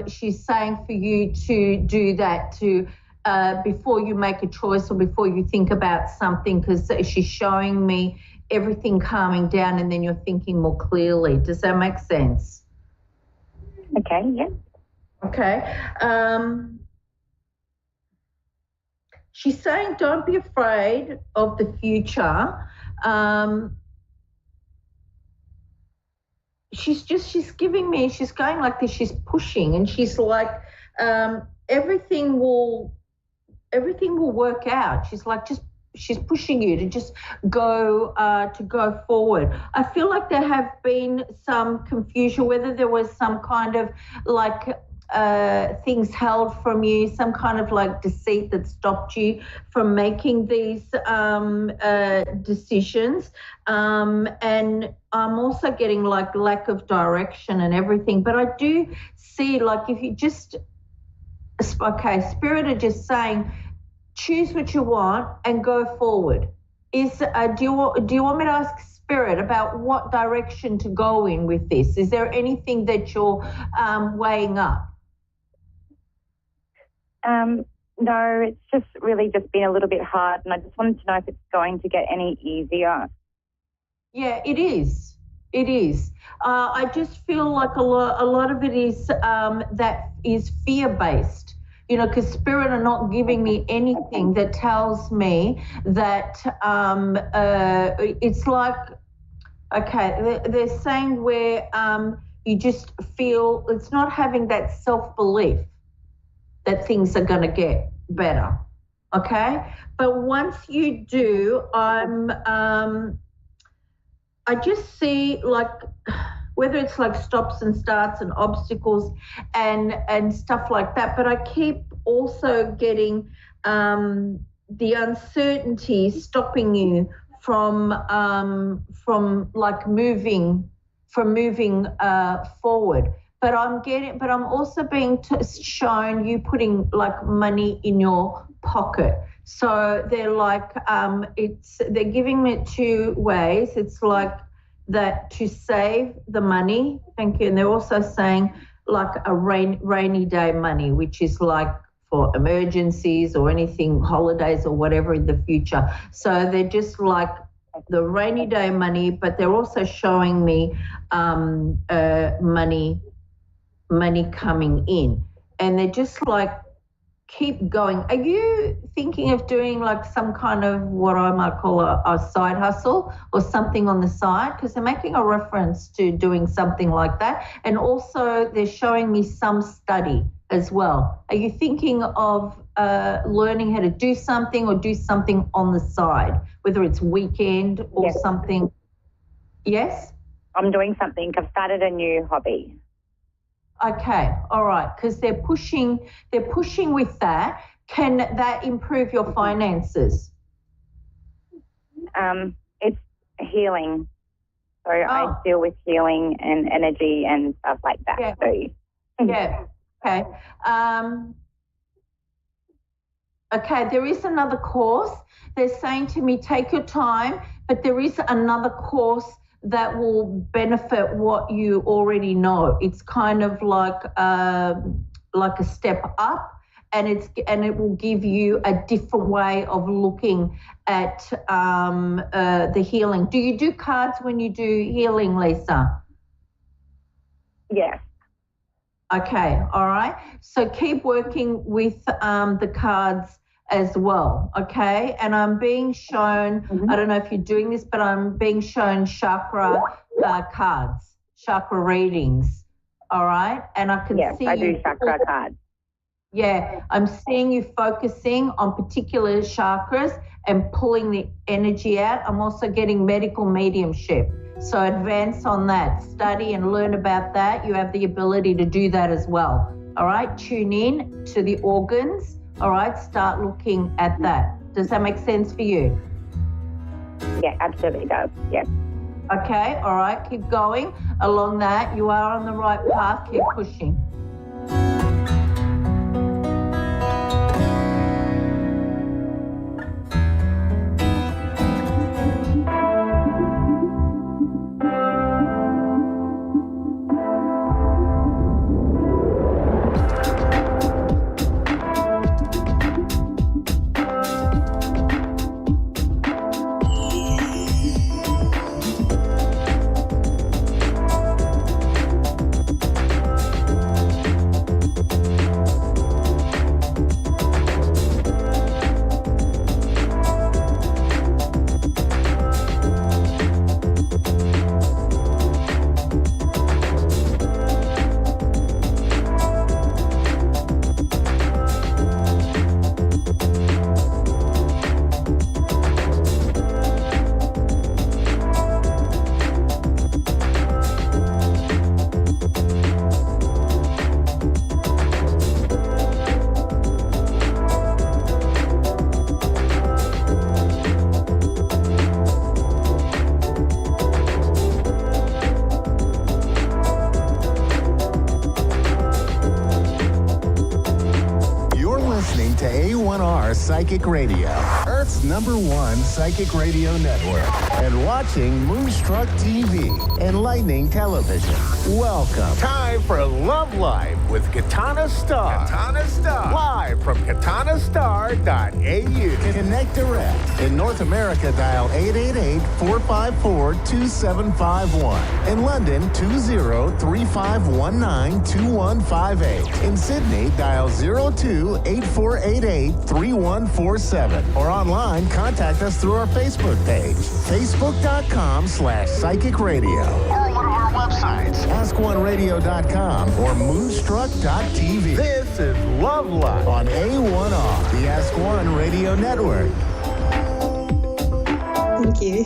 she's saying for you to do that to before you make a choice or before you think about something, because she's showing me everything calming down and then you're thinking more clearly. Does that make sense? Okay, yeah. Okay. she's saying don't be afraid of the future. She's giving me, she's going like this, she's pushing, and she's like, everything will work out. She's like, she's pushing you to just go forward. I feel like there have been some confusion, whether there was some kind of like things held from you, some kind of like deceit that stopped you from making these decisions. And I'm also getting like lack of direction and everything. But I do see, like, if you just, okay, Spirit are just saying, choose what you want and go forward. Do you want me to ask Spirit about what direction to go in with this? Is there anything that you're weighing up? No, it's just really just been a little bit hard, and I just wanted to know if it's going to get any easier. Yeah, it is. It is. I just feel like a lot of it is that is fear-based. You know, because Spirit are not giving me anything that tells me that it's like, okay, they're saying where you just feel it's not having that self-belief that things are going to get better, okay? But once you do, I just see like, whether it's like stops and starts and obstacles and stuff like that. But I keep also getting the uncertainty stopping you from like moving forward. But I'm also being shown you putting like money in your pocket. So they're like, they're giving me two ways. It's like that to save the money, thank you. And they're also saying like a rainy day money, which is like for emergencies or anything, holidays or whatever in the future. So they're just like the rainy day money, but they're also showing me money coming in. And they're just like, keep going. Are you thinking of doing like some kind of what I might call a side hustle or something on the side? Because they're making a reference to doing something like that. And also they're showing me some study as well. Are you thinking of learning how to do something or do something on the side, whether it's weekend or something? Yes? I'm doing something. I've started a new hobby. Okay, all right, because they're pushing with that. Can that improve your finances? It's healing. So I deal with healing and energy and stuff like that. Yeah. So. Yeah. Okay. Okay, there is another course. They're saying to me, take your time, but there is another course that will benefit what you already know. It's kind of like a step up, and it will give you a different way of looking at the healing. Do you do cards when you do healing, Lisa? Yes. Okay, all right. So keep working with the cards as well, okay? And I'm being shown, I don't know if you're doing this, but I'm being shown chakra cards, chakra readings, all right? And I can see I do chakra cards. Yeah, I'm seeing you focusing on particular chakras and pulling the energy out. I'm also getting medical mediumship. So advance on that, study and learn about that. You have the ability to do that as well, all right? Tune in to the organs. All right, start looking at that. Does that make sense for you? Yeah, absolutely does. Yes. Okay, all right, keep going along that. You are on the right path, keep pushing. Psychic Radio, Earth's #1 psychic radio network, and watching Moonstruck TV, Enlightening Television. Welcome. Time for Love Life with Katana Star. Katana Star. Live from katanastar.au. Connect direct. In North America, dial 888-454-2751. In London, 20-3519-2158. In Sydney, dial 02-8488-3147. Or online, contact us through our Facebook page, facebook.com/psychic radio. Or one of our websites, ask1radio.com or moonstruck.tv. This is Love Life on A1R, the Ask One Radio Network. Thank you.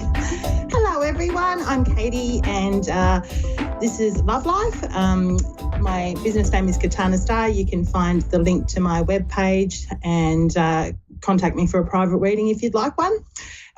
Hello, everyone. I'm Katie, and this is Love Life. My business name is Katana Star. You can find the link to my webpage and contact me for a private reading if you'd like one.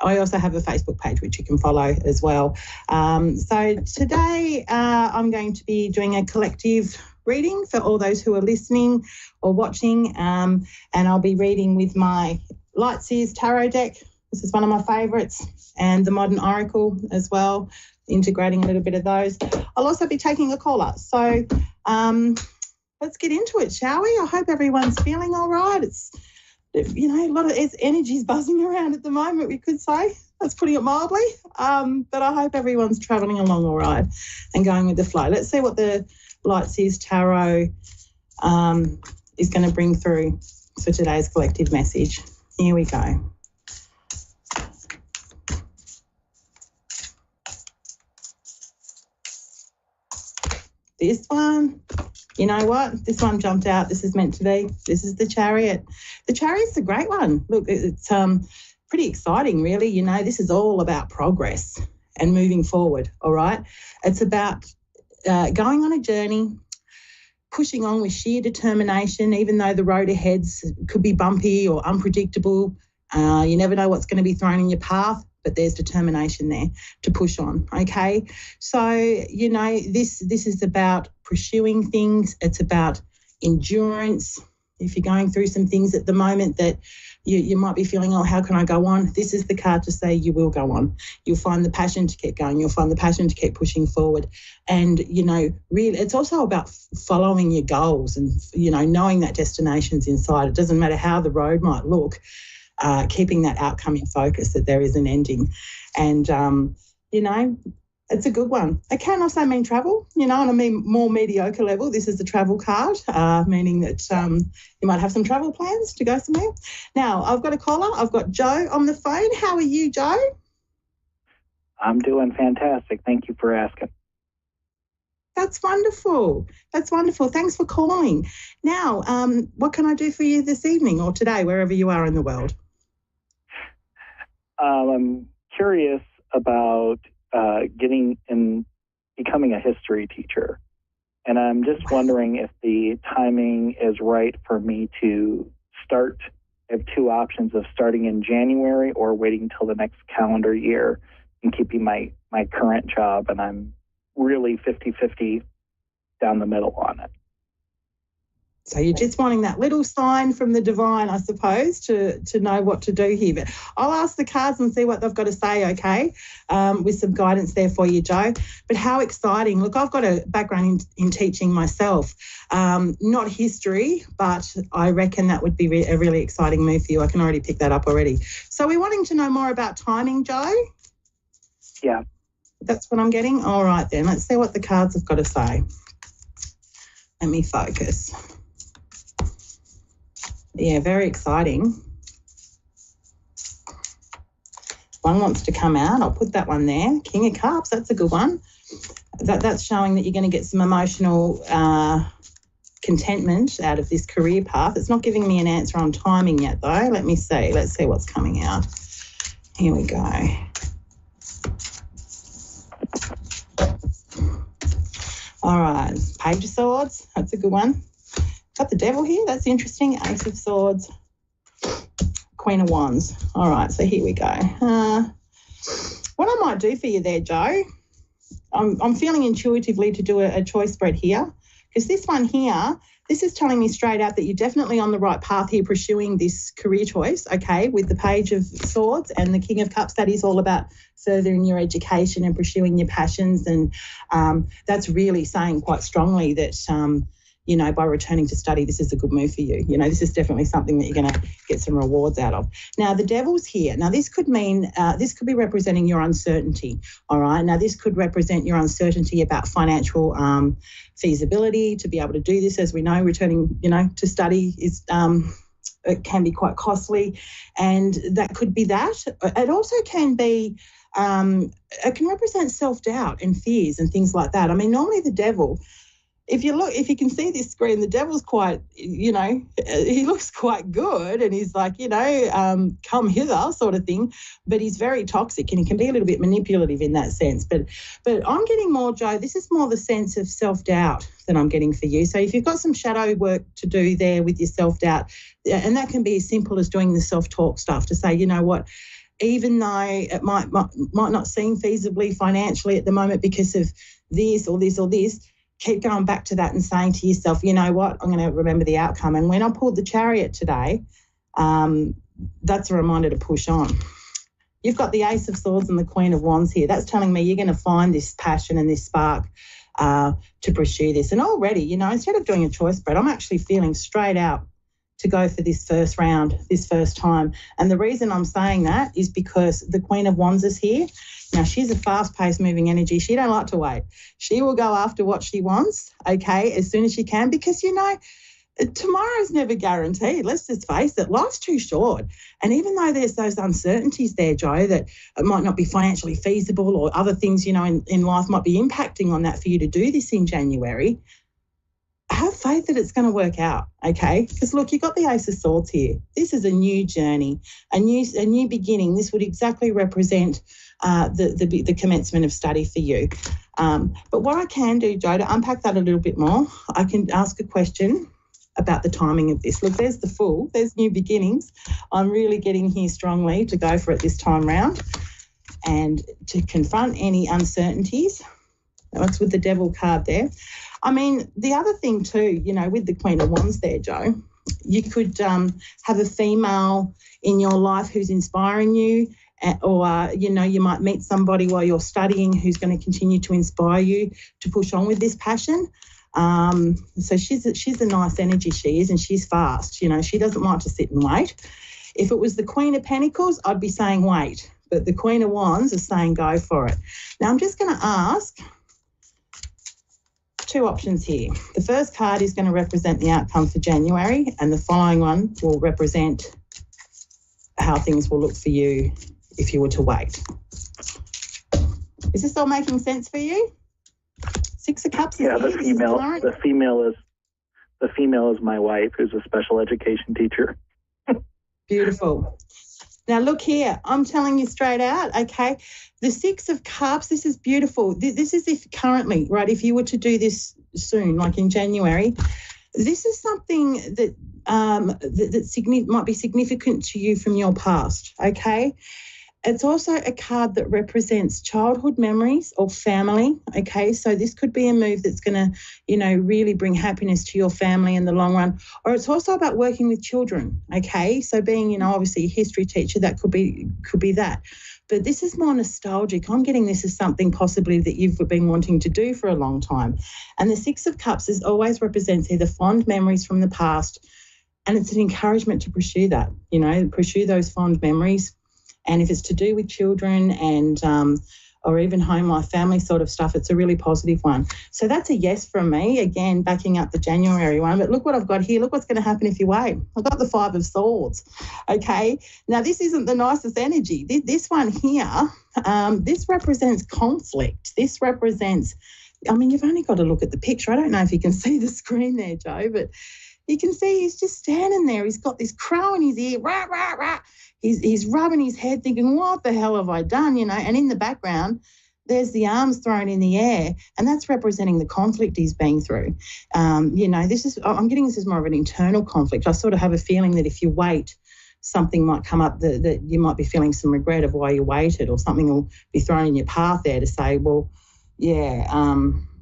I also have a Facebook page which you can follow as well. So today I'm going to be doing a collective reading for all those who are listening or watching, and I'll be reading with my Lightseers Tarot deck. This is one of my favourites, and the Modern Oracle as well, integrating a little bit of those. I'll also be taking a caller. So let's get into it, shall we? I hope everyone's feeling all right. It's, you know, a lot of energy's buzzing around at the moment, we could say. That's putting it mildly. But I hope everyone's travelling along all right and going with the flow. Let's see what the Lightseers Tarot is going to bring through for today's collective message. Here we go. This one, you know what? This one jumped out. This is meant to be. This is the Chariot. The Chariot's a great one. Look, it's pretty exciting, really. You know, this is all about progress and moving forward, all right? It's about going on a journey, pushing on with sheer determination, even though the road ahead could be bumpy or unpredictable. You never know what's going to be thrown in your path, but there's determination there to push on, okay? So, you know, this is about pursuing things. It's about endurance. If you're going through some things at the moment that you might be feeling, oh, how can I go on? This is the card to say you will go on. You'll find the passion to keep going. You'll find the passion to keep pushing forward. And, you know, really, it's also about following your goals and, you know, knowing that destination's inside. It doesn't matter how the road might look. Keeping that outcome in focus, that there is an ending. And, you know, it's a good one. It can also mean travel, you know, on a more mediocre level. This is the travel card, meaning that you might have some travel plans to go somewhere. Now, I've got a caller. I've got Joe on the phone. How are you, Joe? I'm doing fantastic. Thank you for asking. That's wonderful. That's wonderful. Thanks for calling. Now, what can I do for you this evening or today, wherever you are in the world? I'm curious about becoming a history teacher. And I'm just wondering if the timing is right for me to start. I have two options of starting in January or waiting till the next calendar year and keeping my current job. And I'm really 50-50 down the middle on it. So you're just wanting that little sign from the divine, I suppose, to know what to do here. But I'll ask the cards and see what they've got to say, okay, with some guidance there for you, Joe. But how exciting. Look, I've got a background in teaching myself, not history, but I reckon that would be a really exciting move for you. I can already pick that up already. So we're wanting to know more about timing, Joe? Yeah. That's what I'm getting? All right, then. Let's see what the cards have got to say. Let me focus. Yeah, very exciting. One wants to come out. I'll put that one there. King of Cups, that's a good one. That's showing that you're going to get some emotional contentment out of this career path. It's not giving me an answer on timing yet, though. Let me see. Let's see what's coming out. Here we go. All right, Page of Swords, that's a good one. Got the Devil here, that's interesting. Ace of Swords, Queen of Wands. All right, so here we go. What I might do for you there, Joe, I'm feeling intuitively to do a choice spread here Because this one here, this is telling me straight out that you're definitely on the right path here pursuing this career choice, okay, with the Page of Swords and the King of Cups. That is all about furthering your education and pursuing your passions. And that's really saying quite strongly that, you know, by returning to study, this is a good move for you. You know, this is definitely something that you're going to get some rewards out of. Now, the Devil's here. Now, this could mean, this could be representing your uncertainty, all right? Now, this could represent your uncertainty about financial feasibility to be able to do this. As we know, returning, you know, to study is, it can be quite costly, and that could be that. It also can be, it can represent self-doubt and fears and things like that. I mean, normally the Devil, if you can see this screen, the Devil's quite, you know, he looks quite good, and he's like, you know, come hither sort of thing, but he's very toxic and he can be a little bit manipulative in that sense. But I'm getting more, Joe, this is more the sense of self-doubt that I'm getting for you. So if you've got some shadow work to do there with your self-doubt, and that can be as simple as doing the self-talk stuff to say, you know what, even though it might not seem feasibly financially at the moment because of this or this or this, keep going back to that and saying to yourself, you know what, I'm going to remember the outcome. And when I pulled the Chariot today, that's a reminder to push on. You've got the Ace of Swords and the Queen of Wands here. That's telling me you're going to find this passion and this spark to pursue this. And already, you know, instead of doing a choice spread, I'm actually feeling straight out to go for this first round, this first time. And the reason I'm saying that is because the Queen of Wands is here. Now, she's a fast-paced moving energy. She don't like to wait. She will go after what she wants, okay, as soon as she can, because, you know, tomorrow's never guaranteed. Let's just face it. Life's too short. And even though there's those uncertainties there, Joe, that it might not be financially feasible or other things, you know, in life might be impacting on that for you to do this in January, have faith that it's going to work out, okay? Because, look, you've got the Ace of Swords here. This is a new journey, a new beginning. This would exactly represent the commencement of study for you. But what I can do, Joe, to unpack that a little bit more, I can ask a question about the timing of this. Look, there's the Fool. There's new beginnings. I'm really getting here strongly to go for it this time round and to confront any uncertainties. That's with the Devil card there. I mean, the other thing too, you know, with the Queen of Wands there, Joe, you could have a female in your life who's inspiring you, or, you know, you might meet somebody while you're studying who's going to continue to inspire you to push on with this passion. So she's a nice energy, she is, and she's fast. You know, she doesn't like to sit and wait. If it was the Queen of Pentacles, I'd be saying wait, but the Queen of Wands is saying go for it. Now, I'm just going to ask two options here. The first card is going to represent the outcome for January, and the following one will represent how things will look for you if you were to wait. Is this all making sense for you? Six of Cups is yeah, here. The female is my wife, who's a special education teacher. Beautiful. Now, look here, I'm telling you straight out, okay, the Six of Cups, this is beautiful. This is if currently, right, if you were to do this soon, like in January, this is something that might be significant to you from your past, okay? It's also a card that represents childhood memories or family, okay? So this could be a move that's going to, you know, really bring happiness to your family in the long run. Or it's also about working with children, okay? So being, you know, obviously a history teacher, that could be that. But this is more nostalgic. I'm getting this as something possibly that you've been wanting to do for a long time. And the Six of Cups always represents either fond memories from the past, and it's an encouragement to pursue that, you know, pursue those fond memories. And if it's to do with children and or even home life, family sort of stuff, it's a really positive one. So that's a yes from me, again, backing up the January one. But look what I've got here. Look what's going to happen if you wait. I've got the Five of Swords, okay? Now, this isn't the nicest energy. This one here, this represents conflict. This represents, I mean, you've only got to look at the picture. I don't know if you can see the screen there, Joe, but you can see he's just standing there. He's got this crow in his ear, rah, rah, rah. He's rubbing his head thinking, what the hell have I done, you know? And in the background, there's the arms thrown in the air, and that's representing the conflict he's been through. You know, I'm getting this as more of an internal conflict. I sort of have a feeling that if you wait, something might come up that you might be feeling some regret of why you waited, or something will be thrown in your path there to say, well, yeah,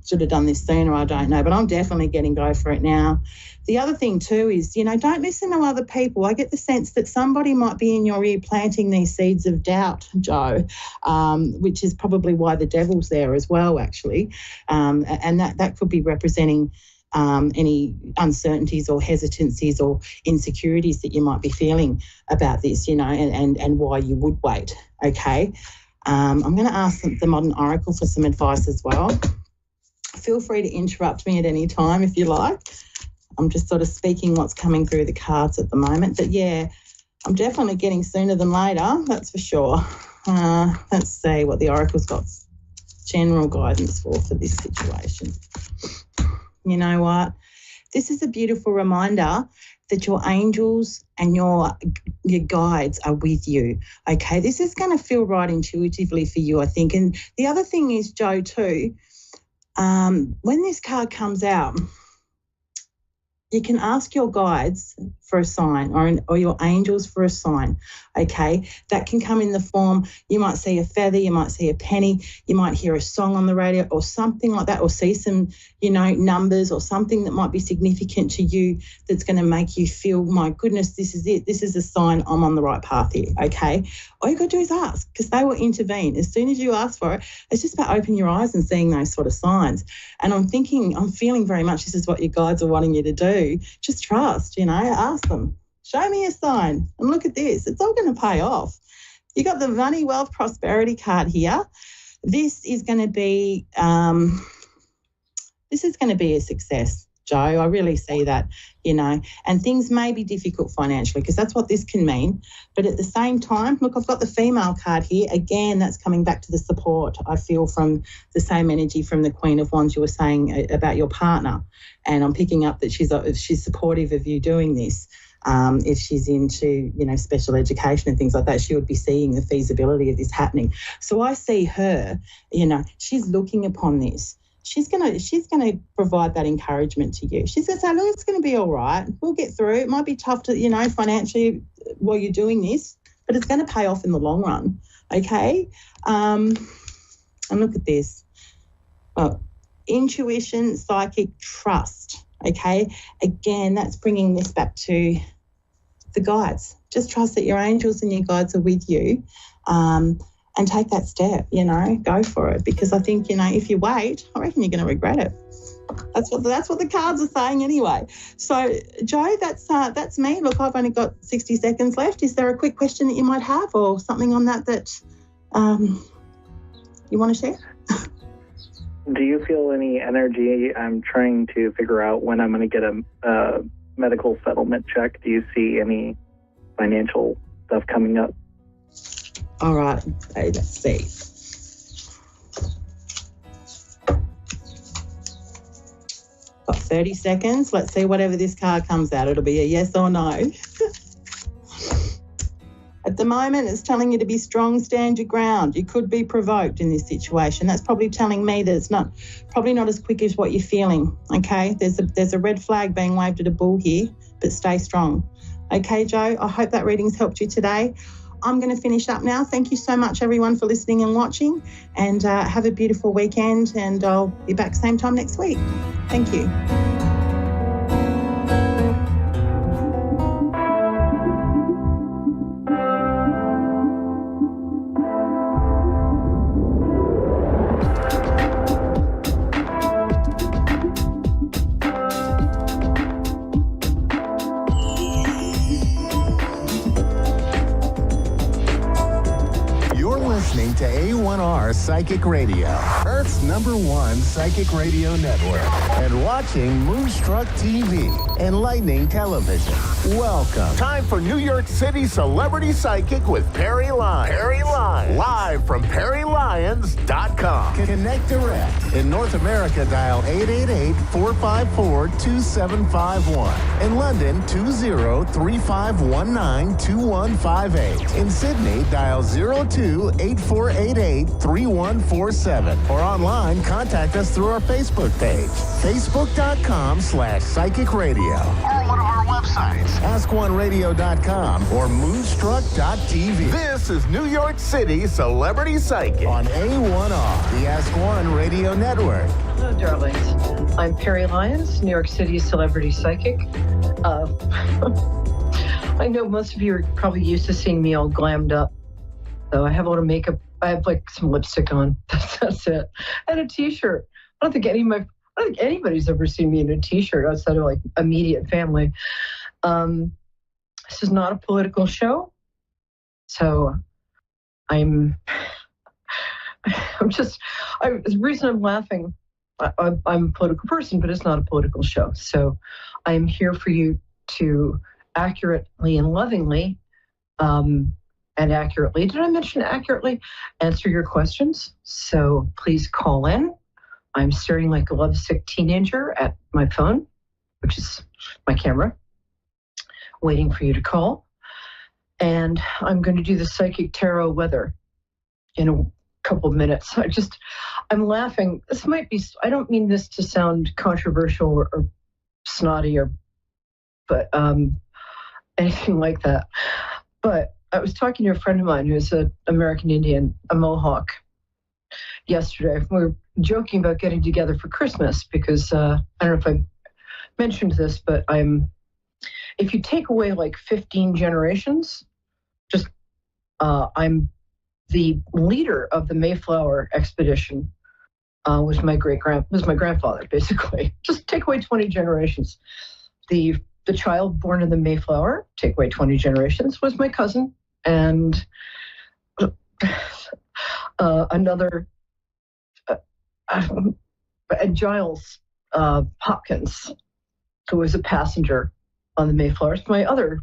should have done this sooner, I don't know, but I'm definitely getting go for it now. The other thing too is, don't listen to other people. I get the sense that somebody might be in your ear planting these seeds of doubt, Joe, which is probably why the devil's there as well, actually. And that could be representing any uncertainties or hesitancies or insecurities that you might be feeling about this, and why you would wait, okay? I'm going to ask the Modern Oracle for some advice as well. Feel free to interrupt me at any time if you like. I'm just sort of speaking what's coming through the cards at the moment. But, yeah, I'm definitely getting sooner than later, that's for sure. Let's see what the Oracle's got general guidance for this situation. You know what? This is a beautiful reminder that your angels and your guides are with you, okay? This is going to feel right intuitively for you, I think. And the other thing is, Joe, too, when this card comes out, you can ask your guides for a sign or your angels for a sign, okay? That can come in the form, you might see a feather, you might see a penny, you might hear a song on the radio or something like that, or see some, numbers or something that might be significant to you that's going to make you feel, my goodness, this is it. This is a sign I'm on the right path here, okay? All you got to do is ask, because they will intervene. As soon as you ask for it, it's just about opening your eyes and seeing those sort of signs. And I'm feeling very much this is what your guides are wanting you to do. Just trust, ask them, show me a sign and look at this. It's all going to pay off. You got the money, wealth, prosperity card here. This is going to be a success, Joe. I really see that, and things may be difficult financially because that's what this can mean. But at the same time, look, I've got the female card here. Again, that's coming back to the support I feel from the same energy from the Queen of Wands you were saying about your partner. And I'm picking up that she's supportive of you doing this. If she's into, special education and things like that, she would be seeing the feasibility of this happening. So I see her, she's looking upon this. She's gonna provide that encouragement to you. She's gonna say, look, it's gonna be all right. We'll get through. It might be tough to, financially while you're doing this, but it's gonna pay off in the long run. Okay? And look at this. Oh, intuition, psychic, trust. Okay? Again, that's bringing this back to the guides. Just trust that your angels and your guides are with you. And take that step, go for it. Because I think, if you wait, I reckon you're going to regret it. That's what the cards are saying anyway. So, Joe, that's me. Look, I've only got 60 seconds left. Is there a quick question that you might have or something on that you want to share? Do you feel any energy? I'm trying to figure out when I'm going to get a medical settlement check. Do you see any financial stuff coming up? All right, okay, let's see. Got 30 seconds. Let's see whatever this card comes out. It'll be a yes or no. At the moment, it's telling you to be strong, stand your ground. You could be provoked in this situation. That's probably telling me that it's probably not as quick as what you're feeling, okay? There's a red flag being waved at a bull here, but stay strong. Okay, Joe, I hope that reading's helped you today. I'm going to finish up now. Thank you so much, everyone, for listening and watching, and have a beautiful weekend, and I'll be back same time next week. Thank you. To A1R Psychic Radio, Earth's #1 psychic radio network, and watching Moonstruck TV and Lightning Television. Welcome. Time for New York City Celebrity Psychic with Perry Lyons. Perry Lyons. Live from PerryLyons.com. Connect direct. In North America, dial 888-454-2751. In London, 20-3519-2158. In Sydney, dial 02-8488-3147. Or online, contact us through our Facebook page, facebook.com/psychic radio. Or one of our websites, askoneradio.com or moonstruck.tv. This is New York City Celebrity Psychic on A1R, the Ask One Radio Network. Hello, darlings. I'm Perry Lyons, New York City celebrity psychic. I know most of you are probably used to seeing me all glammed up. So I have a little makeup. I have like some lipstick on. That's it. And a t-shirt. I don't think anybody's ever seen me in a t-shirt outside of like immediate family. This is not a political show. So the reason I'm laughing, I'm a political person, but it's not a political show. So I'm here for you to accurately and lovingly, and accurately, did I mention accurately? Answer your questions. So please call in. I'm staring like a lovesick teenager at my phone, which is my camera, waiting for you to call. And I'm going to do the psychic tarot weather in a couple of minutes. I'm laughing. I don't mean this to sound controversial or snotty but anything like that. But I was talking to a friend of mine who's an American Indian, a Mohawk, yesterday. We were joking about getting together for Christmas because I don't know if I mentioned this, but if you take away like 15 generations, I'm the leader of the Mayflower expedition. Was my grandfather, basically. Just take away 20 generations. The child born in the Mayflower, take away 20 generations, was my cousin, and another Giles Hopkins, who was a passenger on the Mayflower. My other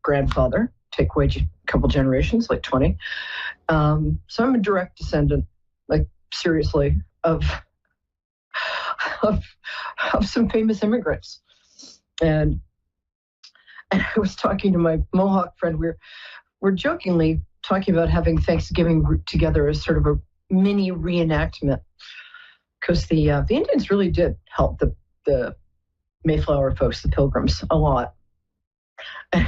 grandfather, take away a couple generations, like 20. So I'm a direct descendant, like seriously, of some famous immigrants. And I was talking to my Mohawk friend. We're jokingly talking about having Thanksgiving together as sort of a mini reenactment, because the Indians really did help the Mayflower folks, the Pilgrims, a lot. And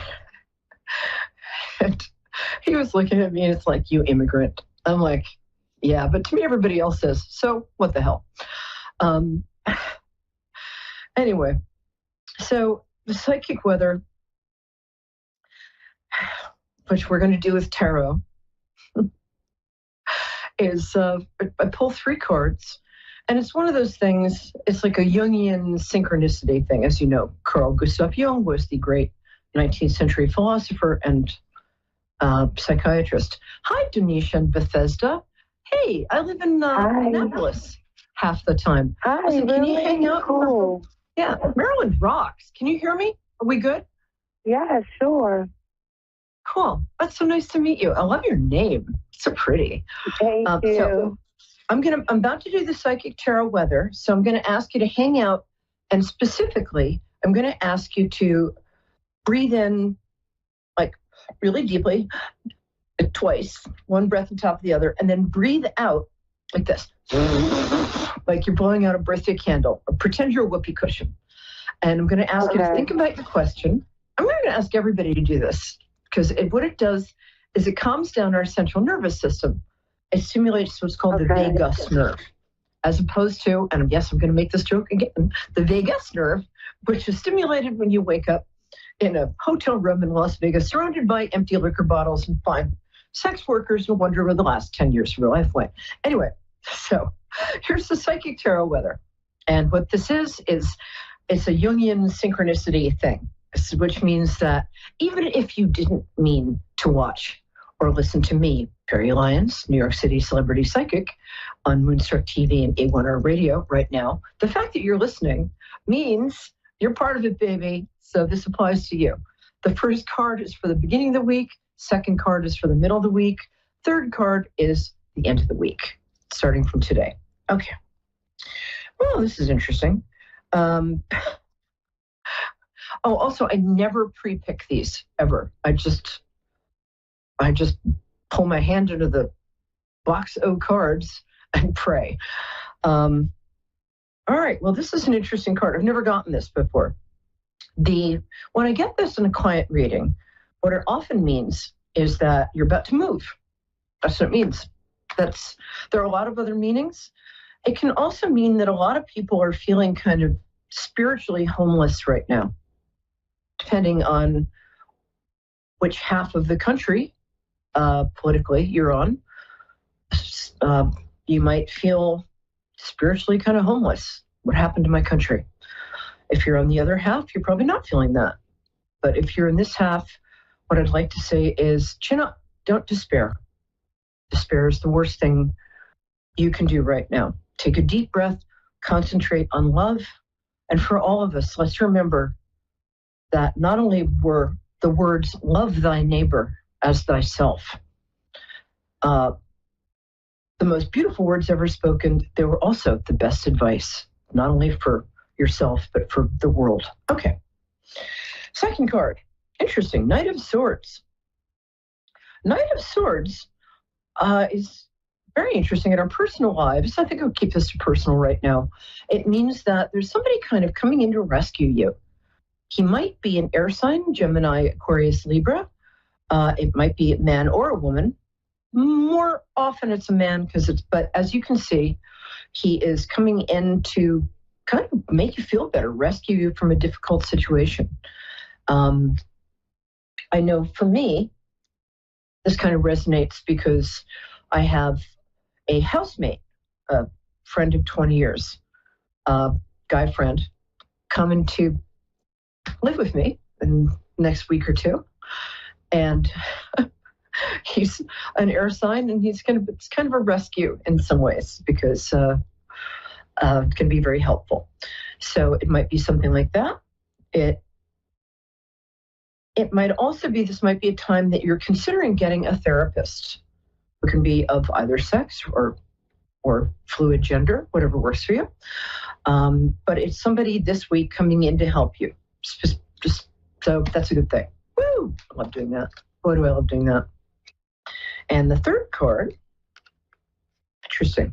he was looking at me and it's like, you immigrant. I'm like, yeah, but to me, everybody else says, so what the hell? Anyway, so the psychic weather, which we're going to do with tarot, is I pull 3 cards. And it's one of those things, it's like a Jungian synchronicity thing. As you know, Carl Gustav Jung was the great 19th century philosopher and psychiatrist. Hi, Denisha and Bethesda. Hey, I live in Annapolis half the time. Hi, Listen, can you hang out? Cool. Yeah, Maryland rocks. Can you hear me? Are we good? Yeah, sure. Cool. That's so nice to meet you. I love your name. It's so pretty. Thank you. So I'm about to do the psychic tarot weather. So I'm going to ask you to hang out, and specifically, I'm going to ask you to breathe in like really deeply, twice, one breath on top of the other, and then breathe out like this, like you're blowing out a birthday candle, or pretend you're a whoopee cushion. And I'm going to ask you to think about your question. I'm going to ask everybody to do this, because what it does is it calms down our central nervous system. It stimulates what's called the vagus nerve, as opposed to, and yes, I'm going to make this joke again, the vagus nerve, which is stimulated when you wake up in a hotel room in Las Vegas, surrounded by empty liquor bottles and fine sex workers, and wonder where the last 10 years of your life went. Anyway, so here's the psychic tarot weather. And what this is it's a Jungian synchronicity thing, which means that even if you didn't mean to watch or listen to me, Perry Lyons, New York City celebrity psychic, on Moonstruck TV and A1R radio right now, the fact that you're listening means you're part of it, baby. So this applies to you. The first card is for the beginning of the week. Second card is for the middle of the week. Third card is the end of the week, starting from today. Okay. Well, this is interesting. Also, I never pre-pick these, ever. I just pull my hand into the box of cards and pray. All right, well, this is an interesting card. I've never gotten this before. When I get this in a client reading, what it often means is that you're about to move. That's what it means. There are a lot of other meanings, It can also mean that a lot of people are feeling kind of spiritually homeless right now, depending on which half of the country politically you're on. You might feel spiritually kind of homeless. What happened to my country? If you're on the other half, you're probably not feeling that. But if you're in this half, what I'd like to say is chin up, don't despair. Despair is the worst thing you can do right now. Take a deep breath, concentrate on love. And for all of us, let's remember that not only were the words, love thy neighbor as thyself, the most beautiful words ever spoken, they were also the best advice, not only for yourself, but for the world. Okay. Second card. Interesting. Knight of Swords. Knight of Swords is very interesting in our personal lives. I think I'll keep this personal right now. It means that there's somebody kind of coming in to rescue you. He might be an air sign, Gemini, Aquarius, Libra. It might be a man or a woman. More often it's a man, but as you can see, he is coming in to kind of make you feel better, rescue you from a difficult situation. I know for me, this kind of resonates because I have a housemate, a friend of 20 years, guy friend, coming to live with me in the next week or two. And he's an air sign, and it's kind of a rescue in some ways because it can be very helpful. So it might be something like that. It might also be, this might be a time that you're considering getting a therapist who can be of either sex or fluid gender, whatever works for you. But it's somebody this week coming in to help you. So that's a good thing. Woo! I love doing that. Boy, do I love doing that. And the third card, interesting.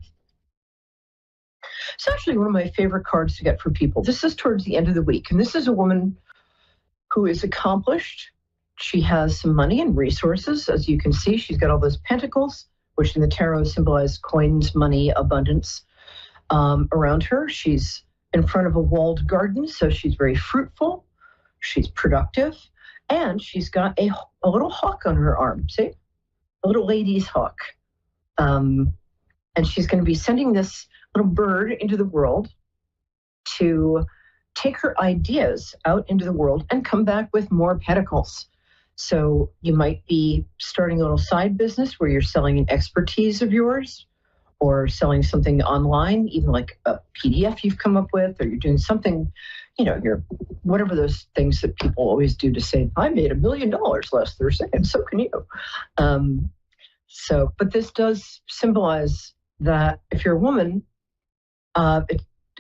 It's actually one of my favorite cards to get for people. This is towards the end of the week. And this is a woman who is accomplished. She has some money and resources. As you can see, she's got all those pentacles, which in the tarot symbolize coins, money, abundance around her. She's in front of a walled garden, so she's very fruitful. She's productive. And she's got a little hawk on her arm, see? A little lady's hawk. And she's going to be sending this little bird into the world to take her ideas out into the world and come back with more pentacles. So you might be starting a little side business where you're selling an expertise of yours, or selling something online, even like a PDF you've come up with, or you're doing something, you're whatever those things that people always do to say, I made $1 million last Thursday, and so can you. But this does symbolize that if you're a woman,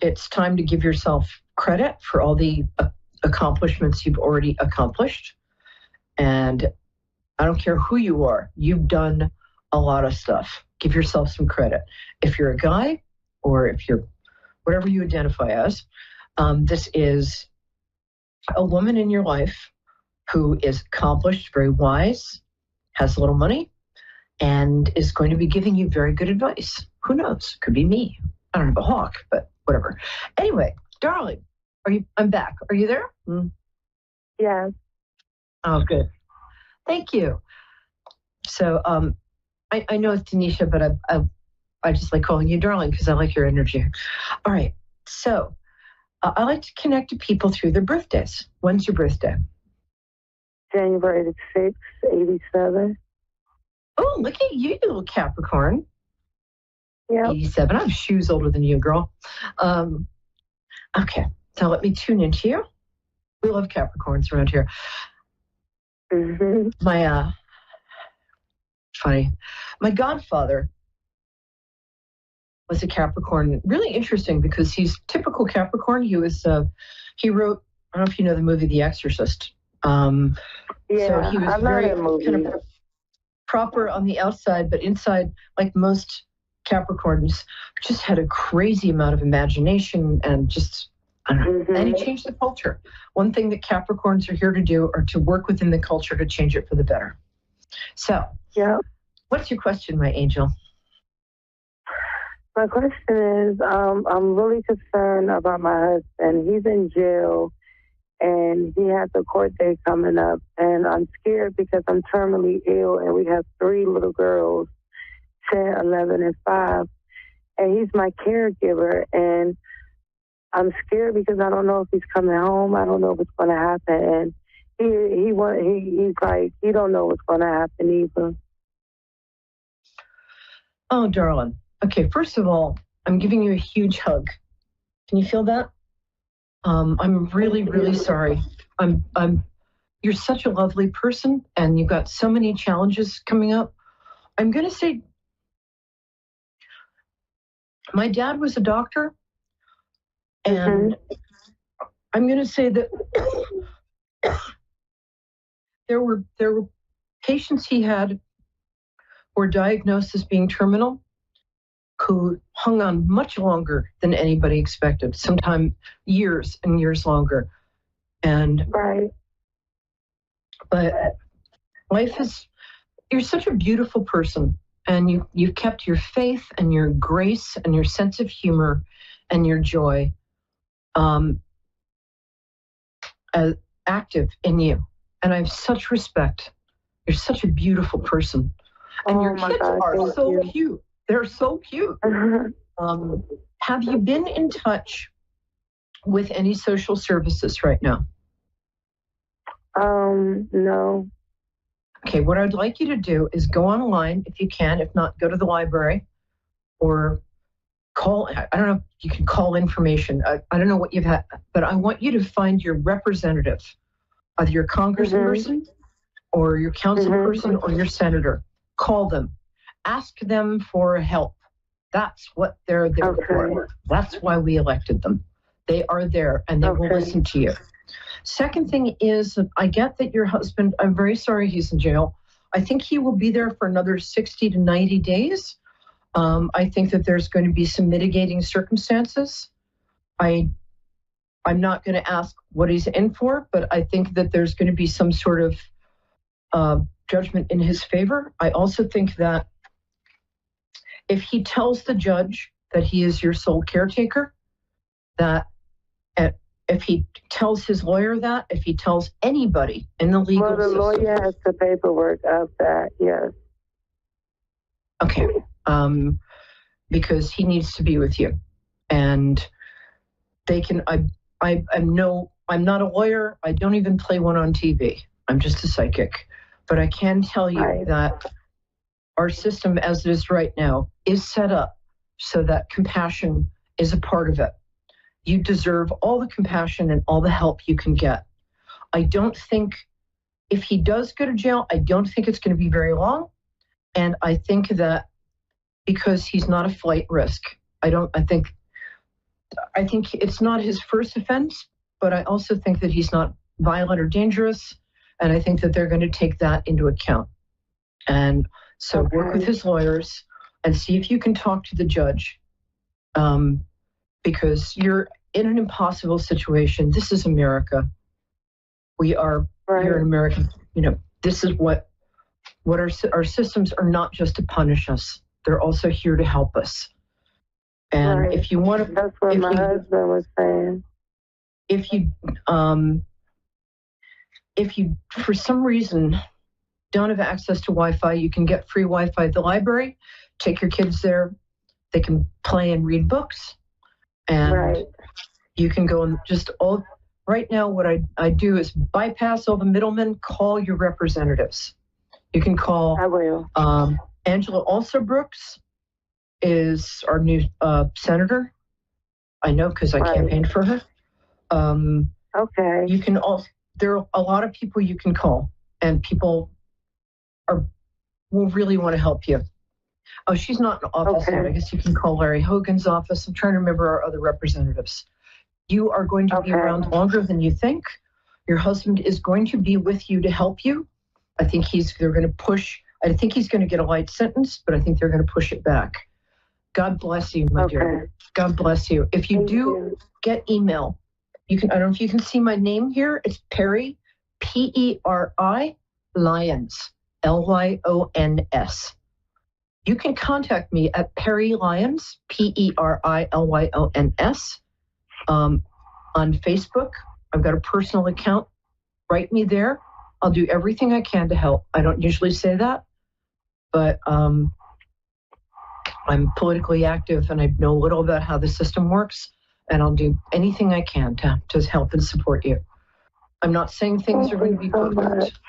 it's time to give yourself credit for all the accomplishments you've already accomplished. And I don't care who you are, you've done a lot of stuff. Give yourself some credit. If you're a guy, or if you're whatever you identify as, this is a woman in your life who is accomplished, very wise, has a little money, and is going to be giving you very good advice. Who knows? Could be me. I don't have a hawk, but whatever. Anyway, darling, I'm back. Are you there? Yes. Oh, good. Thank you. So, I know it's Tanisha, but I just like calling you darling because I like your energy. All right. So, I like to connect to people through their birthdays. When's your birthday? January the 6th, 87. Oh, look at you, little Capricorn. Yeah. 87. I'm shoes older than you, girl. Okay. So let me tune into you. We love Capricorns around here. Mm-hmm. My godfather was a Capricorn. Really interesting because he's typical Capricorn. He wrote, I don't know if you know the movie The Exorcist. Yeah, so he was very kind of proper on the outside, but inside, like most Capricorns, just had a crazy amount of imagination and just, I don't know. Mm-hmm. And he changed the culture. One thing that Capricorns are here to do are to work within the culture to change it for the better. So, yeah. What's your question, my angel? My question is, I'm really concerned about my husband. He's in jail, and he has a court date coming up, and I'm scared because I'm terminally ill, and we have 3 little girls, 10, 11, and 5, and he's my caregiver, and I'm scared because I don't know if he's coming home. I don't know what's going to happen, and he's like, he don't know what's going to happen either. Oh, darling. Okay, first of all, I'm giving you a huge hug. Can you feel that? I'm really, really sorry. You're such a lovely person, and you've got so many challenges coming up. I'm going to say, my dad was a doctor, and I'm going to say that there were patients he had who were diagnosed as being terminal, who hung on much longer than anybody expected, sometimes years and years longer. And but life is, you're such a beautiful person, and you've kept your faith and your grace and your sense of humor and your joy active in you. And I have such respect. You're such a beautiful person. And your kids are so cute. They're so cute. Have you been in touch with any social services right now? No. Okay, what I'd like you to do is go online if you can. If not, go to the library or call. I don't know if you can call information. I don't know what you've had, but I want you to find your representative, either your congressperson or your council person or your senator. Call them. Ask them for help. That's what they're there for. That's why we elected them. They are there, and they will listen to you. Second thing is, I get that your husband, I'm very sorry he's in jail. I think he will be there for another 60 to 90 days. I think that there's going to be some mitigating circumstances. I'm not going to ask what he's in for, but I think that there's going to be some sort of judgment in his favor. I also think that if he tells the judge that he is your sole caretaker, that if he tells his lawyer that, if he tells anybody in the legal system. Well, the lawyer has the paperwork of that, yes. Okay, because he needs to be with you. And they can, I'm not a lawyer. I don't even play one on TV. I'm just a psychic. But I can tell you that our system as it is right now is set up so that compassion is a part of it. You deserve all the compassion and all the help you can get. I don't think, if he does go to jail, I don't think it's going to be very long. And I think that because he's not a flight risk, I think it's not his first offense, but I also think that he's not violent or dangerous. And I think that they're going to take that into account. And so work with his lawyers and see if you can talk to the judge, because you're in an impossible situation. This is America. You're an American, this is what our systems are, not just to punish us. They're also here to help us. And if you want to, that's what my husband was saying. If you, for some reason, don't have access to Wi-Fi, you can get free Wi-Fi at the library. Take your kids there. They can play and read books. And you can go and right now what I do is bypass all the middlemen, call your representatives. You can call Angela Alsobrooks is our new senator. I know because I campaigned for her. You can also, there are a lot of people you can call, and people will really want to help you. Oh, she's not in office yet. I guess you can call Larry Hogan's office. I'm trying to remember our other representatives. You are going to be around longer than you think. Your husband is going to be with you to help you. I think they're going to push. I think he's going to get a light sentence, but I think they're going to push it back. God bless you, my dear. God bless you. If you do get email, you can. I don't know if you can see my name here. It's Perry, P-E-R-I, Lyons, Lyons. you can contact me at Perry Lyons, PERILYONS, on Facebook. I've got a personal account. Write me there. I'll do everything I can to help. I don't usually say that, but I'm politically active and I know a little about how the system works, and I'll do anything I can to help and support you. I'm not saying things are going to be perfect.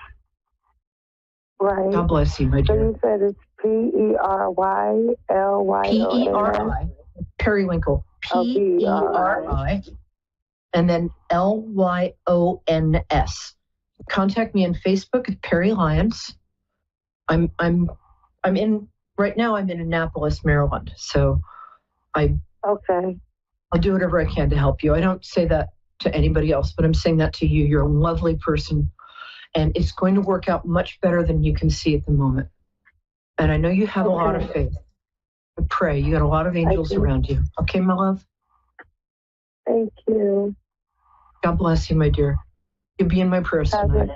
Right. God bless you, my dear. So you said it's PERYLYONS? PERI, periwinkle. PERI, and then LYONS. Contact me on Facebook at Perry Lyons. I'm in right now. I'm in Annapolis, Maryland. So I'll do whatever I can to help you. I don't say that to anybody else, but I'm saying that to you. You're a lovely person, and it's going to work out much better than you can see at the moment. And I know you have a lot of faith. I pray. You got a lot of angels around you. Okay, my love? Thank you. God bless you, my dear. You'll be in my prayers tonight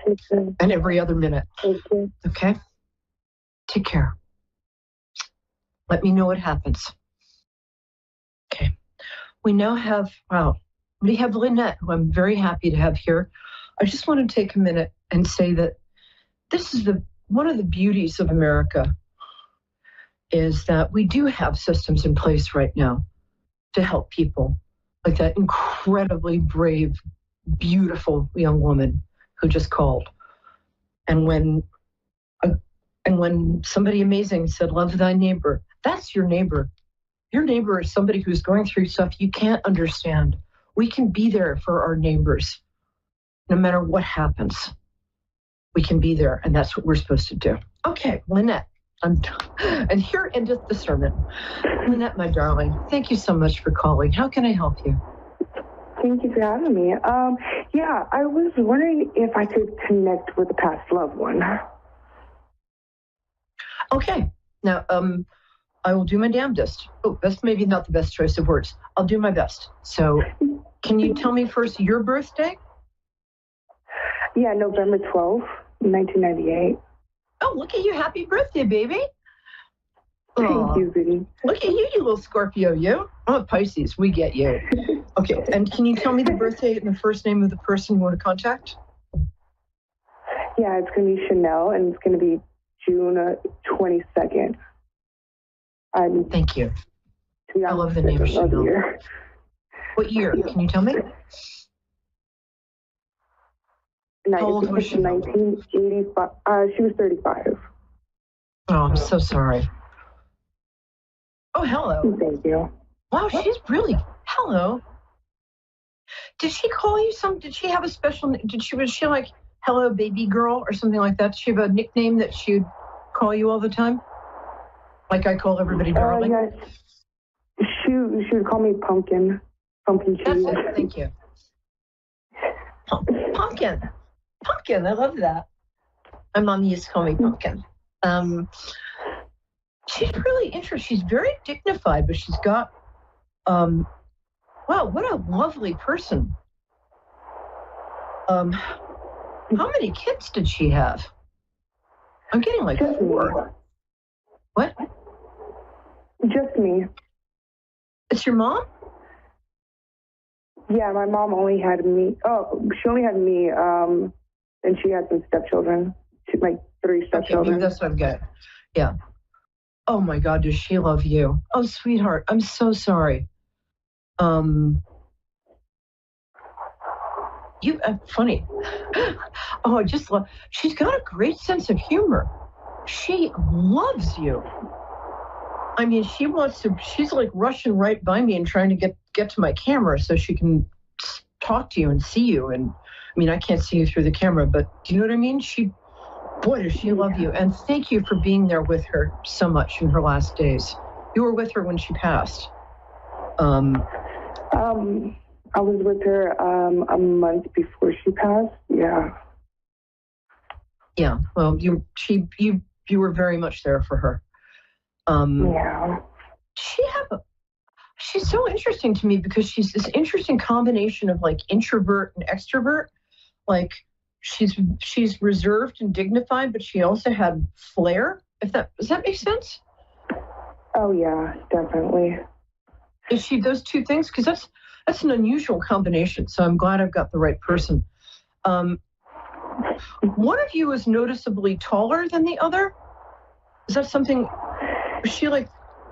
and every other minute. Thank you. Okay? Take care. Let me know what happens. Okay. We now have, we have Lynette, who I'm very happy to have here. I just want to take a minute and say that this is one of the beauties of America is that we do have systems in place right now to help people, like that incredibly brave, beautiful young woman who just called. And when somebody amazing said, love thy neighbor, that's your neighbor. Your neighbor is somebody who's going through stuff you can't understand. We can be there for our neighbors. No matter what happens, we can be there, and that's what we're supposed to do. Okay, Lynette, and here endeth the sermon. Lynette, my darling, thank you so much for calling. How can I help you? Thank you for having me. I was wondering if I could connect with a past loved one. Okay. Now, I will do my damnedest. Oh, that's maybe not the best choice of words. I'll do my best. So, can you tell me first your birthday? Yeah, November 12th, 1998. Oh, look at you. Happy birthday, baby. Thank you, Vinny. Look at you, you little Scorpio, you. Oh, Pisces, we get you. Okay, and can you tell me the birthday and the first name of the person you want to contact? Yeah, it's going to be Chanel, and it's going to be June 22nd. Thank you. I love the name Chanel. What year? Can you tell me? How old was she? 1985. She was 35. Oh, I'm so sorry. Oh, hello. Thank you. Wow, she's really, hello. Did she call you did she have a special, was she like, hello, baby girl, or something like that? Did she have a nickname that she'd call you all the time? Like I call everybody darling? Yeah. She would call me Pumpkin. Pumpkin cheese. That's it, thank you. Pumpkin. Pumpkin, I love that. My mom used to call me Pumpkin. She's really interesting. She's very dignified, but she's got, wow, what a lovely person. How many kids did she have? I'm getting like 4. What? Just me. It's your mom? Yeah, my mom only had me. Oh, she only had me, and she had some stepchildren. Like 3 stepchildren. Okay, that's what I've got. Yeah. Oh my God, does she love you? Oh, sweetheart, I'm so sorry. Funny. Oh, I just love, she's got a great sense of humor. She loves you. I mean, she's like rushing right by me and trying to get to my camera so she can talk to you and see you. And I mean, I can't see you through the camera, but do you know what I mean? Boy, does she love you. And thank you for being there with her so much in her last days. You were with her when she passed. I was with her a month before she passed. Yeah. Yeah. Well, you were very much there for her. Yeah. She's so interesting to me because she's this interesting combination of like introvert and extrovert. Like she's reserved and dignified, but she also had flair. Does that make sense? Oh yeah, definitely. Is she those two things? Because that's an unusual combination. So I'm glad I've got the right person. One of you is noticeably taller than the other. Is that something? Is she like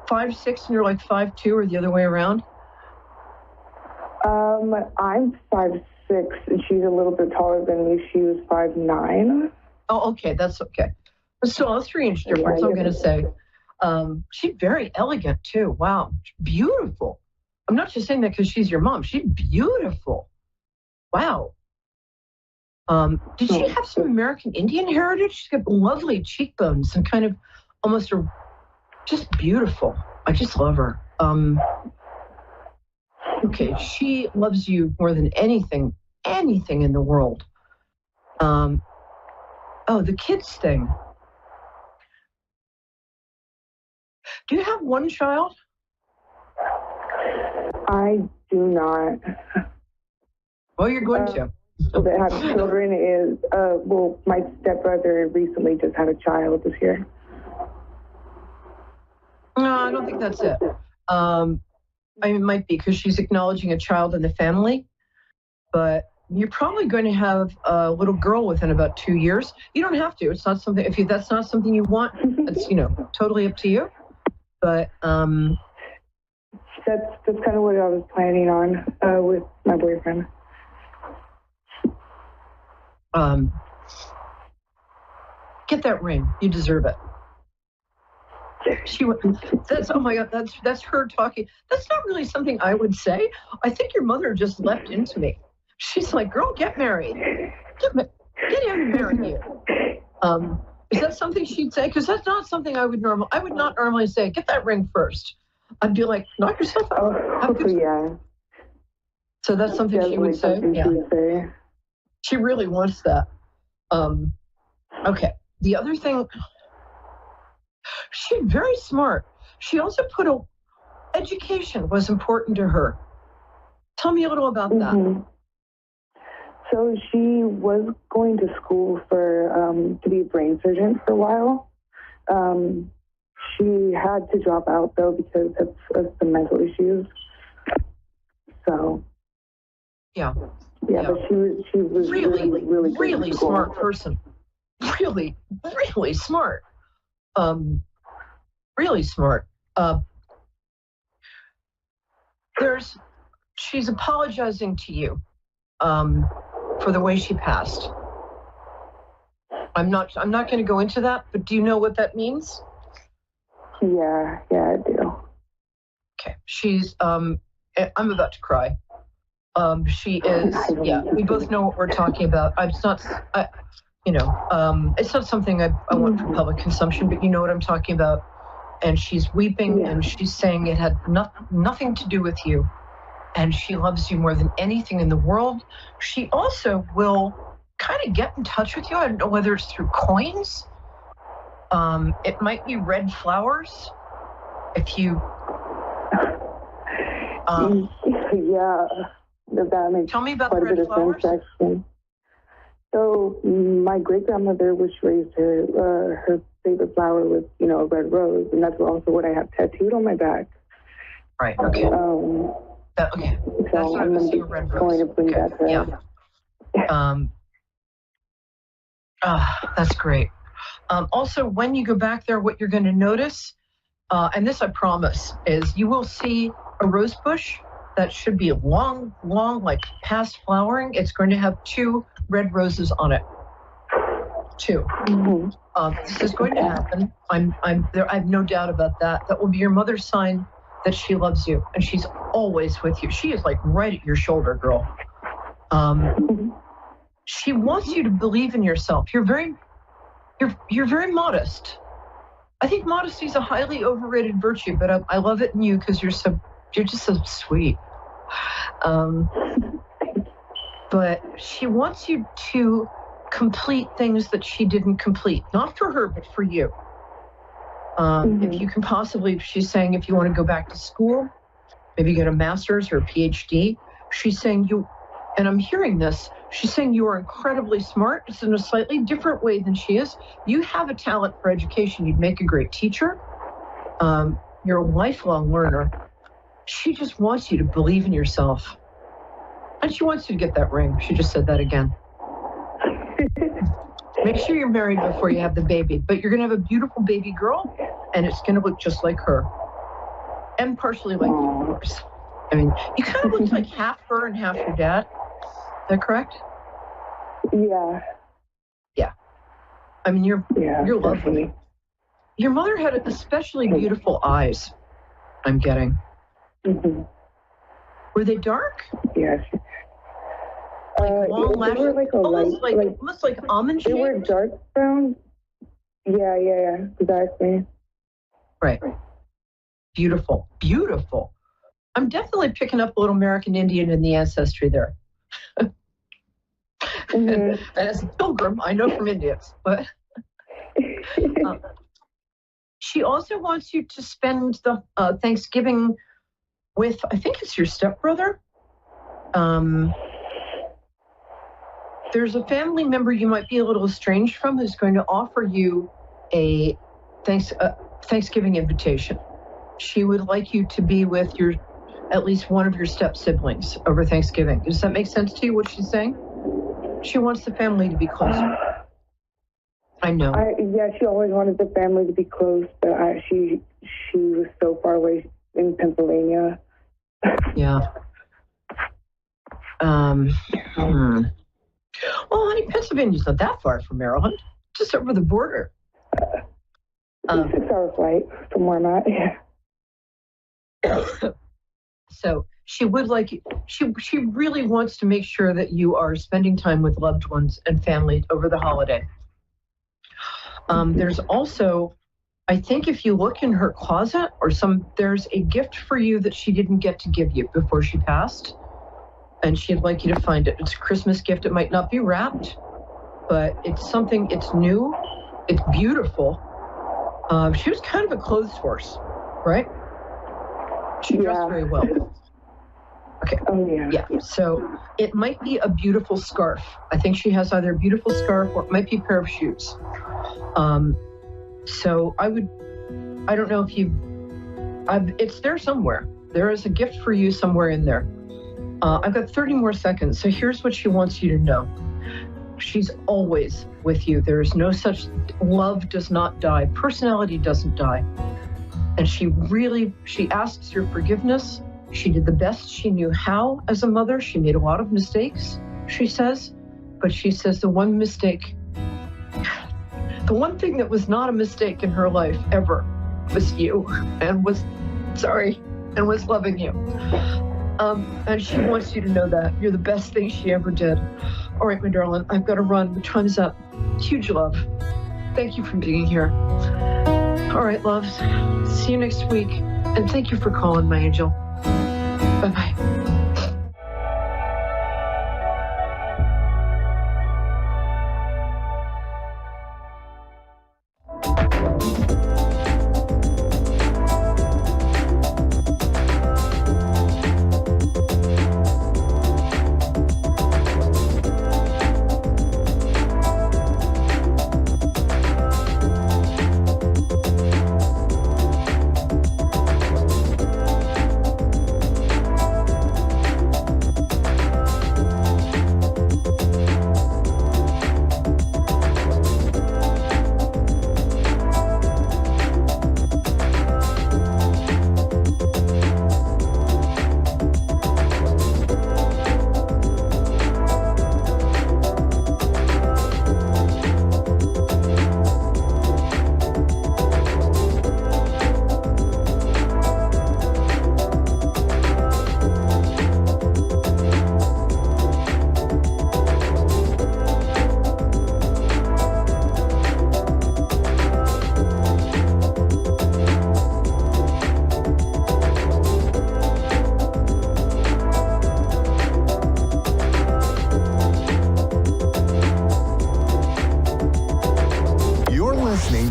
5'6" and you're like 5'2", or the other way around? I'm 5'6", and she's a little bit taller than me. She was 5'9". Oh, okay, that's okay. So a 3-inch difference, I'm going to say. She's very elegant too. Wow, beautiful. I'm not just saying that because she's your mom. She's beautiful. Wow. Did she have some American Indian heritage? She's got lovely cheekbones and kind of almost just beautiful. I just love her. Okay, she loves you more than anything in the world. Oh, the kids thing. Do you have one child? I do not. Well, you're going to. That have children is, well, my stepbrother recently just had a child this year. No, I don't think that's it. It might be because she's acknowledging a child in the family, but you're probably going to have a little girl within about 2 years. You don't have to. It's not something, that's not something you want, it's, totally up to you. But that's kind of what I was planning on with my boyfriend. Get that ring. You deserve it. Oh my God, that's her talking. That's not really something I would say. I think your mother just leapt into me. She's like, girl, get married. Get him and marry you. Is that something she'd say? Because that's not something I would not normally say, get that ring first. I'd be like, knock yourself out. Yeah. So that's something she would say? Yeah. She really wants that. Okay. The other thing, she's very smart. She also put education was important to her. Tell me a little about that. So she was going to school to be a brain surgeon for a while. She had to drop out though because of some mental issues. So. Yeah, but she was really smart person. Really, really smart. Really smart. She's apologizing to you for the way she passed. I'm not going to go into that, but do you know what that means? Yeah, I do. Okay, she's I'm about to cry. She is, we both know what we're talking about. It's not something I want for public consumption, but you know what I'm talking about. And she's weeping and she's saying it had nothing to do with you. And she loves you more than anything in the world. She also will kind of get in touch with you. I don't know whether it's through coins. It might be red flowers. If you... That makes tell me about the red flowers. So my great-grandmother was raised her favorite flower was, a red rose, and that's also what I have tattooed on my back. Right, okay. Okay, that's what I was seeing, red rose. Going to bring that to that's great. Also, when you go back there, what you're going to notice, and this I promise, is you will see a rose bush that should be long, like past flowering. It's going to have 2 red roses on it. 2. This is going to happen. I'm there. I have no doubt about that. That will be your mother's sign that she loves you, and she's always with you. She is like right at your shoulder, girl. She wants you to believe in yourself. You're very modest. I think modesty is a highly overrated virtue, but I love it in you because you're just so sweet. But she wants you to complete things that she didn't complete, not for her, but for you. If you can possibly, she's saying if you want to go back to school, maybe get a master's or a PhD, she's saying and I'm hearing this, she's saying you are incredibly smart. It's in a slightly different way than she is. You have a talent for education. You'd make a great teacher. You're a lifelong learner. She just wants you to believe in yourself. And she wants you to get that ring. She just said that again. Make sure you're married before you have the baby. But you're going to have a beautiful baby girl, and it's going to look just like her. And partially like you, of course. I mean, you kind of look like half her and half your dad. Is that correct? Yeah. Yeah. I mean, you're lovely. Definitely. Your mother had especially beautiful eyes, I'm getting. Mm-hmm. Were they dark? Yes. Long they lashes? were like Almost like almond shaped? They were dark brown. Yeah, exactly. Right. Beautiful. Beautiful. I'm definitely picking up a little American Indian in the ancestry there. Mm-hmm. And as a pilgrim, I know from Indians, but she also wants you to spend the Thanksgiving with, I think it's your stepbrother. There's a family member you might be a little estranged from who's going to offer you a Thanksgiving invitation. She would like you to be with at least one of your step siblings over Thanksgiving. Does that make sense to you, what she's saying? She wants the family to be closer. I know. She always wanted the family to be close, but she was so far away in Pennsylvania. Yeah. Well, honey, Pennsylvania's not that far from Maryland. Just over the border. 6-hour flight from where I'm at. Yeah. So she would like you. She really wants to make sure that you are spending time with loved ones and family over the holiday. There's also, I think if you look in her closet there's a gift for you that she didn't get to give you before she passed. And she'd like you to find it. It's a Christmas gift. It might not be wrapped, but it's something, it's new, it's beautiful. She was kind of a clothes horse, right? She dressed very well. Okay. Oh, yeah. Yeah. So it might be a beautiful scarf. I think she has either a beautiful scarf or it might be a pair of shoes. So I don't know if it's there somewhere. There is a gift for you somewhere in there. I've got 30 more seconds. So here's what she wants you to know. She's always with you. There is no such, love does not die. Personality doesn't die. And she asks your forgiveness. She did the best she knew how as a mother. She made a lot of mistakes, she says. But she says the one thing that was not a mistake in her life ever was you and was loving you. And she wants you to know that. You're the best thing she ever did. All right, my darling, I've got to run. The time's up. Huge love. Thank you for being here. All right, loves. See you next week. And thank you for calling, my angel. Bye-bye.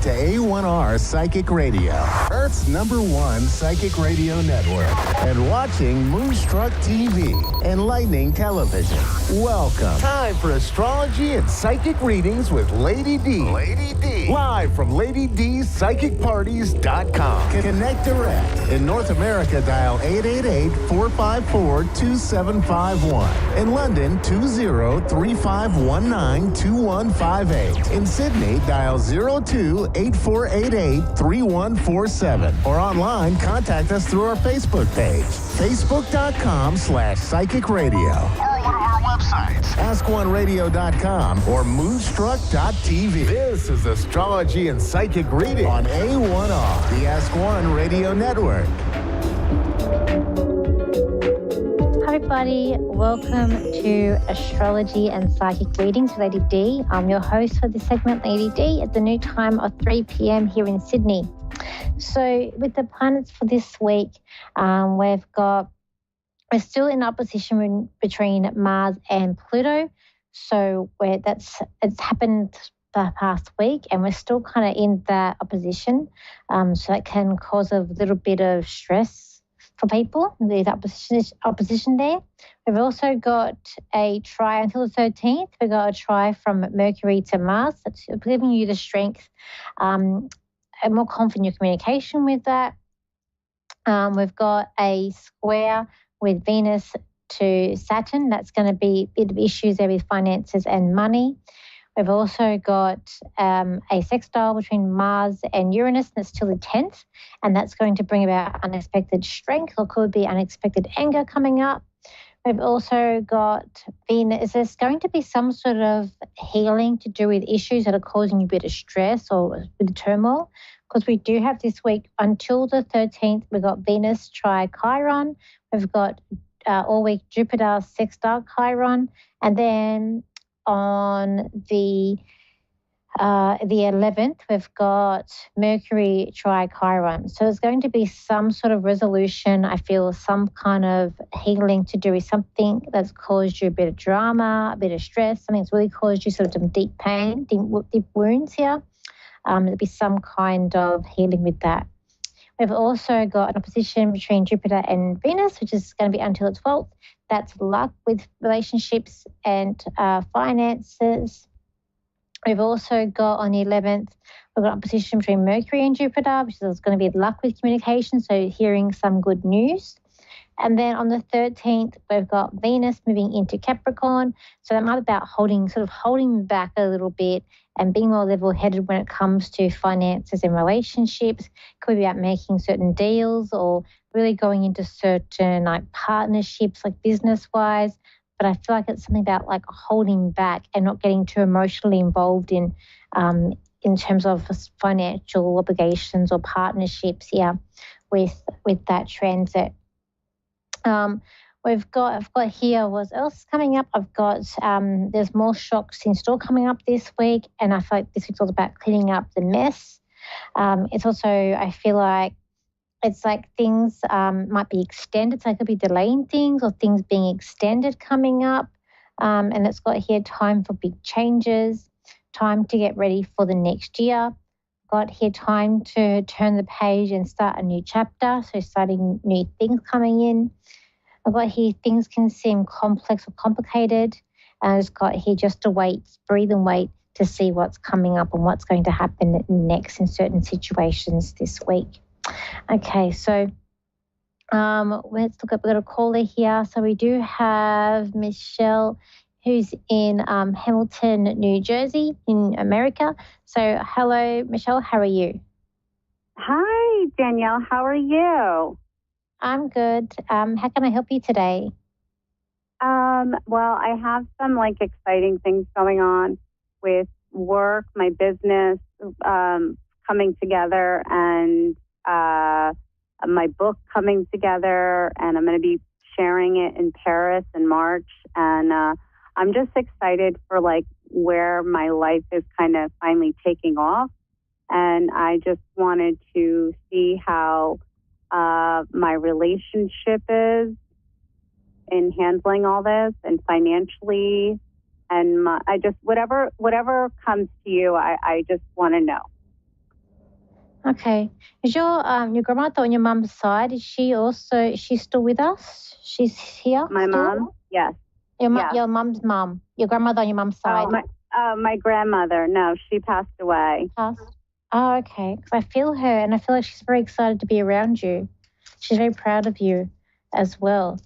To A1R Psychic Radio. Earth's #1 psychic radio network, and watching Moonstruck TV, enlightening television. Welcome. Time for astrology and psychic readings with Lady D. Lady D. Live from LadyDSpsychicParties.com. Connect direct. In North America, dial 888-454-2751. In London, 20-3519-2158. In Sydney, dial 02-8488-3147. Or online, contact us through our Facebook page, facebook.com/psychic radio. Or one of our websites, askoneradio.com or moonstruck.tv. This is Astrology and Psychic Reading on A1R, the Ask One Radio Network. Hi everybody, welcome to Astrology and Psychic Readings with Lady D. I'm your host for this segment, Lady D, at the new time of 3 p.m. here in Sydney. So with the planets for this week, we're still in opposition between Mars and Pluto. So it's happened the past week, and we're still kind of in that opposition. So that can cause a little bit of stress for people. There's opposition there. We've also got a try until the 13th. We've got a try from Mercury to Mars. That's giving you the strength and more confident in your communication with that. We've got a square with Venus to Saturn. That's going to be a bit of issues there with finances and money. We've also got a sextile between Mars and Uranus, and it's till the 10th, and that's going to bring about unexpected strength, or could be unexpected anger coming up. We've also got Venus. There's going to be some sort of healing to do with issues that are causing you a bit of stress or a bit of turmoil, because we do have this week until the 13th, we've got Venus tri Chiron. We've got all week Jupiter sextile Chiron, and then on the 11th, we've got Mercury tri Chiron. So there's going to be some sort of resolution. I feel some kind of healing to do with something that's caused you a bit of drama, a bit of stress, something that's really caused you sort of some deep pain, deep wounds here. There'll be some kind of healing with that. We've also got an opposition between Jupiter and Venus, which is going to be until the 12th. That's luck with relationships and finances. We've also got on the 11th, we've got an opposition between Mercury and Jupiter, which is going to be luck with communication, so hearing some good news. And then on the 13th, we've got Venus moving into Capricorn. So that might be about holding back a little bit and being more level-headed when it comes to finances and relationships. Could be about making certain deals or really going into certain like partnerships, like business-wise. But I feel like it's something about like holding back and not getting too emotionally involved in terms of financial obligations or partnerships. Yeah, with that transit. I've got here, what else is coming up? I've got, there's more shocks in store coming up this week, and I feel like this week's all about cleaning up the mess. It's also, I feel like it's like things might be extended, so I could be delaying things or things being extended coming up. And it's got here time for big changes, time to get ready for the next year. Got here time to turn the page and start a new chapter, so starting new things coming in. I've got here things can seem complex or complicated. And it's got here just to wait, breathe and wait to see what's coming up and what's going to happen next in certain situations this week. Okay, so let's look up, we've got a caller here. So we do have Michelle, who's in Hamilton, New Jersey in America. So hello, Michelle, how are you? Hi, Danielle, how are you? I'm good. How can I help you today? Well, I have some like exciting things going on with work, my business coming together, and my book coming together, and I'm going to be sharing it in Paris in March. And I'm just excited for like where my life is kind of finally taking off. And I just wanted to see how my relationship is in handling all this, and financially, and I just whatever comes to you, I just want to know. Okay. Is your grandmother on your mum's side? Is she's still with us? She's here. My still? mom? Yes. Your mum's mum. Your grandmother on your mum's side. My grandmother. No, she passed away. Passed. Oh, okay. Because I feel her, and I feel like she's very excited to be around you. She's very proud of you as well.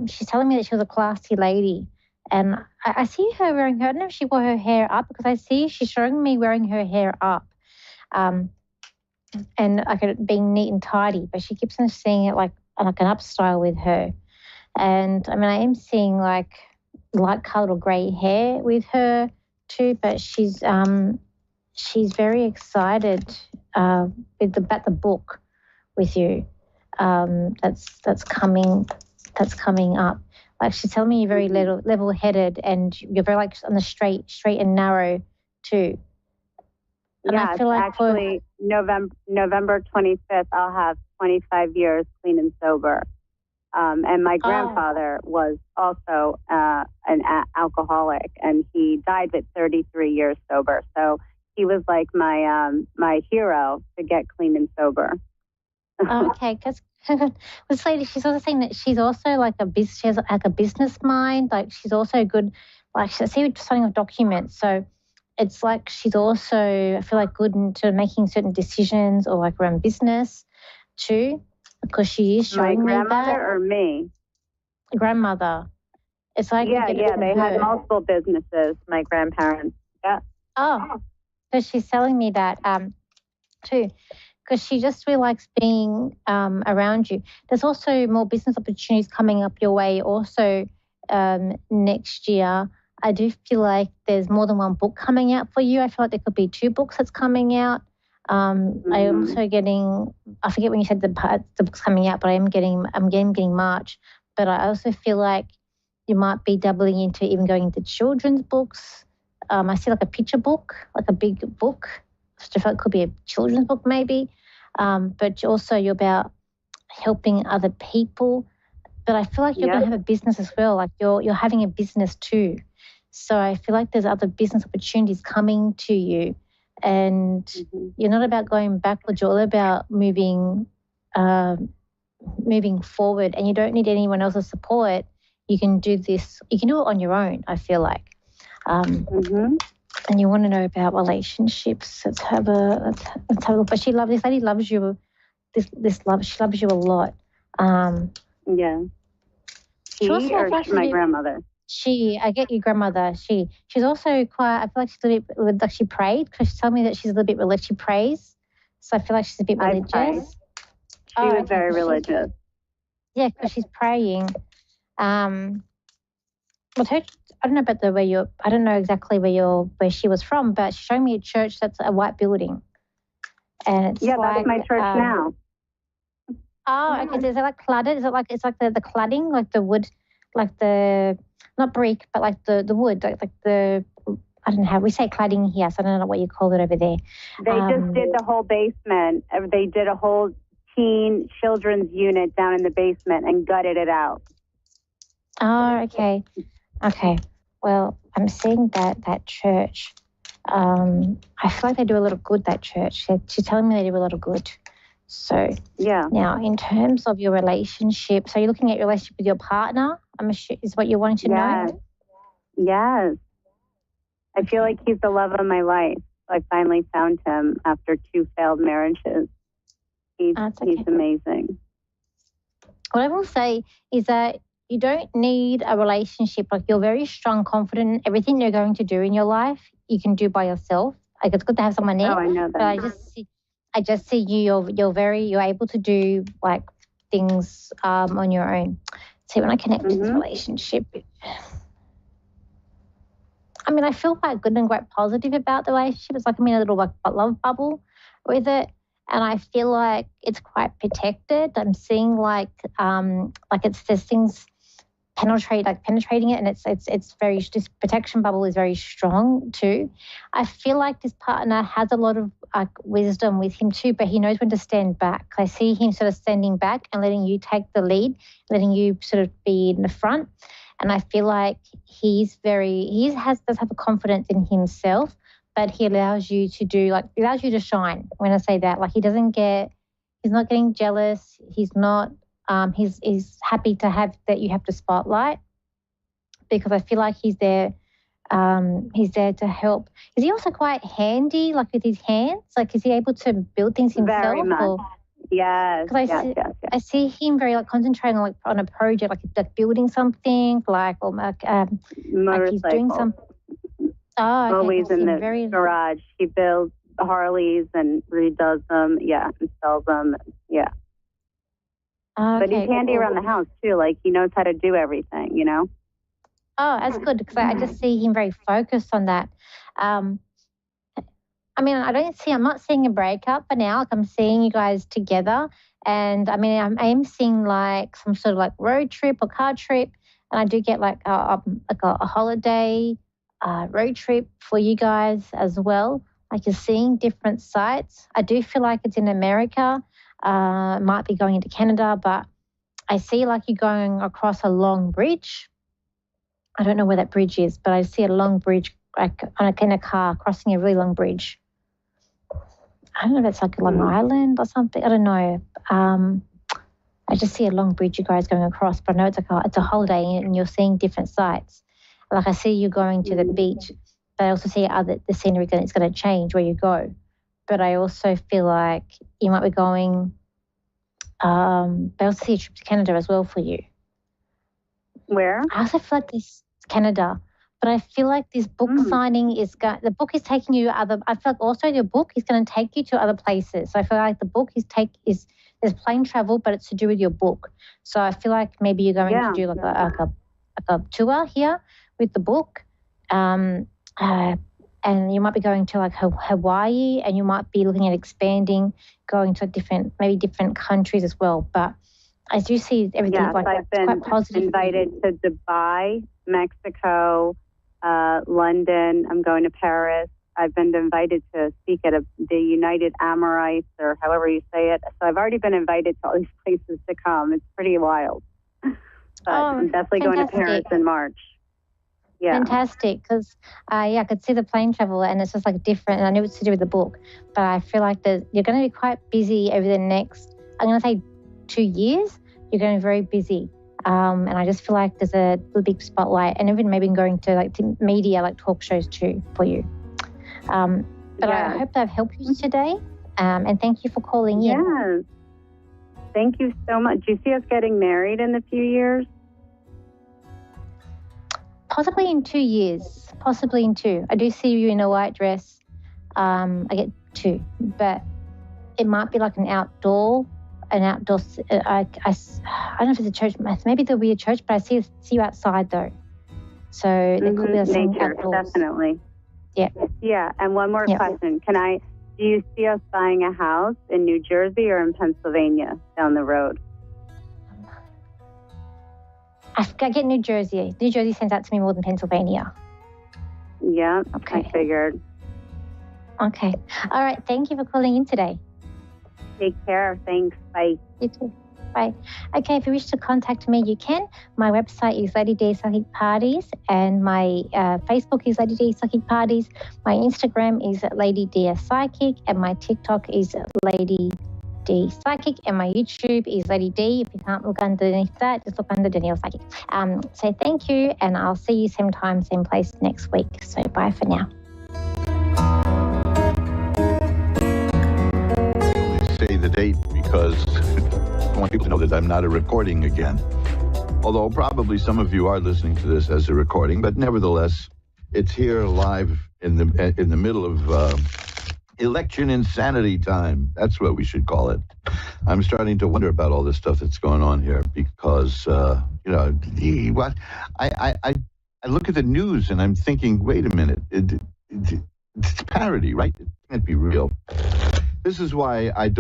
She's telling me that she was a classy lady. And I see her wearing I don't know if she wore her hair up, because she's showing me wearing her hair up. And like it being neat and tidy, but she keeps on seeing it like an upstyle with her. And I mean, I am seeing like light coloured or grey hair with her too, but she's very excited about the book with you. That's coming up. Like she's telling me you're very level-headed, and you're very like on the straight and narrow too. And yeah, I feel like actually November 25th, I'll have 25 years clean and sober. And my grandfather was also an alcoholic, and he died at 33 years sober. So he was like my hero to get clean and sober. Okay, because this lady, she's also saying that she's also like she has like a business mind. Like she's also good. Like I see her signing of documents, so it's like she's also, I feel like, good into making certain decisions or like around business too, because she is showing me that. My grandmother or me? Grandmother. It's like yeah, they had multiple businesses. My grandparents. Yeah. Oh, so she's telling me that too, because she just really likes being around you. There's also more business opportunities coming up your way also next year. I do feel like there's more than one book coming out for you. I feel like there could be 2 books that's coming out. I'm also getting, I forget when you said the book's coming out, but I'm getting March. But I also feel like you might be doubling into even going into children's books. I see like a picture book, like a big book. I feel like it could be a children's book maybe. But also you're about helping other people. But I feel like you're going to have a business as well. Like you're having a business too. So I feel like there's other business opportunities coming to you, and you're not about going backwards. You're all about moving forward, and you don't need anyone else's support. You can do this. You can do it on your own, I feel like. And you want to know about relationships. Let's have a look. But this lady loves you. She loves you a lot. Yeah. My grandmother? I get your grandmother. She's also quite, I feel like she's a little bit, like she prayed, because she told me that she's a little bit religious. She prays. So I feel like she's a bit religious. She was very religious. Yeah, because she's praying. I don't know about I don't know exactly where she was from, but she's showing me a church that's a white building. And it's that's my church now. Oh, okay. Is it like cladded? Is it like, it's like the cladding, like the wood, like the, not brick, but like the wood, like the, I don't know how we say cladding here, so I don't know what you call it over there. They just did the whole basement. They did a whole children's unit down in the basement and gutted it out. Oh, okay. Okay. Well, I'm seeing that church. I feel like they do a lot of good, that church. She's telling me they do a lot of good. So now, in terms of your relationship, so you're looking at your relationship with your partner, is what you're wanting to know? Yes. I feel like he's the love of my life. I finally found him after 2 failed marriages. He's amazing. What I will say is that you don't need a relationship. Like, you're very strong, confident in everything you're going to do in your life, you can do by yourself. Like, it's good to have someone there. Oh, I know that. But I just see you're able to do like things on your own. See, when I connect to this relationship, I mean, I feel quite good and quite positive about the relationship. It's like I'm in a little like love bubble with it, and I feel like it's quite protected. I'm seeing like there's things penetrating it, and it's very, this protection bubble is very strong too. I feel like this partner has a lot of wisdom with him too, but he knows when to stand back. I see him sort of standing back and letting you take the lead, letting you sort of be in the front. And I feel like does have a confidence in himself, but he allows you to do allows you to shine. When I say that, he's not getting jealous. He's not, he's happy to have that you have the spotlight, because I feel like he's there to help. Is he also quite handy, with his hands? Is he able to build things himself? Very much. Yes. Because I see him very concentrating on a project, like building something, or he's doing something. Oh, okay. Always in the garage. He builds Harleys and redoes them. Yeah, and sells them. Yeah. Okay, but he's handy around the house too. He knows how to do everything. Oh, that's good, because I just see him very focused on that. I'm not seeing a breakup for now. I'm seeing you guys together. And I am seeing some sort of road trip or car trip. And I do get a holiday road trip for you guys as well. You're seeing different sites. I do feel like it's in America. Might be going into Canada, but I see you're going across a long bridge. I don't know where that bridge is, but I see a long bridge, in a car crossing a really long bridge. I don't know if it's Long Island or something. I don't know. I just see a long bridge you guys going across, but I know it's a holiday and you're seeing different sites. I see you going to the beach, but I also see the scenery is going to change where you go. But I also feel like you might be going. But I also see a trip to Canada as well for you. Where? I also feel like this Canada, but I feel like this book signing the book is taking you I feel like also your book is going to take you to other places. So I feel like the book there's plane travel, but it's to do with your book. So I feel like maybe you're going to do a tour here with the book, and you might be going to Hawaii, and you might be looking at expanding, going to different countries as well. But I do see everything I've been quite positive. Invited to Dubai, Mexico, London. I'm going to Paris. I've been invited to speak at the United Amorites, or however you say it. So I've already been invited to all these places to come. It's pretty wild. But I'm definitely going to Paris in March. Yeah. Fantastic, because I could see the plane travel, and it's just different. And I knew it's to do with the book, but I feel like you're going to be quite busy over the next, I'm going to say 2 years. You're going to be very busy, and I just feel like there's a big spotlight, and even maybe going to to media, talk shows too for you. But I hope that I've helped you today, and thank you for calling in. Yes. Thank you so much. Do you see us getting married in a few years? Possibly in 2 years. Possibly in 2. I do see you in a white dress. I get 2, but it might be an outdoor. I don't know if it's a church. Maybe there'll be a church, but I see you outside though. So there could be some nature, outdoors. definitely. Yeah. Yeah. And one more question: do you see us buying a house in New Jersey or in Pennsylvania down the road? I get New Jersey. New Jersey sends out to me more than Pennsylvania. Yeah. Okay. I figured. Okay. All right. Thank you for calling in today. Take care. Thanks. Bye. You too. Bye. Okay, if you wish to contact me, you can. My website is Lady D Psychic Parties, and my Facebook is Lady D Psychic Parties. My Instagram is Lady D Psychic, and my TikTok is Lady D Psychic, and my YouTube is Lady D. If you can't look underneath that, just look under Danielle Psychic. So thank you, and I'll see you same time, same place next week. So bye for now. Say the date because I want people to know that I'm not a recording again. Although probably some of you are listening to this as a recording, but nevertheless, it's here live in the middle of election insanity time. That's what we should call it. I'm starting to wonder about all this stuff that's going on here because what I look at the news and I'm thinking, wait a minute, it's parody, right? It can't be real. This is why I don't.